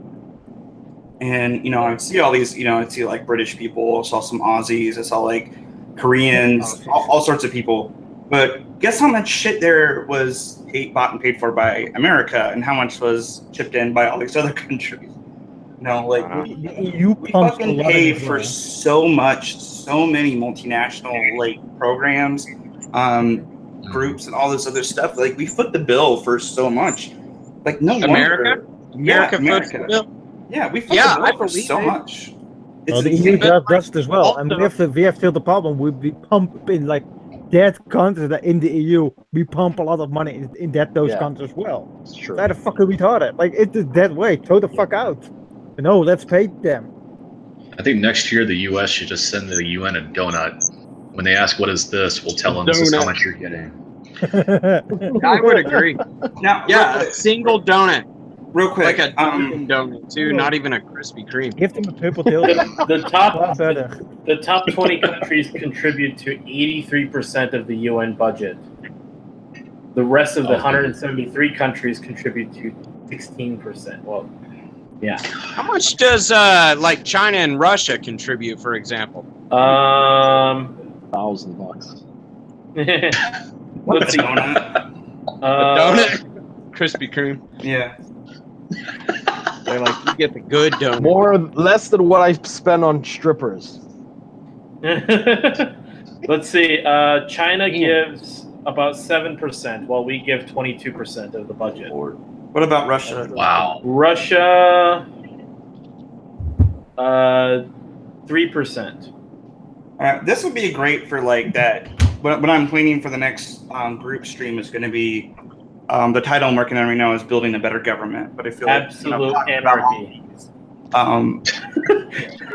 S1: And I'd see all these, I'd see British people, I saw some Aussies, I saw Koreans, all sorts of people. But guess how much shit there was bought and paid for by America, and how much was chipped in by all these other countries? We fucking pay for so many multinational programs, groups, and all this other stuff. We foot the bill for so much. No
S3: America?
S1: America
S3: foots the bill?
S1: Yeah, we foot the bill for so much.
S5: The EU does it as well, and we have still the problem. We pump in that countries that in the EU, we pump a lot of money in those countries as well.
S4: It's true.
S5: Why the fuck are we retarded? It's that way. Throw the fuck out. No, let's pay them.
S2: I think next year the U.S. should just send the UN a donut. When they ask what is this, we'll tell them this is how much you're getting.
S3: I would agree.
S1: Now,
S3: a single donut.
S1: Real quick,
S3: Like a Dunkin' donut too, not even a Krispy Kreme.
S5: Give them a purple tail.
S6: The top 20 countries contribute to 83% of the UN budget. The rest of the 173 countries contribute to 16%. Well, yeah.
S3: How much does China and Russia contribute, for example?
S4: $1,000.
S1: What's a donut?
S3: A donut? Krispy Kreme.
S1: Yeah.
S3: They're you get the good donut.
S4: Less than what I spend on strippers.
S6: Let's see. China gives about 7%, while we give 22% of the budget.
S1: What about Russia?
S2: Wow.
S6: Russia, 3%.
S1: This would be great for that. What I'm planning for the next group stream is going to be the title I'm working on right now is Building a Better Government. But I feel
S6: absolute anarchy.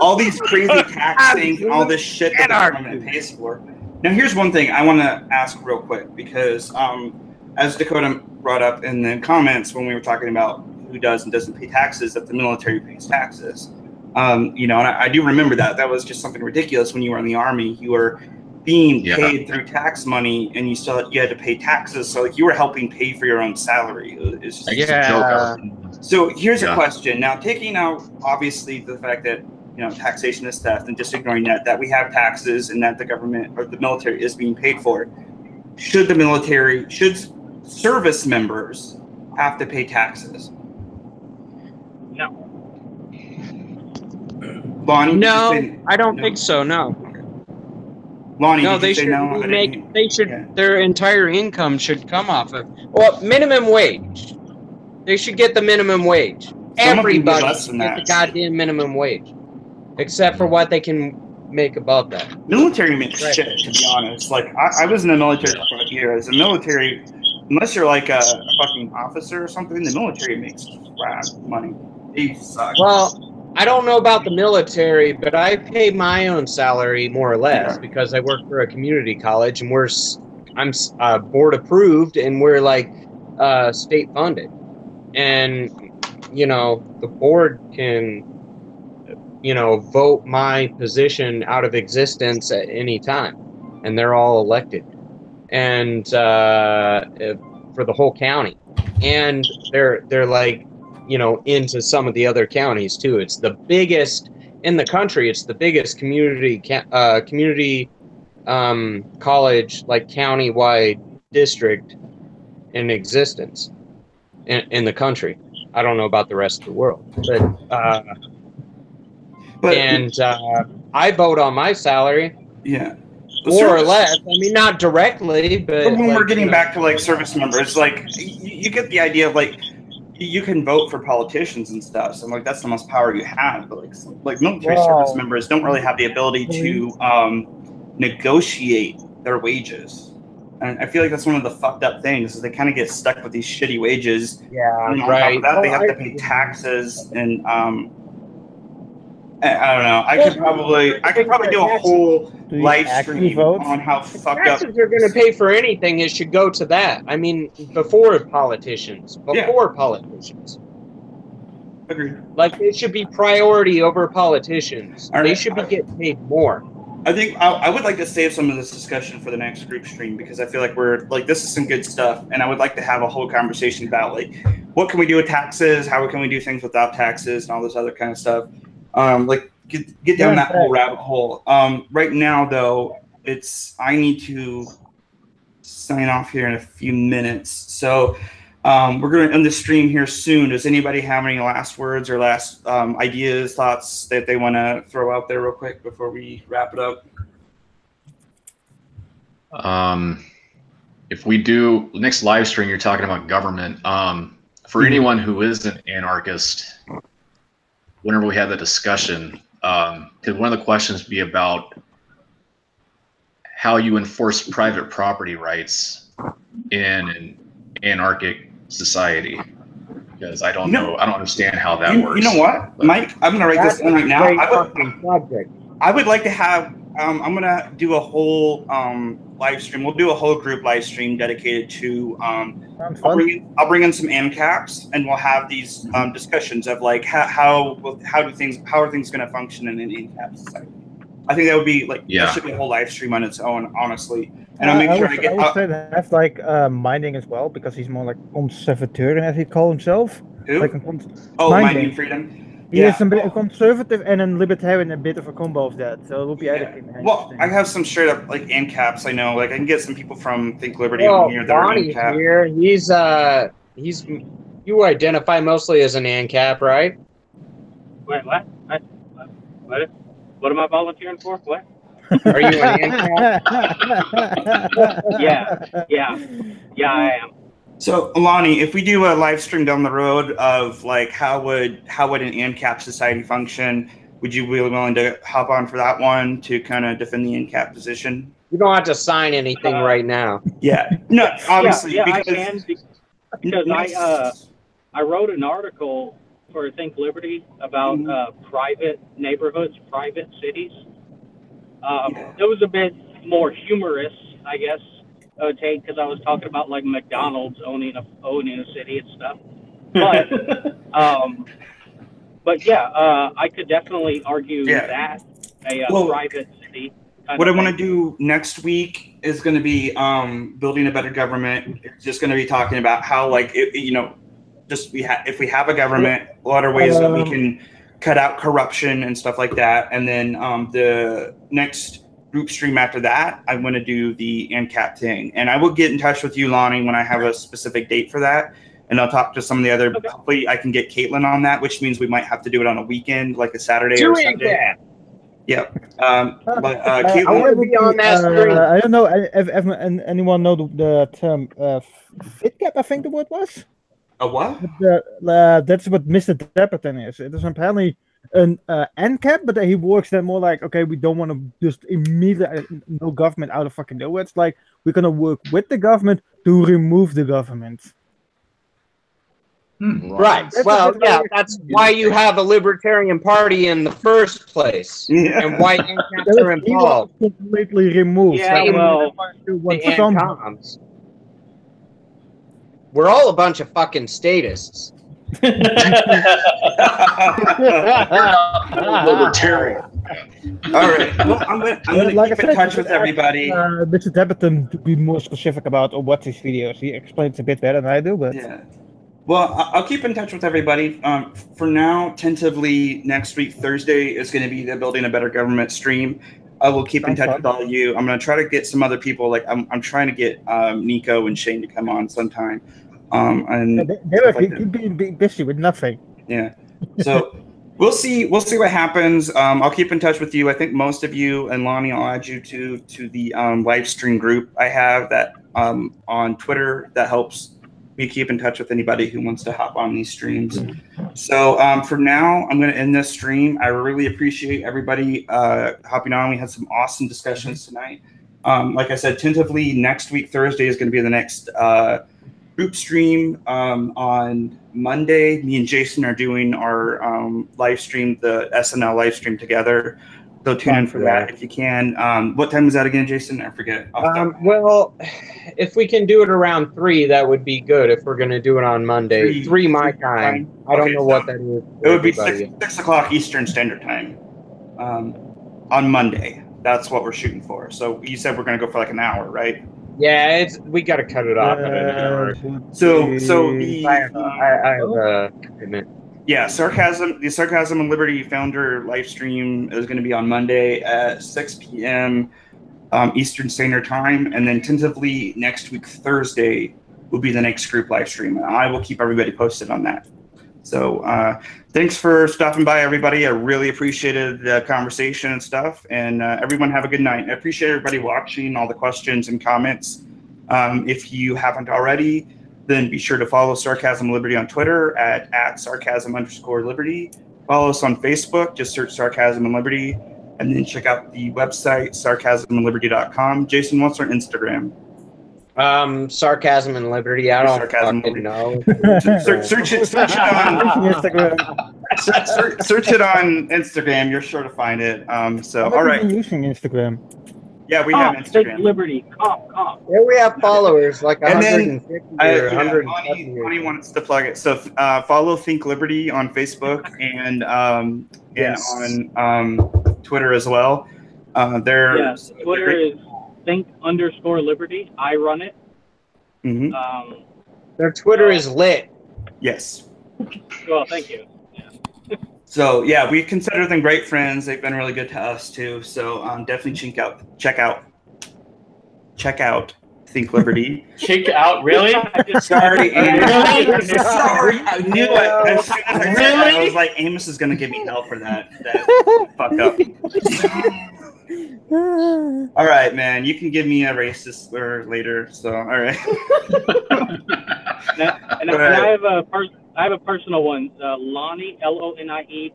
S1: All these crazy tax things, all this shit that the government pays for. Now, here's one thing I want to ask real quick, because as Dakota brought up in the comments when we were talking about who does and doesn't pay taxes, that the military pays taxes. And I do remember that. That was just something ridiculous when you were in the Army. You were being paid through tax money, and you had to pay taxes. So you were helping pay for your own salary. It's just a joke. So here's a question. Now, taking out obviously the fact that taxation is theft, and just ignoring that we have taxes and that the government or the military is being paid for. should service members have to pay taxes?
S7: No.
S1: Lonnie,
S3: No, I don't think so. No.
S1: Lonnie,
S3: no, they should make. They should. Yeah. Their entire income should come off of minimum wage. They should get the minimum wage. Everybody should get the goddamn minimum wage, except for what they can make above that.
S1: Military makes shit, to be honest. Like I was in the military for 5 years. The military, unless you're like a fucking officer or something, the military makes crap money. They suck.
S3: Well, I don't know about the military, but I pay my own salary more or less because I work for a community college, and I'm board approved, and we're like state funded, and the board can vote my position out of existence at any time, and they're all elected, and for the whole county, and they're like into some of the other counties too. It's the biggest in the country. It's the biggest community college, like county-wide district in existence in the country. I don't know about the rest of the world, but I vote on my salary.
S1: Yeah.
S3: More or less. I mean, not directly, but
S1: when we're getting back to like service members, like you get the idea of like you can vote for politicians and stuff. So like that's the most power you have. But like military service members don't really have the ability to negotiate their wages. And I feel like that's one of the fucked up things is they kind of get stuck with these shitty wages.
S3: Yeah,
S1: and on top of that, they have to pay taxes and I don't know. I could probably do a whole live stream on how fucked up
S3: taxes are going to pay for anything. It should go to that. I mean, before politicians. Politicians.
S1: Agreed.
S3: Like it should be priority over politicians. They should be getting paid more.
S1: I think I would like to save some of this discussion for the next group stream because I feel like this is some good stuff, and I would like to have a whole conversation about like what can we do with taxes, how can we do things without taxes, and all this other kind of stuff. Like get down that whole rabbit hole. Right now, though, I need to sign off here in a few minutes. So we're going to end the stream here soon. Does anybody have any last words or last ideas, thoughts that they want to throw out there real quick before we wrap it up?
S2: If we do next live stream, you're talking about government. For anyone who is an anarchist, whenever we have that discussion, could one of the questions be about how you enforce private property rights in an anarchic society? Because I don't know, I don't understand how that works.
S1: You know what, Mike? I'm going to write this in right now. I would like to have, I'm going to do a whole live stream. We'll do a whole group live stream dedicated to, I'll bring in some ANCAPs and we'll have these discussions of like how are things going to function in an ANCAP society. I think that would be like, that should be a whole live stream on its own, honestly. And I'll make sure I
S5: would say that's like mining as well, because he's more like conservateur, as he calls himself.
S1: Who?
S5: Like
S1: mining freedom.
S5: He is a conservative and a libertarian, a bit of a combo of that. So it will be interesting.
S1: Well, I have some straight up like ANCAPs. I know, like I can get some people from Think Liberty on here that are ANCAP.
S3: Here. You identify mostly as an ANCAP, right?
S7: Wait, what? What am I volunteering for? What?
S3: Are you an ANCAP?
S7: Yeah, I am.
S1: So, Alani, if we do a live stream down the road of like how would an ANCAP society function, would you be willing to hop on for that one to kind of defend the ANCAP position?
S3: You don't have to sign anything right now.
S1: Yeah, no, obviously,
S7: because I wrote an article for Think Liberty about private neighborhoods, private cities. It was a bit more humorous, I guess, take, because I was talking about like McDonald's owning a city and stuff. But I could definitely argue that a private city.
S1: What I want to do next week is going to be building a better government. It's just going to be talking about how, like, if we have a government, what are ways that we can cut out corruption and stuff like that. And then the next group stream after that, I want to do the ANCAP thing. And I will get in touch with you, Lonnie, when I have a specific date for that. And I'll talk to some of the other, hopefully I can get Caitlin on that, which means we might have to do it on a weekend, like a Saturday or Sunday. Yep. But Caitlin,
S3: I want to be on that stream.
S5: I don't know if anyone know the term fit cap, I think the word was.
S1: A what?
S5: That's what Mr. Dapperton is. It is apparently an end cap, but he works then more like, okay, we don't want to just immediately no government out of fucking nowhere. It's like we're gonna work with the government to remove the government.
S3: Right. Well, yeah, that's why you have a libertarian party in the first place, and why ANCAPs are involved.
S5: Completely removed.
S3: Yeah, well, the ANCOMs. We're all a bunch of fucking statists.
S2: Libertarian.
S1: All right. Well, I'm gonna keep in touch with everybody.
S5: Mr. Dapperton, to be more specific about or watch his videos, he explains a bit better than I do. But
S1: yeah. Well, I'll keep in touch with everybody. For now, tentatively, next week, Thursday, is going to be the Building a Better Government stream. I will keep in touch with all of you. I'm going to try to get some other people. Like I'm trying to get Nico and Shane to come on sometime. And
S5: they're being busy with nothing.
S1: Yeah. So we'll see what happens. I'll keep in touch with you. I think most of you, and Lonnie, I'll add you to the live stream group I have that on Twitter that helps me keep in touch with anybody who wants to hop on these streams. So for now, I'm going to end this stream. I really appreciate everybody hopping on. We had some awesome discussions tonight. Like I said, tentatively next week, Thursday is going to be the next group stream. On Monday, me and Jason are doing our live stream, the SNL live stream together. So tune in for that if you can. What time is that again, Jason? I forget.
S3: Well, if we can do it around 3, that would be good. If we're going to do it on Monday, 3 my time. I don't know what that is.
S1: It would be 6 o'clock Eastern Standard Time on Monday. That's what we're shooting for. So you said we're going to go for like an hour, right?
S3: Yeah, we got to cut it off at an hour.
S1: So
S3: I have a commitment.
S1: Yeah, the Sarcasm and Liberty founder live stream is going to be on Monday at 6 p.m. Eastern Standard Time, and then tentatively next week Thursday will be the next group live stream. And I will keep everybody posted on that. So thanks for stopping by, everybody. I really appreciated the conversation and stuff. And everyone have a good night. I appreciate everybody watching, all the questions and comments. If you haven't already, then be sure to follow Sarcasm Liberty on Twitter at @sarcasm_liberty. Follow us on Facebook, just search Sarcasm and Liberty, and then check out the website, sarcasmandliberty.com. Jason, what's our Instagram?
S3: Sarcasm and Liberty. I don't fucking know.
S1: Search it on Instagram. You're sure to find it. So all right.
S5: Using Instagram.
S1: Yeah, we have Instagram.
S7: Think Liberty.
S3: Yeah, we have followers like 150 or 170.
S1: Lonnie wants to plug it. So follow Think Liberty on Facebook and on Twitter as well.
S7: Twitter is Think_Liberty. I run it.
S1: Mm-hmm.
S3: Their Twitter is lit.
S1: Yes.
S7: Well, thank you.
S1: So yeah, we consider them great friends. They've been really good to us too. So definitely check out Think Liberty.
S6: Check out, really?
S1: Sorry, Amos.
S6: Really?
S1: Sorry, I knew it. As soon as I said that, I was like, Amos is gonna give me hell for that fuck up. All right, man. You can give me a racist slur later. So all right.
S7: I have a personal one. Lonnie LONIE_Dupree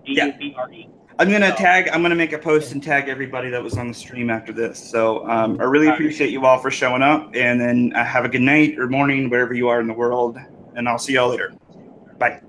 S7: DUPRE.
S1: I'm gonna make a post and tag everybody that was on the stream after this. So I really appreciate you all for showing up, and then have a good night or morning wherever you are in the world, and I'll see y'all later. Bye.